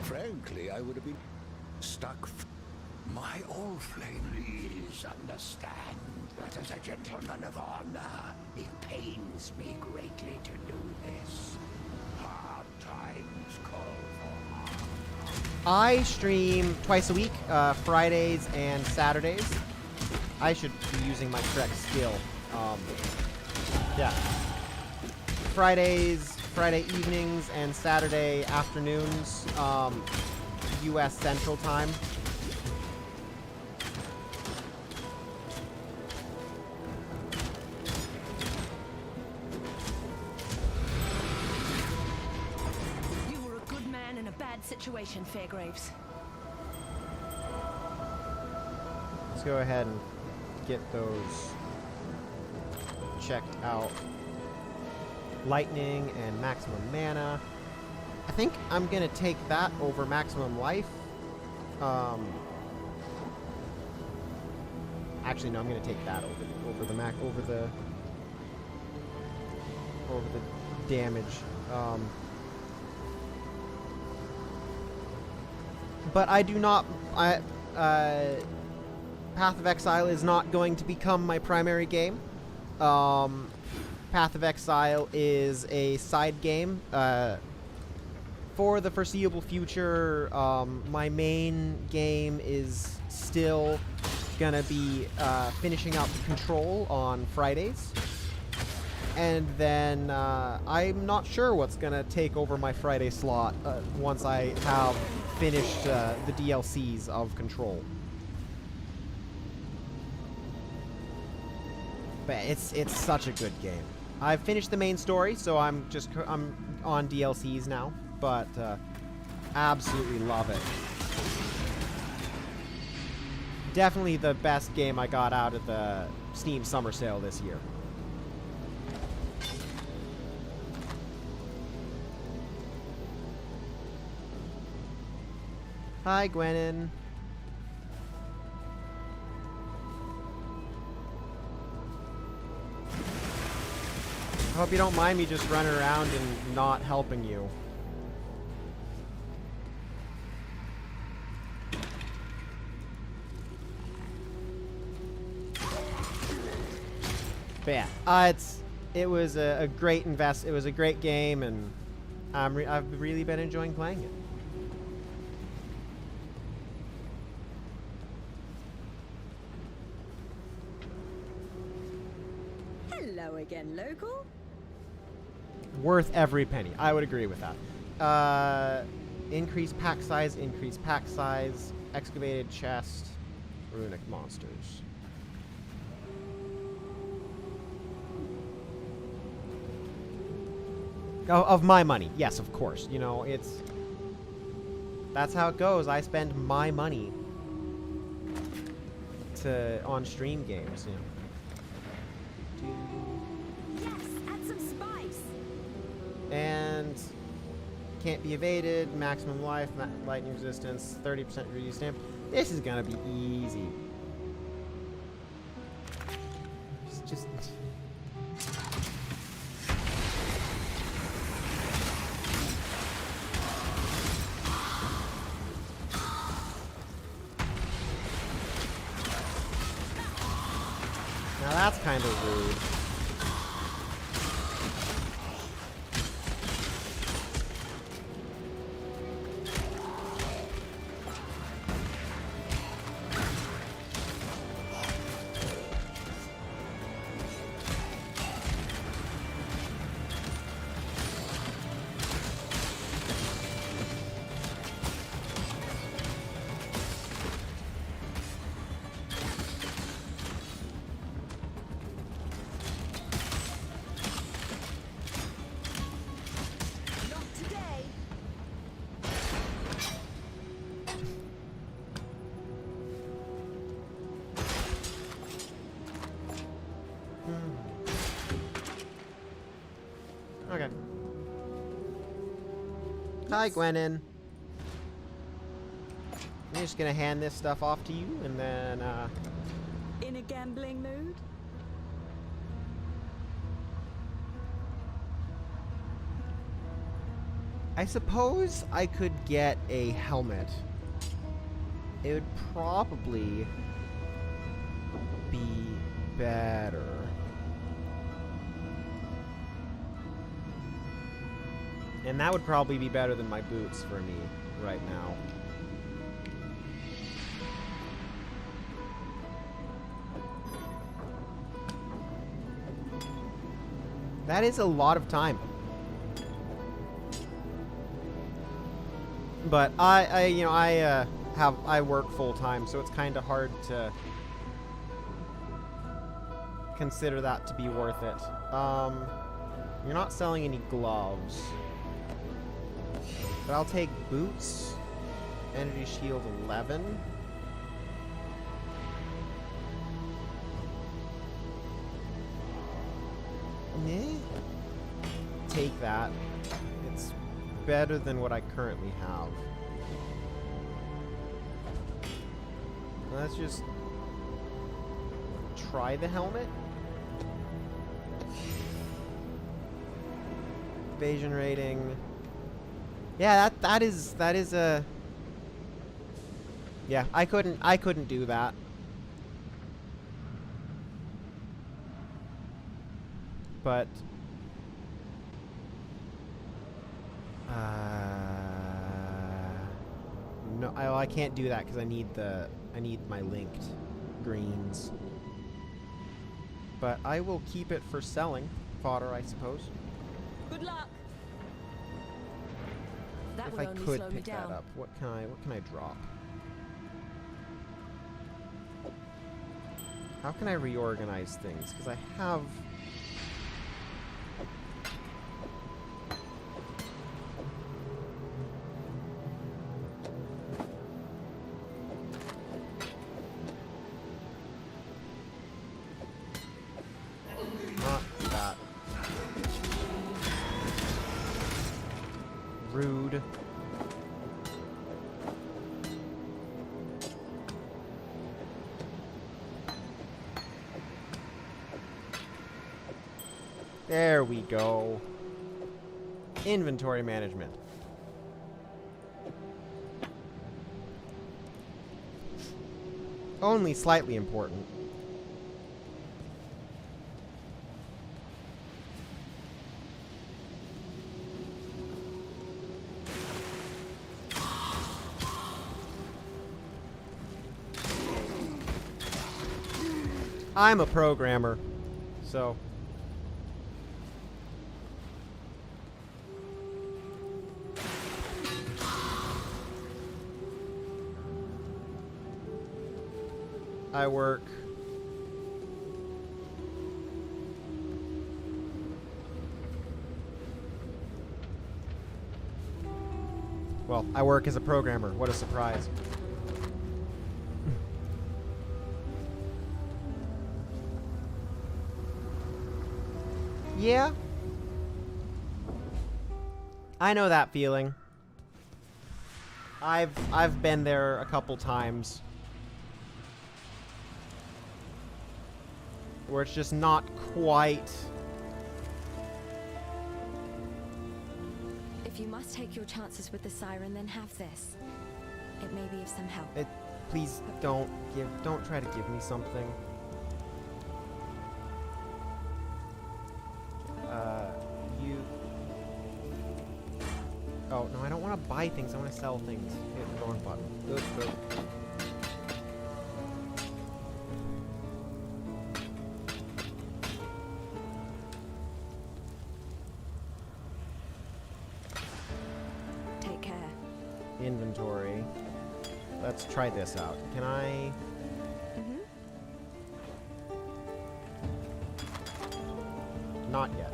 Frankly, I would have been stuck. My old flame. Please understand that as a gentleman of honor, it pains me greatly to do this. Hard times call for hard. I stream twice a week, Fridays and Saturdays. I should be using my correct skill. Yeah. Friday evenings and Saturday afternoons, U.S. Central Time. You were a good man in a bad situation, Fairgraves. Let's go ahead and get those checked out. lightning and maximum mana. I think I'm gonna take that over maximum life. Actually, no, I'm gonna take that over the damage. But I do not. Path of Exile is not going to become my primary game. Path of Exile is a side game. For the foreseeable future, my main game is still gonna be finishing up Control on Fridays. And then I'm not sure what's gonna take over my Friday slot once I have finished the DLCs of Control. But it's such a good game. I've finished the main story, so I'm on DLCs now. But absolutely love it. Definitely the best game I got out of the Steam Summer Sale this year. Hi, Gwenin. I hope you don't mind me just running around and not helping you. But yeah, it was a great It was a great game, and I've really been enjoying playing it. Hello again, local. Worth every penny. I would agree with that. Increased pack size, excavated chest, runic monsters. Of my money, yes, of course. You know, that's how it goes. I spend my money on stream games, you know. Yes, add some spice. And can't be evaded, maximum life, lightning resistance, 30% reduced stamp. This is gonna be easy. Just now that's kind of rude. Okay. Hi, Gwenin. I'm just gonna hand this stuff off to you, and then, In a gambling mood? I suppose I could get a helmet. It would probably be better. And that would probably be better than my boots for me right now. That is a lot of time. But I work full time, so it's kind of hard to consider that to be worth it. You're not selling any gloves. But I'll take boots. Energy shield 11. take that. It's better than what I currently have. Let's just try the helmet. Evasion rating. Yeah, that is a. Yeah, I couldn't do that. But no, I can't do that because I need my linked greens. But I will keep it for selling fodder, I suppose. Good luck. That If would I only could slow me pick that down. up, what can I drop? How can I reorganize things? Because I have. Not that. Rude. There we go. Inventory management. Only slightly important. I'm a programmer, so. I work. Well, I work as a programmer. What a surprise. Yeah. I know that feeling. I've been there a couple times. Where it's just not quite. If you must take your chances with the siren, then have this. It may be of some help. Please don't try to give me something. You. Oh no, I don't want to buy things. I want to sell things. Hit the wrong button. Good, good. Take care. Inventory. Let's try this out. Can I? Not yet.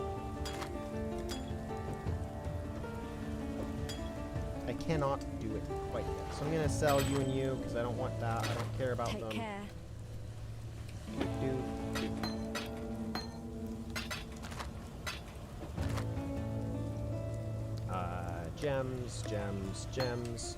I cannot do it quite yet. So I'm gonna sell you and you because I don't want that. I don't care about them. Take care. Gems, gems, gems.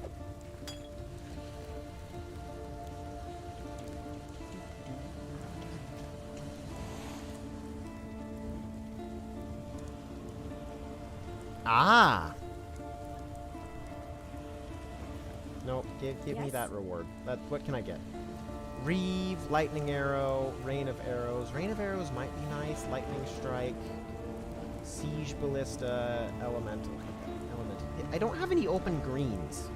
Ah! Nope, give me that reward. What can I get? Reeve, lightning arrow, rain of arrows. Rain of arrows might be nice. Lightning strike, siege ballista, elemental. I don't have any open greens.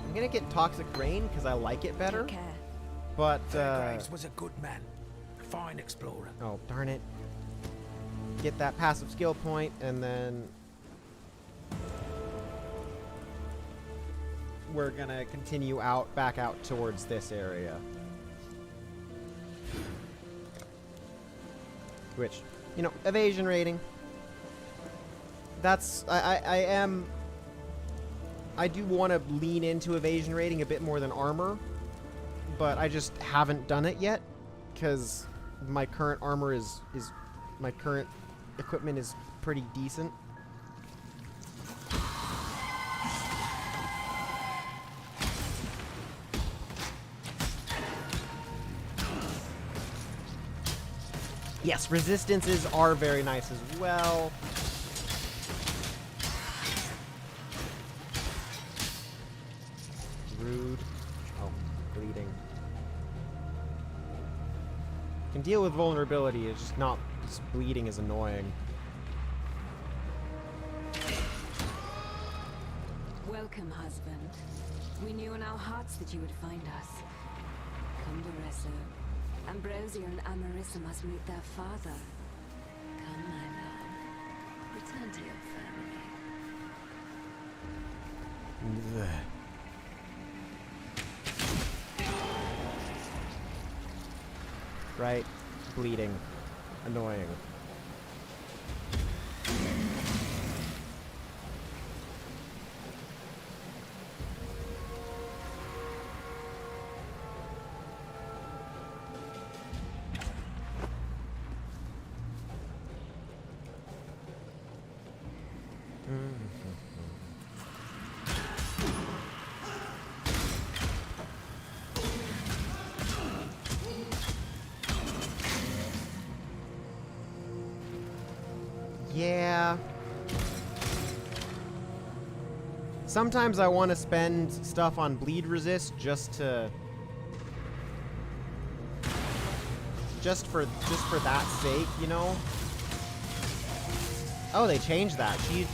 I'm gonna get toxic rain because I like it better. Take care. But Graves was a good man, fine explorer. Oh darn it! Get that passive skill point and then. We're gonna continue back out towards this area. Which, you know, evasion rating. that's I do want to lean into evasion rating a bit more than armor, but I just haven't done it yet because my current armor is my current equipment is pretty decent. Yes, resistances are very nice as well. Rude. Oh, bleeding. Can deal with vulnerability, it's just not... Just bleeding is annoying. Welcome, husband. We knew in our hearts that you would find us. Come, Loresso. Ambrosia and Amarissa must meet their father. Come, my love. Return to your family. Right. Bleeding. Annoying. Yeah. Sometimes I want to spend stuff on bleed resist just for that sake, you know? Oh, they changed that. She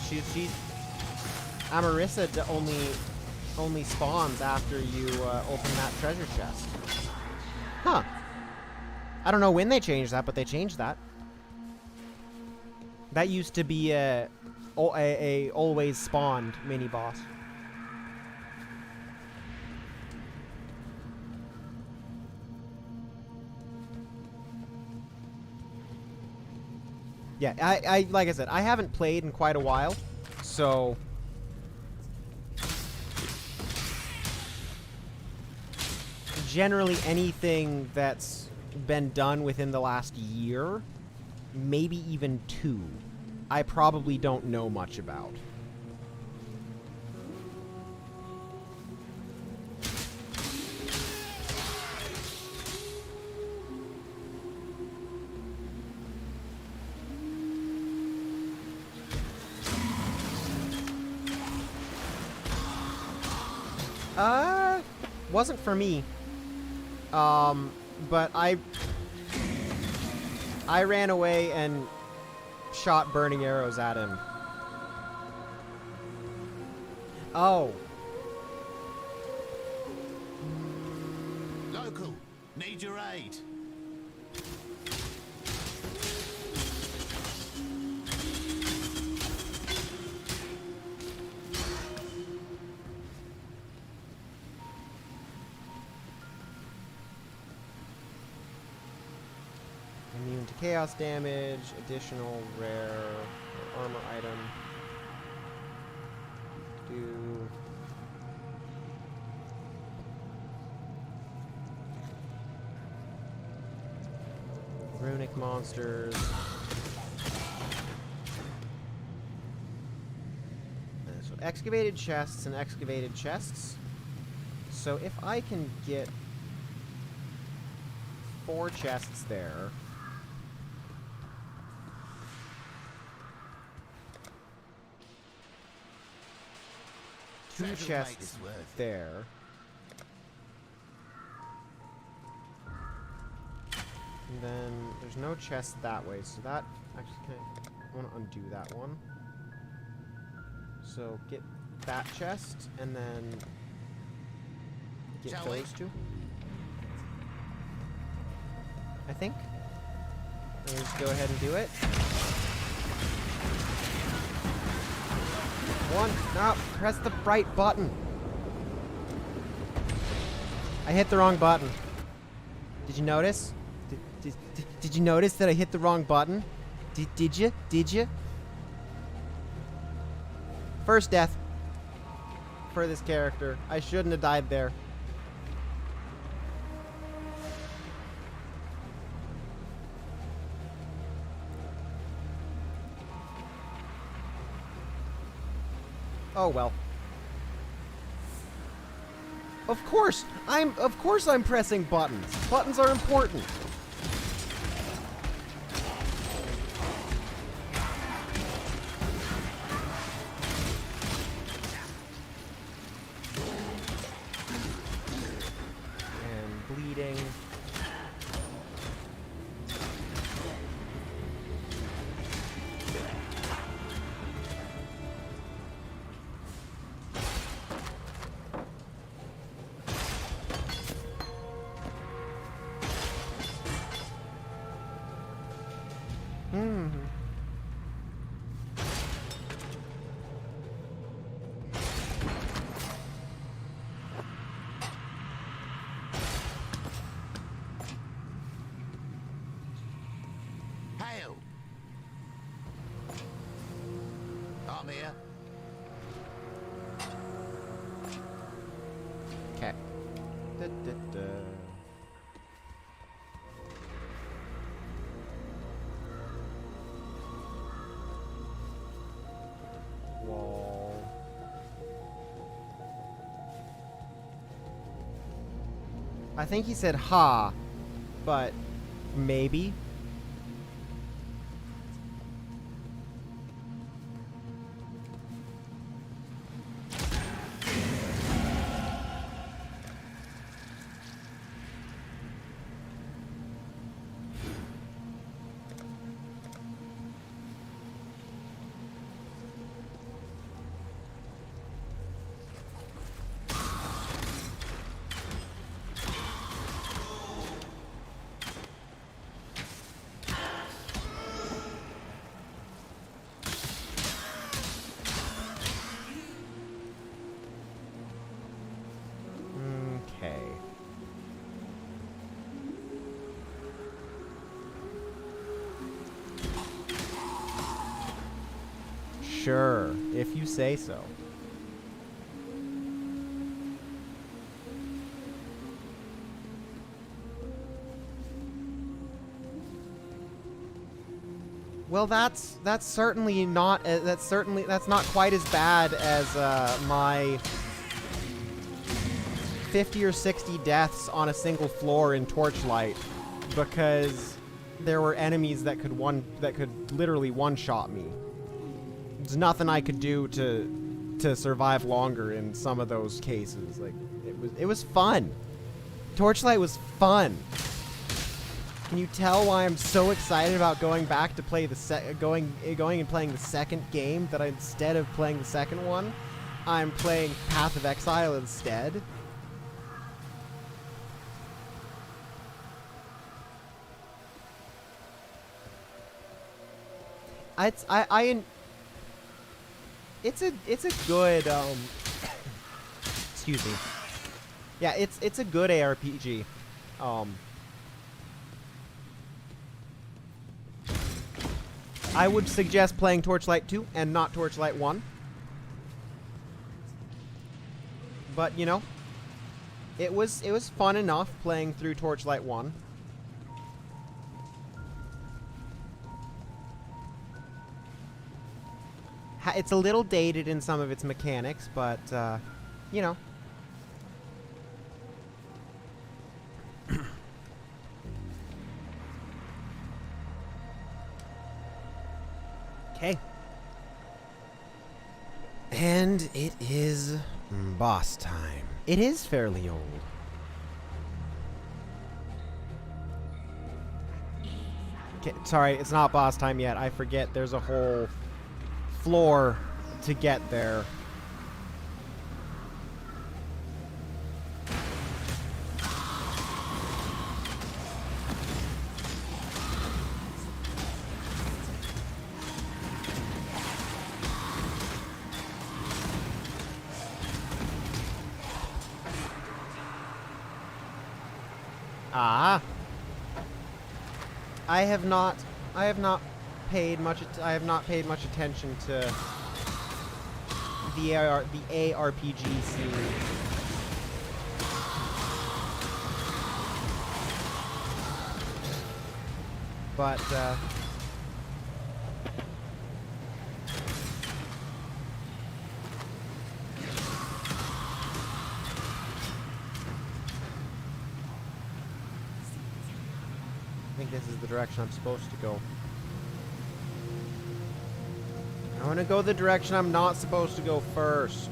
Amarissa only spawns after you open that treasure chest. Huh. I don't know when they changed that, but they changed that. That used to be a always spawned mini boss. Yeah, I like I said, I haven't played in quite a while, so generally anything that's been done within the last year, maybe even 2, I probably don't know much about. Wasn't for me. But I ran away and shot burning arrows at him. Oh. Local, need your aid. Immune to chaos damage, additional rare or armor item. Do runic monsters. So excavated chests and excavated chests. So if I can get 4 chests there. Two chests there. And then there's no chest that way, so that actually I want to undo that one. So get that chest and then get those 2. I think. Let's go ahead and do it. 1. No, press the right button. I hit the wrong button. Did you notice? Did you notice that I hit the wrong button? Did you? Did you? First death for this character. I shouldn't have died there. Oh well. Of course I'm pressing buttons. Buttons are important. And bleeding. Hail! I'm here. Okay. Wall. I think he said ha, but maybe. Okay. Sure, if you say so. Well, that's certainly not that's not quite as bad as my 50 or 60 deaths on a single floor in Torchlight, because there were enemies that could literally one-shot me. There's nothing I could do to survive longer in some of those cases. Like, it was fun. Torchlight was fun. Can you tell why I'm so excited about going back to play going and playing the second game, that instead of playing the second one, I'm playing Path of Exile instead? It's a good excuse me. Yeah, it's a good ARPG. I would suggest playing Torchlight 2 and not Torchlight 1. But, you know, it was fun enough playing through Torchlight 1. It's a little dated in some of its mechanics, but, you know. Okay. And it is boss time. It is fairly old. Okay, sorry, it's not boss time yet. I forget there's a whole floor to get there. Ah. I have not paid much attention to the ARPG scene. But, I think this is the direction I'm supposed to go. I want to go the direction I'm not supposed to go first.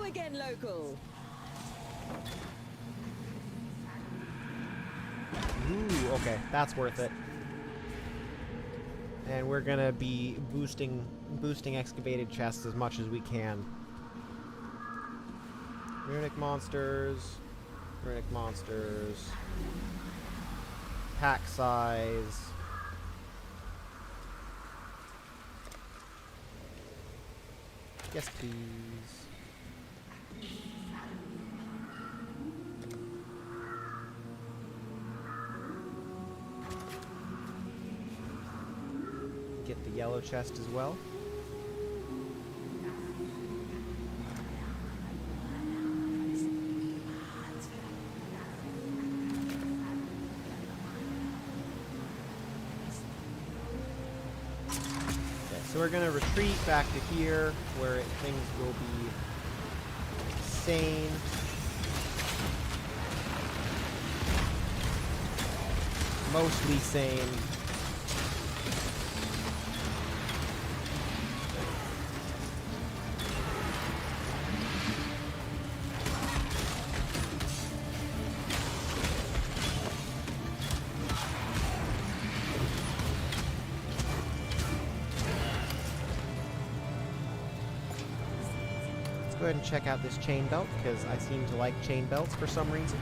Again, local. Ooh, okay, that's worth it. And we're gonna be boosting excavated chests as much as we can. Runic monsters, pack size. Yes, please. Get the yellow chest as well. Okay, so we're gonna retreat back to here where things will be sane. Mostly sane. Go ahead and check out this chain belt, because I seem to like chain belts for some reason.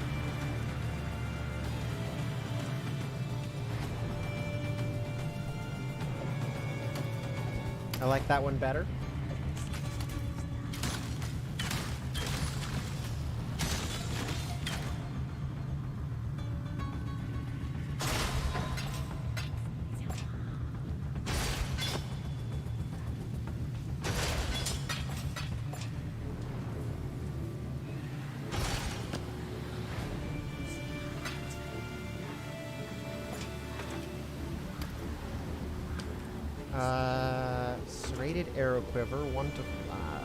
I like that one better. Serrated arrow quiver, 1 to... Nah.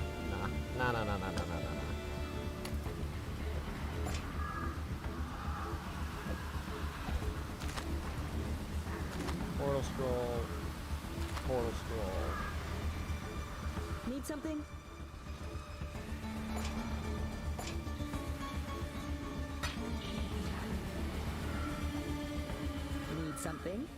Portal scroll. Portal scroll. Need something? Need something?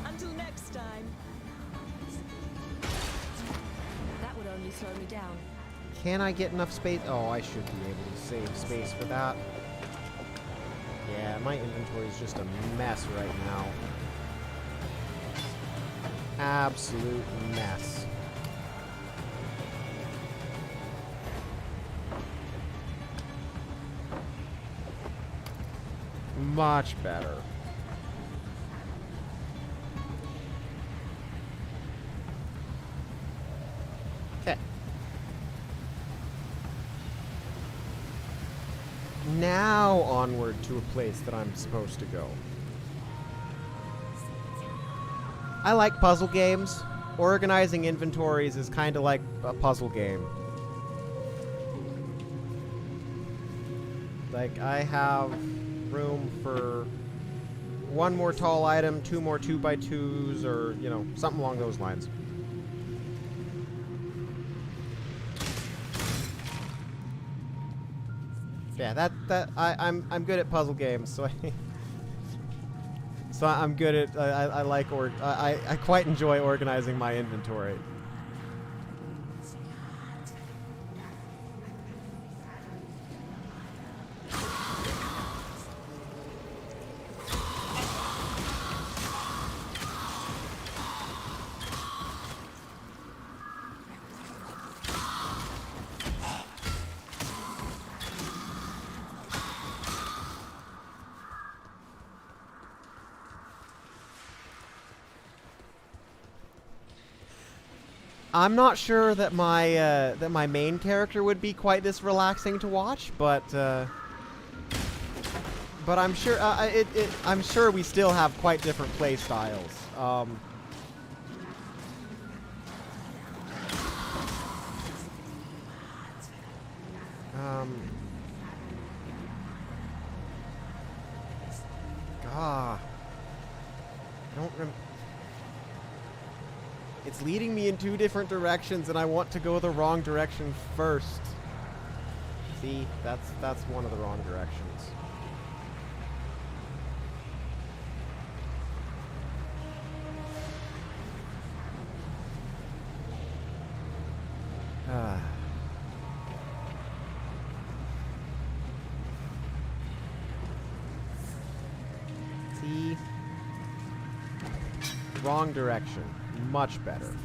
Until next time. That would only slow me down. Can I get enough space? Oh, I should be able to save space for that. Yeah, my inventory is just a mess right now. Absolute mess. Much better. Okay. Now onward to a place that I'm supposed to go. I like puzzle games. Organizing inventories is kind of like a puzzle game. Like, I have room for 1 more tall item, 2 more 2x2s, or, you know, something along those lines. Yeah, I'm good at puzzle games, so So I'm good at, I like, I quite enjoy organizing my inventory. I'm not sure that my main character would be quite this relaxing to watch, but I'm sure I'm sure we still have quite different play styles. I don't remember. It's leading me in two different directions, and I want to go the wrong direction first. See, that's one of the wrong directions. See? Wrong direction. Much better.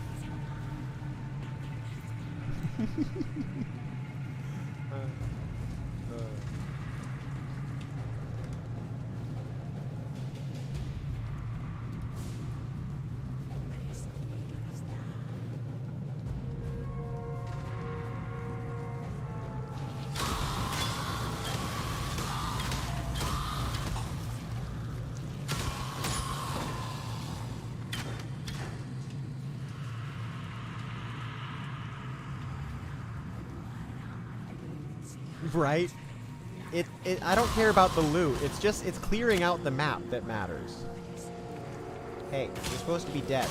Right? I don't care about the loot. It's clearing out the map that matters. Hey, you're supposed to be dead.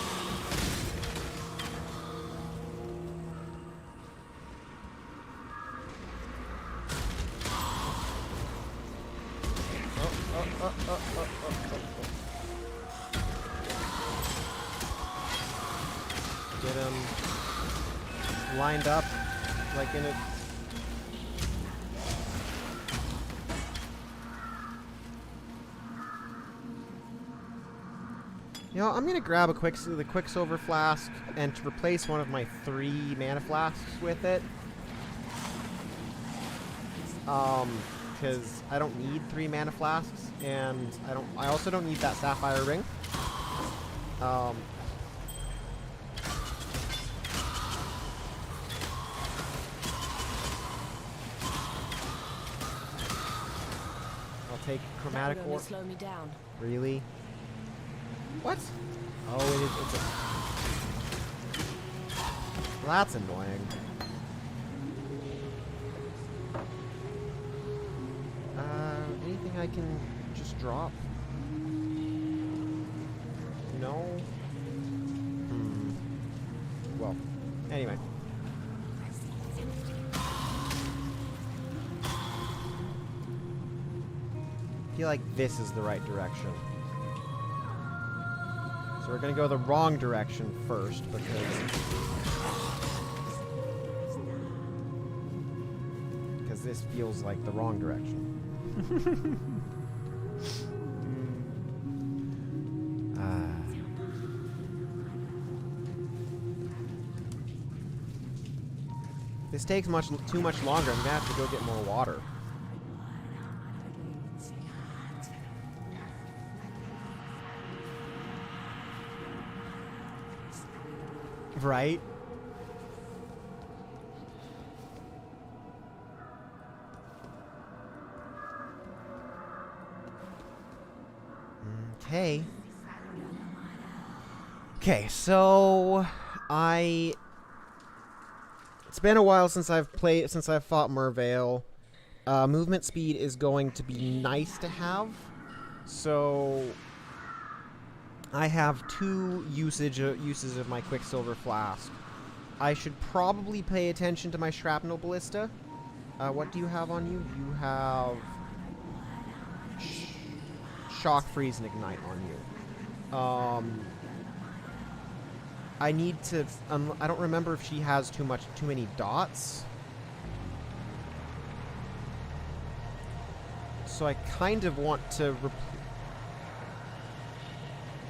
Get him lined up like in a... You know, I'm gonna grab the Quicksilver Flask and to replace one of my 3 mana flasks with it. Because I don't need 3 mana flasks, and I also don't need that Sapphire Ring. I'll take Chromatic Ore. Slow me down. Really? What? Oh, it is. Well, that's annoying. Anything I can just drop? No? Well, anyway. I feel like this is the right direction. So we're gonna go the wrong direction first because this feels like the wrong direction. This takes too much longer. I'm gonna have to go get more water. Right? Okay. Okay, so it's been a while since I've fought Mervale. Movement speed is going to be nice to have. So I have 2 uses of my Quicksilver Flask. I should probably pay attention to my Shrapnel Ballista. What do you have on you? You have Shock, Freeze, and Ignite on you. I need to. I don't remember if she has too many dots. So I kind of want to.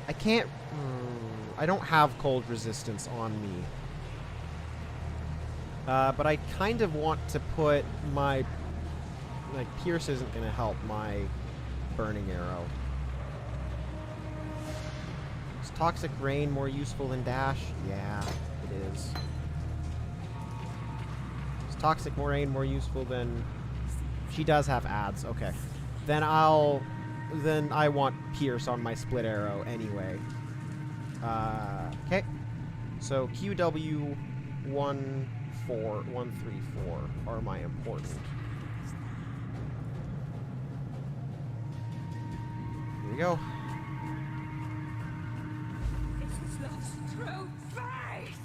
I can't. I don't have cold resistance on me. But I kind of want to put my. Like, Pierce isn't going to help my burning arrow. Is Toxic Rain more useful than Dash? Yeah, it is. Is Toxic Rain more useful than... She does have ads. Okay. Then I want Pierce on my split arrow anyway. Okay. So QW 134 are my important. Here we go. This is love's true face!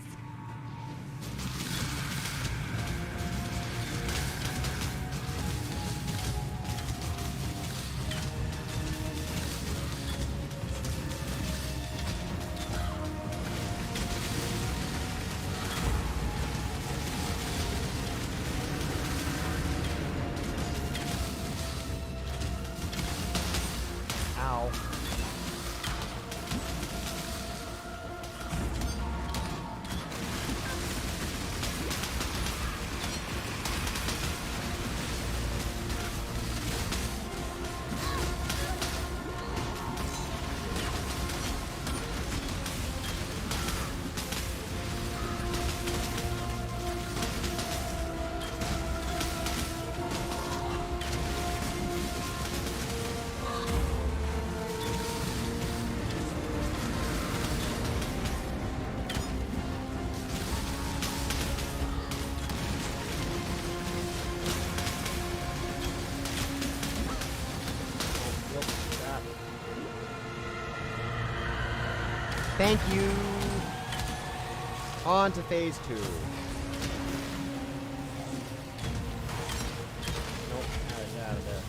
Ow. Thank you. On to phase 2. Nope, out of there.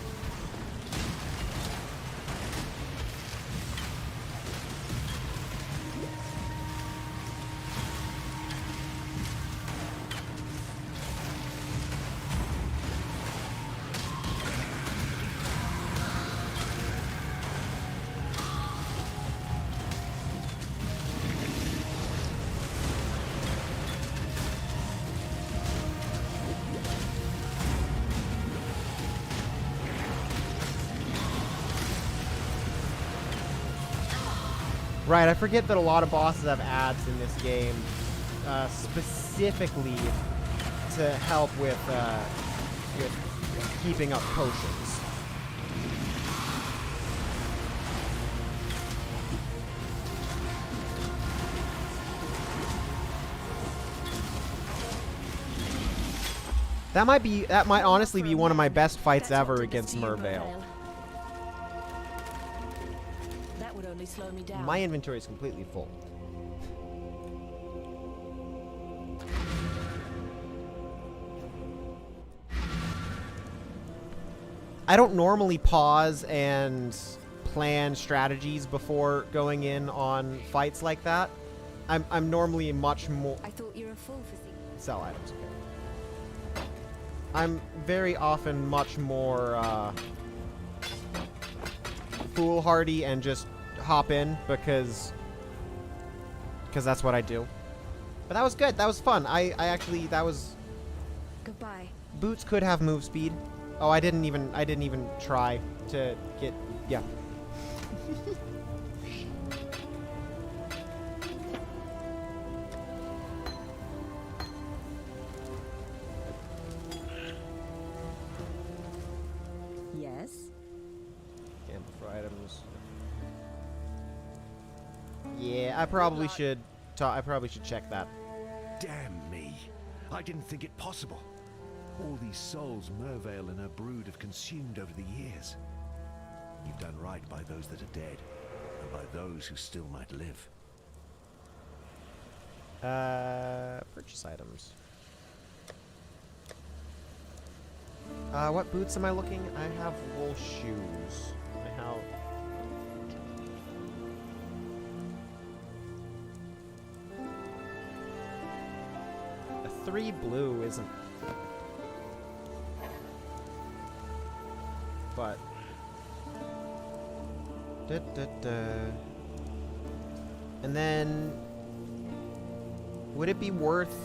Right, I forget that a lot of bosses have ads in this game, specifically to help with keeping up potions. That might honestly be one of my best fights ever against Mervale. Slow me down. My inventory is completely full. I don't normally pause and plan strategies before going in on fights like that. I'm normally much more... I thought you were a fool for seeing. Sell items, okay. I'm very often much more foolhardy and just hop in because that's what I do. But that was good. That was fun. I actually, that was... Goodbye. Boots could have move speed. Oh, I didn't even try to get... Yeah. Yes? Gamble for items. Yeah, I probably should check that. Damn me. I didn't think it possible. All these souls Mervale and her brood have consumed over the years. You've done right by those that are dead, and by those who still might live. Purchase items. What boots am I looking? I have wool shoes. I have... 3 blue isn't... But... And then... Would it be worth...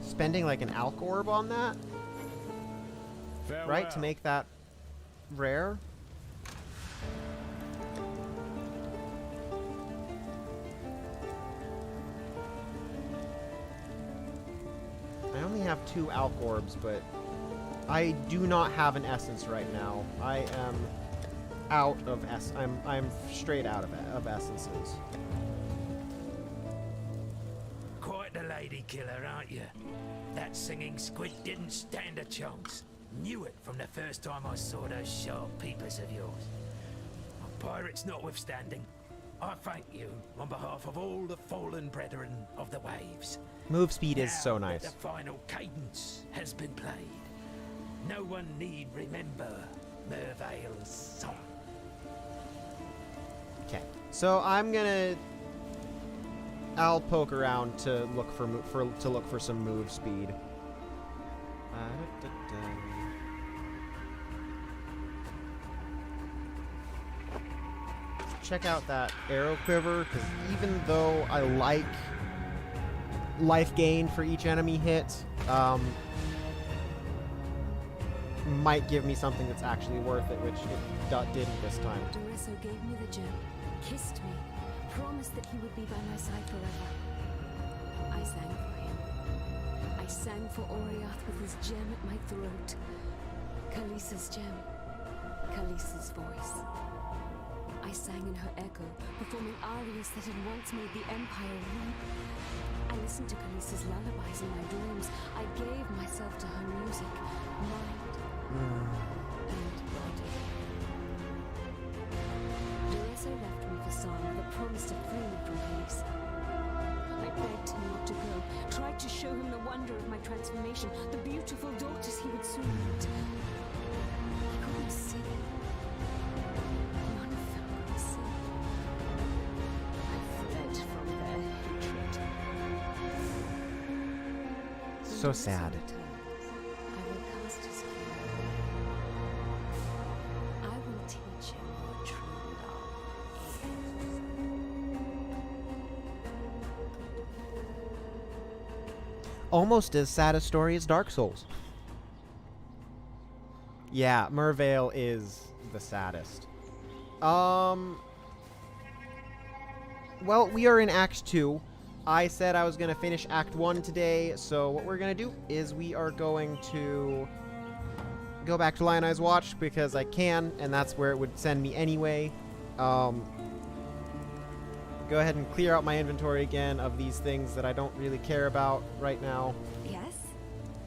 spending like an alch orb on that? Right? To make that rare? I only have 2 alch orbs, but I do not have an essence right now. I am out of I'm straight out of essences. Quite the lady killer, aren't you? That singing squid didn't stand a chance. Knew it from the first time I saw those sharp peepers of yours. Pirates notwithstanding, I thank you on behalf of all the fallen brethren of the waves. Move speed is Now so that nice. the final cadence has been played, no one need remember Mervale's song. Okay, so I'll poke around to look for some move speed. Check out that arrow quiver, because even though I like life gain for each enemy hit, might give me something that's actually worth it, which it didn't this time. Doreso gave me the gem, kissed me, promised that he would be by my side forever. I sang for him. I sang for Oriath with his gem at my throat. Khaleesi's gem. Khaleesi's voice. I sang in her echo, performing arias that had once made the Empire weep. I listened to Khaleesi's lullabies in my dreams. I gave myself to her music, mind and body. Doreso left me for Sana, but promised to free me from Khaleesi. I begged him not to go, tried to show him the wonder of my transformation, the beautiful daughters he would soon meet. He couldn't see. None of them could see. I fled from their hatred. So sad. I will cast his cure. I will teach him what true love is. Almost as sad a story as Dark Souls. Yeah, Mervale is the saddest. Well, we are in Act 2. I said I was going to finish Act 1 today, so what we're going to do is we are going to go back to Lion Eye's Watch because I can, and that's where it would send me anyway. Go ahead and clear out my inventory again of these things that I don't really care about right now. Yes?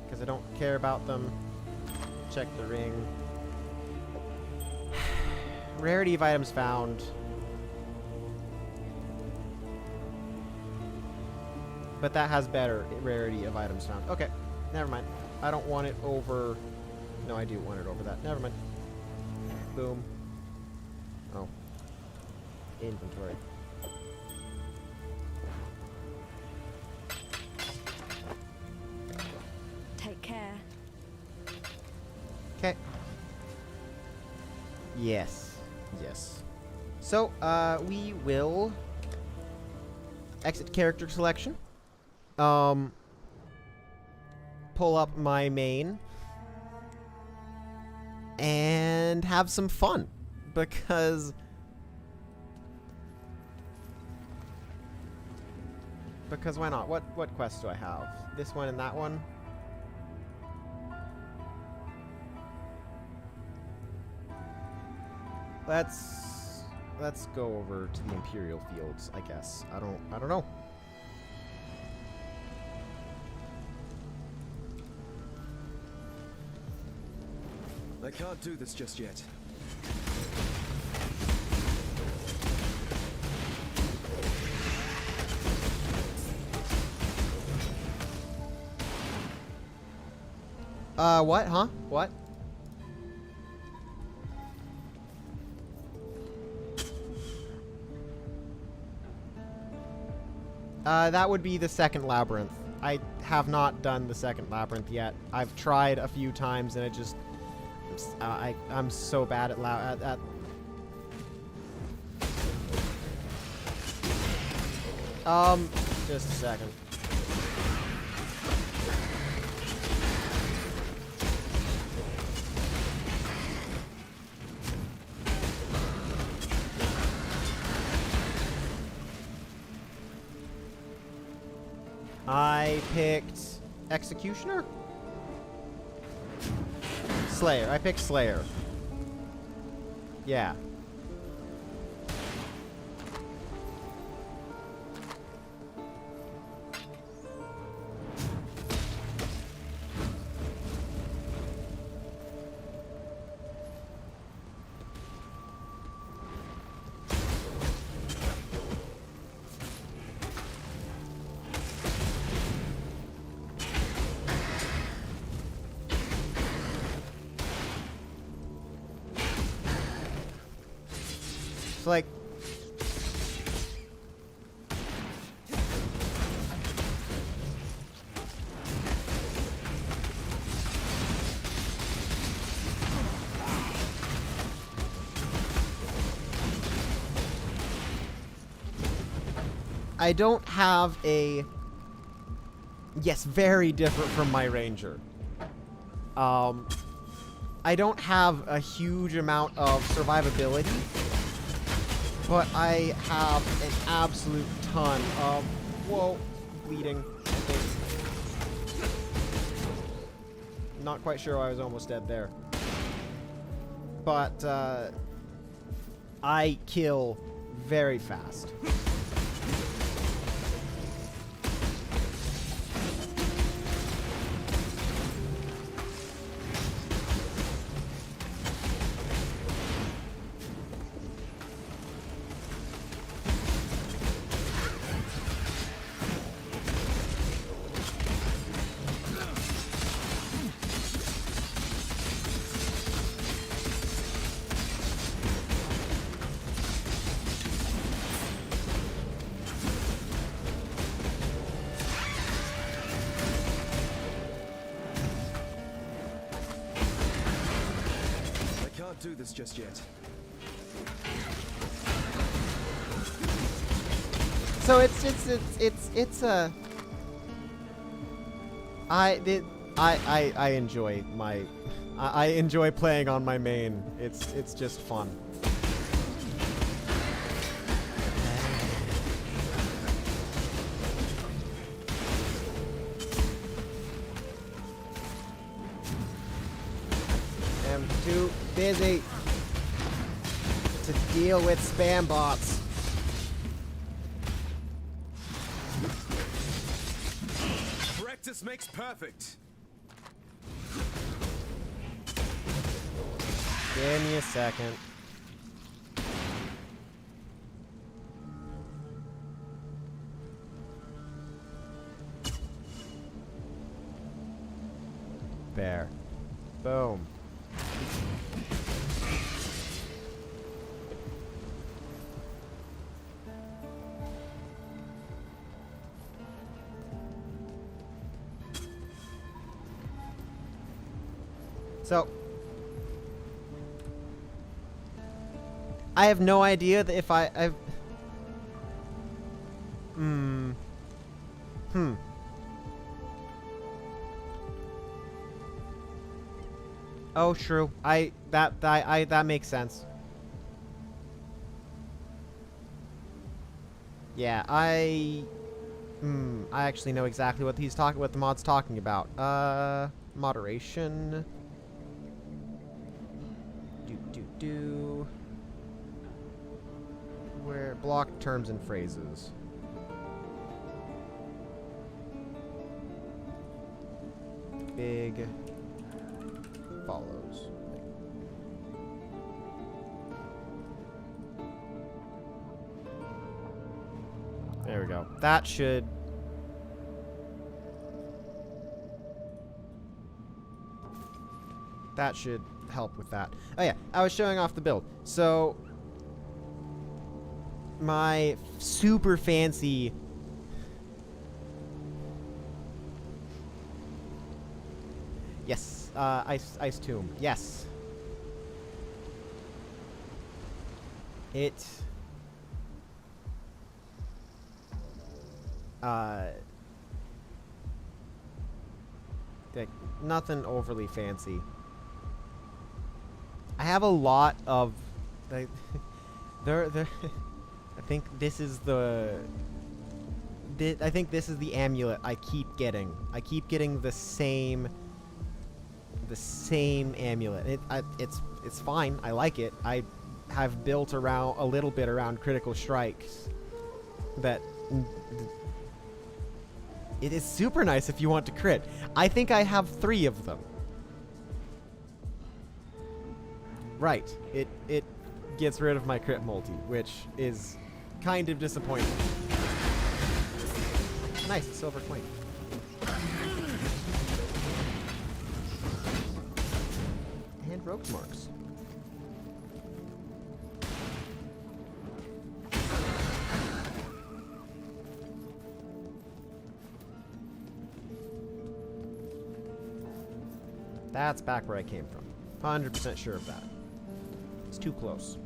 Because I don't care about them. Check the ring. Rarity of items found. But that has better rarity of items found. Okay, never mind. I don't want it over... No, I do want it over that. Never mind. Boom. Oh. Inventory. Take care. Okay. Yes. Yes. So, we will exit character selection. Pull up my main. And have some fun. Because why not? What quests do I have? This one and that one? Let's go over to the Imperial Fields, I guess. I don't know. I can't do this just yet. What? Huh? What? That would be the second labyrinth. I have not done the second labyrinth yet. I've tried a few times and it just... I'm so bad at just a second. I picked Executioner? Slayer. I picked Slayer. Yeah. It's like... I don't have a... Yes, very different from my ranger. I don't have a huge amount of survivability, but I have an absolute ton of... Whoa, bleeding. Not quite sure why I was almost dead there. But, I kill very fast. Do this just yet. So it's a... I enjoy my... I enjoy playing on my main. It's just fun. I'm too busy to deal with spam bots. Practice makes perfect. Give me a second. There. Boom. So, I have no idea that if I've... Oh, true. That makes sense. Yeah, I actually know exactly what what the mod's talking about. Moderation. Where block terms and phrases. Big follows. There we go. That should... That should help with that. Oh yeah, I was showing off the build. So, my super fancy Yes. Ice Tomb. Yes. It... like, nothing overly fancy. I have a lot of... like, there... I think this is the... I think this is the amulet I keep getting. I keep getting the same amulet. It's fine. I like it. I have built around a little bit around critical strikes. That it is super nice if you want to crit. I think I have 3 of them. Right. It gets rid of my crit multi, which is kind of disappointing. Nice, silver coin. And rogue's marks. That's back where I came from. 100% sure of that. It's too close.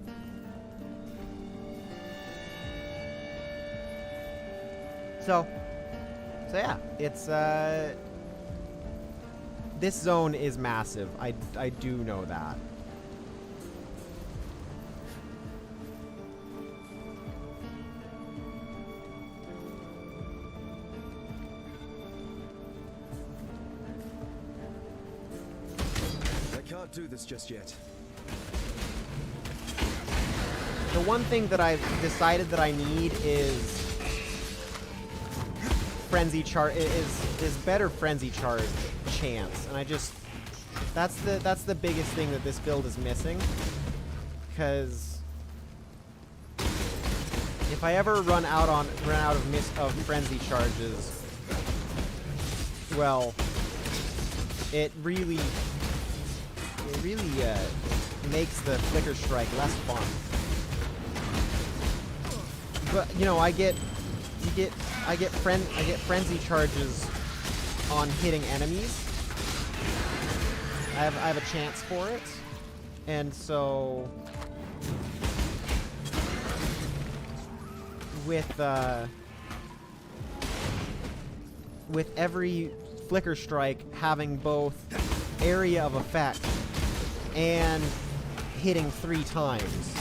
So yeah, it's this zone is massive. I do know that. I can't do this just yet. The one thing that I've decided that I need is frenzy charge is better frenzy charge chance, and I just that's the biggest thing that this build is missing, because if I ever run out of frenzy charges, well, it really makes the flicker strike less fun. But you know, I get frenzy charges on hitting enemies. I have a chance for it, and so with every flicker strike having both area of effect and hitting 3 times,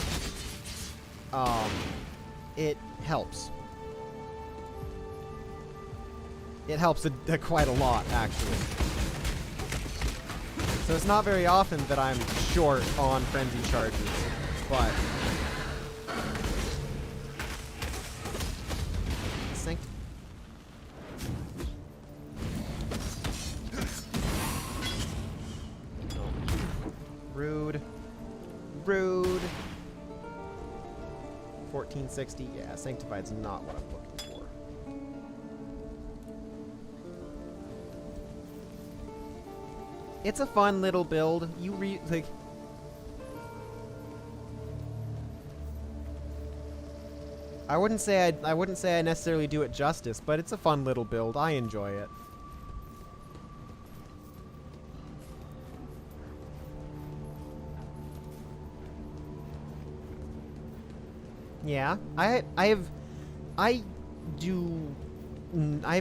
it helps. It helps quite a lot, actually. So it's not very often that I'm short on frenzy charges, but sync. Rude. Rude. 1460. Yeah, Sanctified's not what I'm looking for. It's a fun little build. Like, I wouldn't say I necessarily do it justice, but it's a fun little build. I enjoy it. Yeah, I have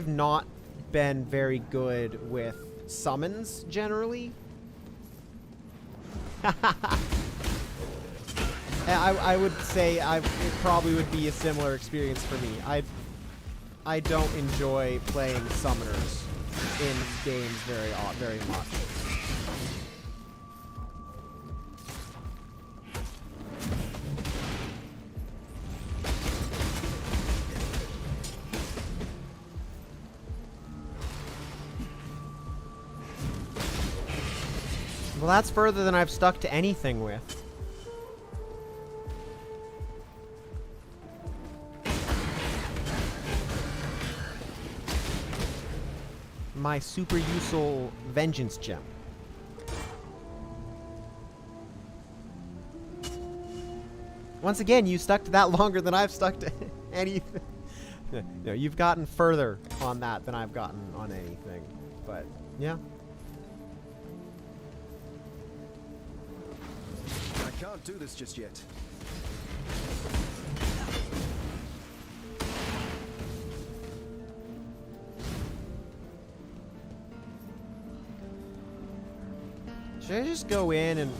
not been very good with summons generally. I would say it probably would be a similar experience for me. I don't enjoy playing summoners in games very much. Well, that's further than I've stuck to anything with. My super useful vengeance gem. Once again, you stuck to that longer than I've stuck to anything. No, you've gotten further on that than I've gotten on anything. But, yeah. can't do this just yet. Should I just go in and...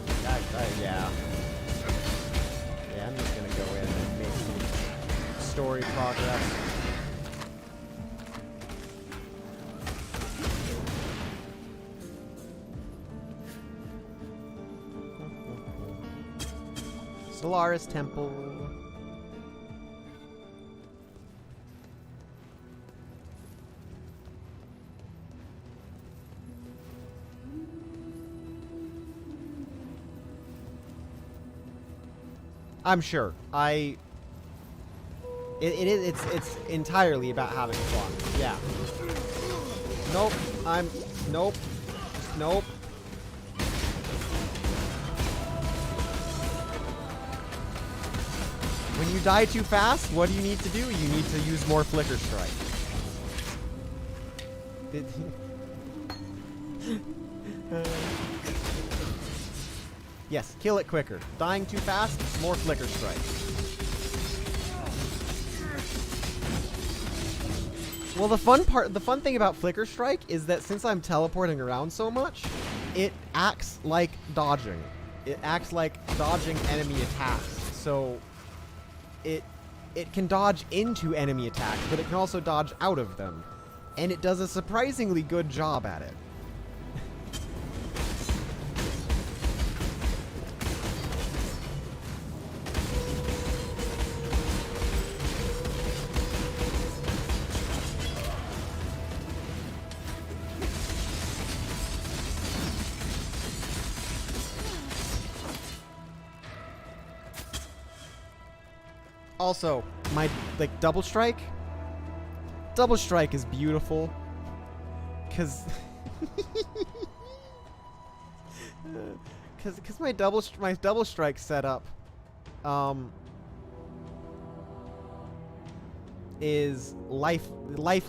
yeah. Yeah, I'm just gonna go in and make some story progress. Solaris Temple. I'm sure. It's entirely about having fun. Yeah. Nope. Nope. Nope. When you die too fast, what do you need to do? You need to use more Flicker Strike. Yes, kill it quicker. Dying too fast, more Flicker Strike. Well, the fun thing about Flicker Strike is that since I'm teleporting around so much, it acts like dodging. It acts like dodging enemy attacks. So it can dodge into enemy attacks, but it can also dodge out of them. And it does a surprisingly good job at it. Also, my, double strike is beautiful. Cause my double strike setup, is life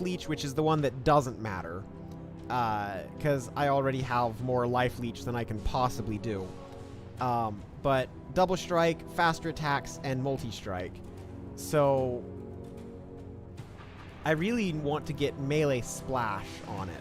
leech, which is the one that doesn't matter. Cause I already have more life leech than I can possibly do. But double strike, faster attacks, and multi-strike. So I really want to get melee splash on it.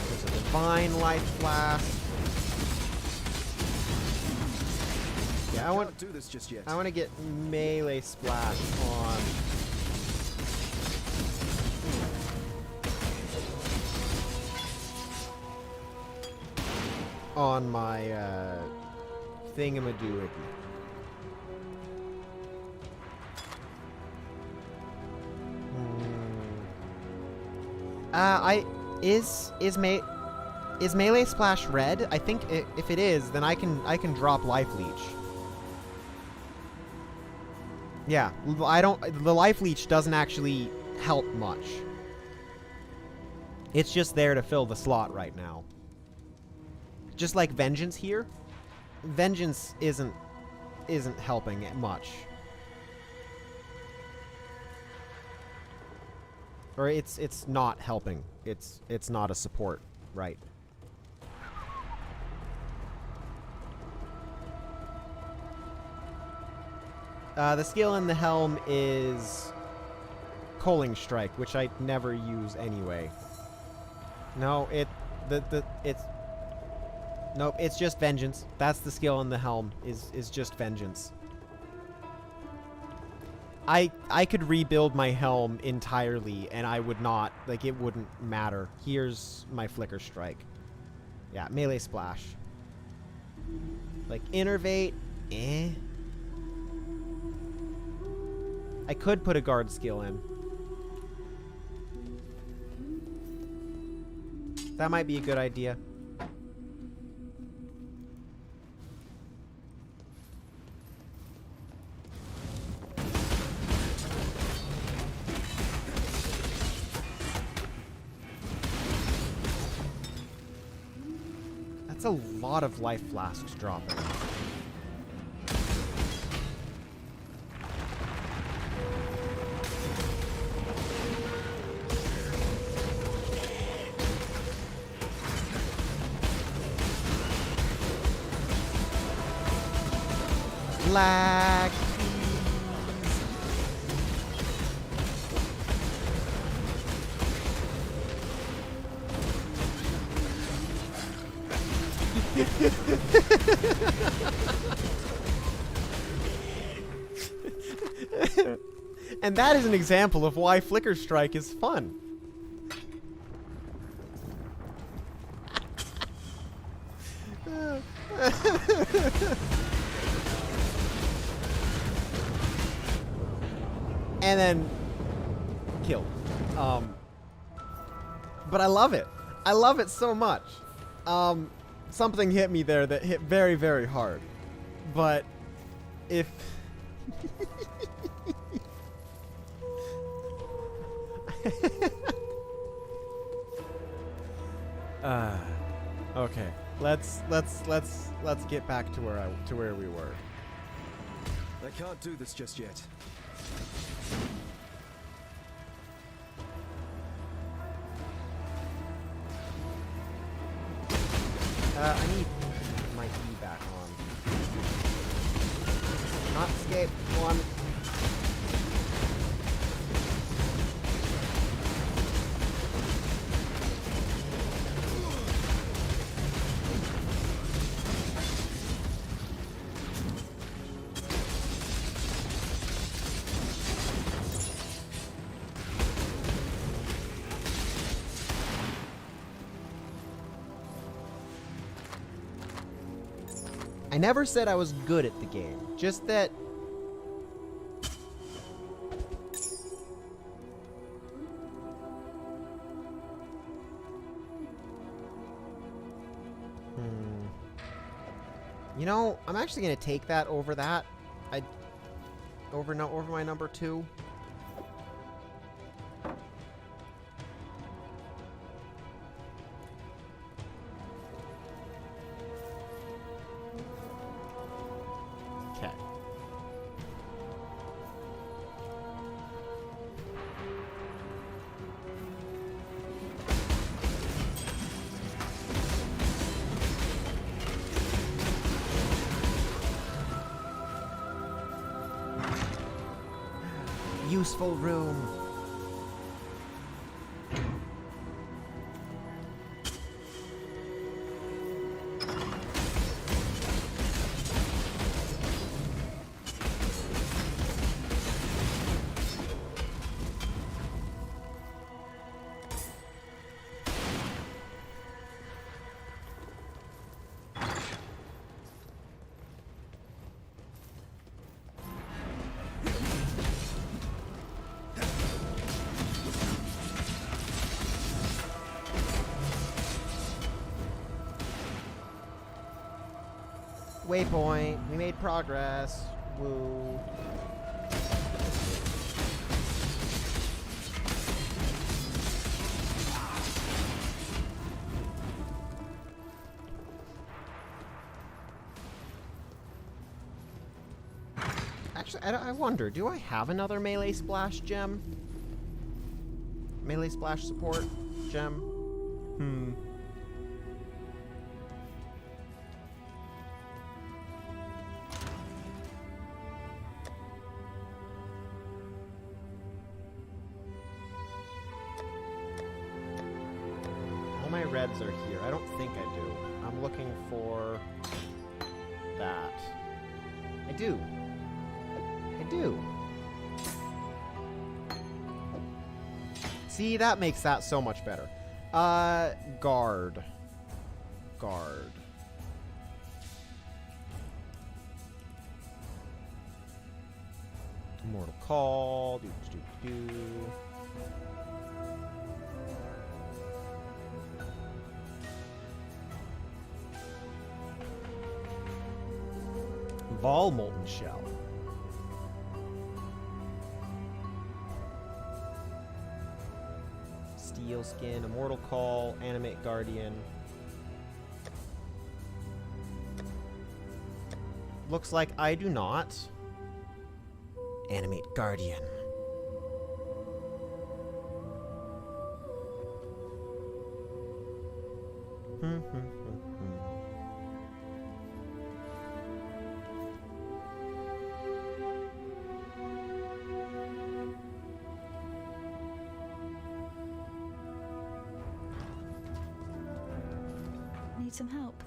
There's a divine life flask. Yeah, I want to do this just yet. I want to get melee splash on my thingamadoogie. Is melee splash red? I think if it is, then I can drop life leech. Yeah, the life leech doesn't actually help much. It's just there to fill the slot right now. Just like Vengeance here, Vengeance isn't helping it much. Or it's not helping. It's not a support, right? The skill in the helm is Coaling Strike, which I never use anyway. No, nope, it's just Vengeance. That's the skill in the helm, is just Vengeance. I could rebuild my helm entirely and I would not, it wouldn't matter. Here's my Flicker Strike. Yeah, melee splash. Innervate, I could put a guard skill in. That might be a good idea. It's a lot of life flasks dropping. Lag. And that is an example of why Flicker Strike is fun. And then killed. But I love it. I love it so much. Something hit me there that hit very, very hard. But if okay. Let's get back to where we were. I can't do this just yet. I need my E back on. Not escape. One. I never said I was good at the game, just that you know, I'm actually gonna take that over that. Over my number 2. Okay. Useful room. Waypoint. We made progress. Woo. Actually, I wonder, do I have another melee splash gem? Melee splash support gem? My reds are here. I don't think I do. I'm looking for that. I do. I do. See, that makes that so much better. Guard. Guard. Immortal Call. Do. Vol Molten Shell. Steel Skin, Immortal Call, Animate Guardian. Looks like I do not. Animate Guardian. Need some help?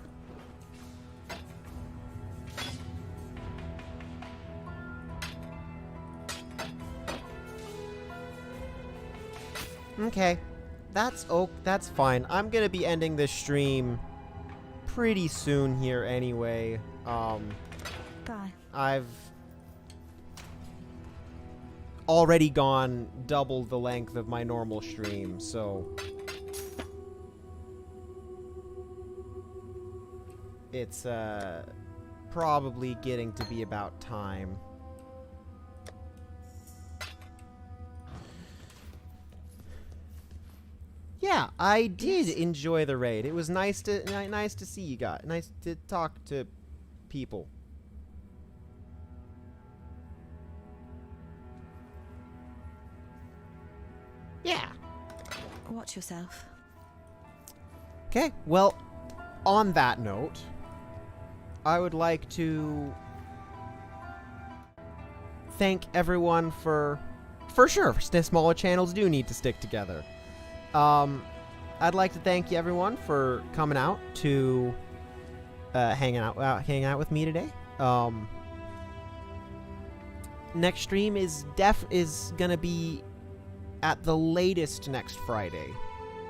Okay. That's fine. I'm gonna be ending this stream pretty soon here anyway. Bye. I've already gone double the length of my normal stream, so it's probably getting to be about time. Yeah, I did enjoy the raid. It was nice to see you guys. Nice to talk to people. Yeah. Watch yourself. Okay, well, on that note, I would like to thank everyone for sure, smaller channels do need to stick together. I'd like to thank you everyone for coming out to hang out with me today. Next stream is gonna be at the latest next Friday.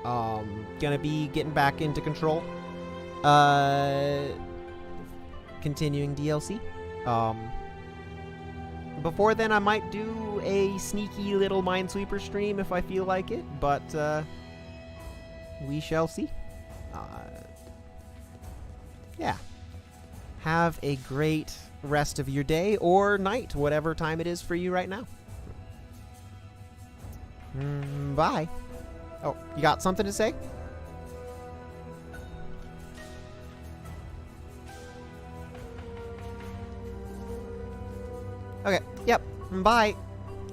Gonna be getting back into Control. Continuing DLC. Before then, I might do a sneaky little Minesweeper stream if I feel like it, but we shall see. Yeah. Have a great rest of your day or night, whatever time it is for you right now. Bye. Oh, you got something to say? Okay, yep, bye.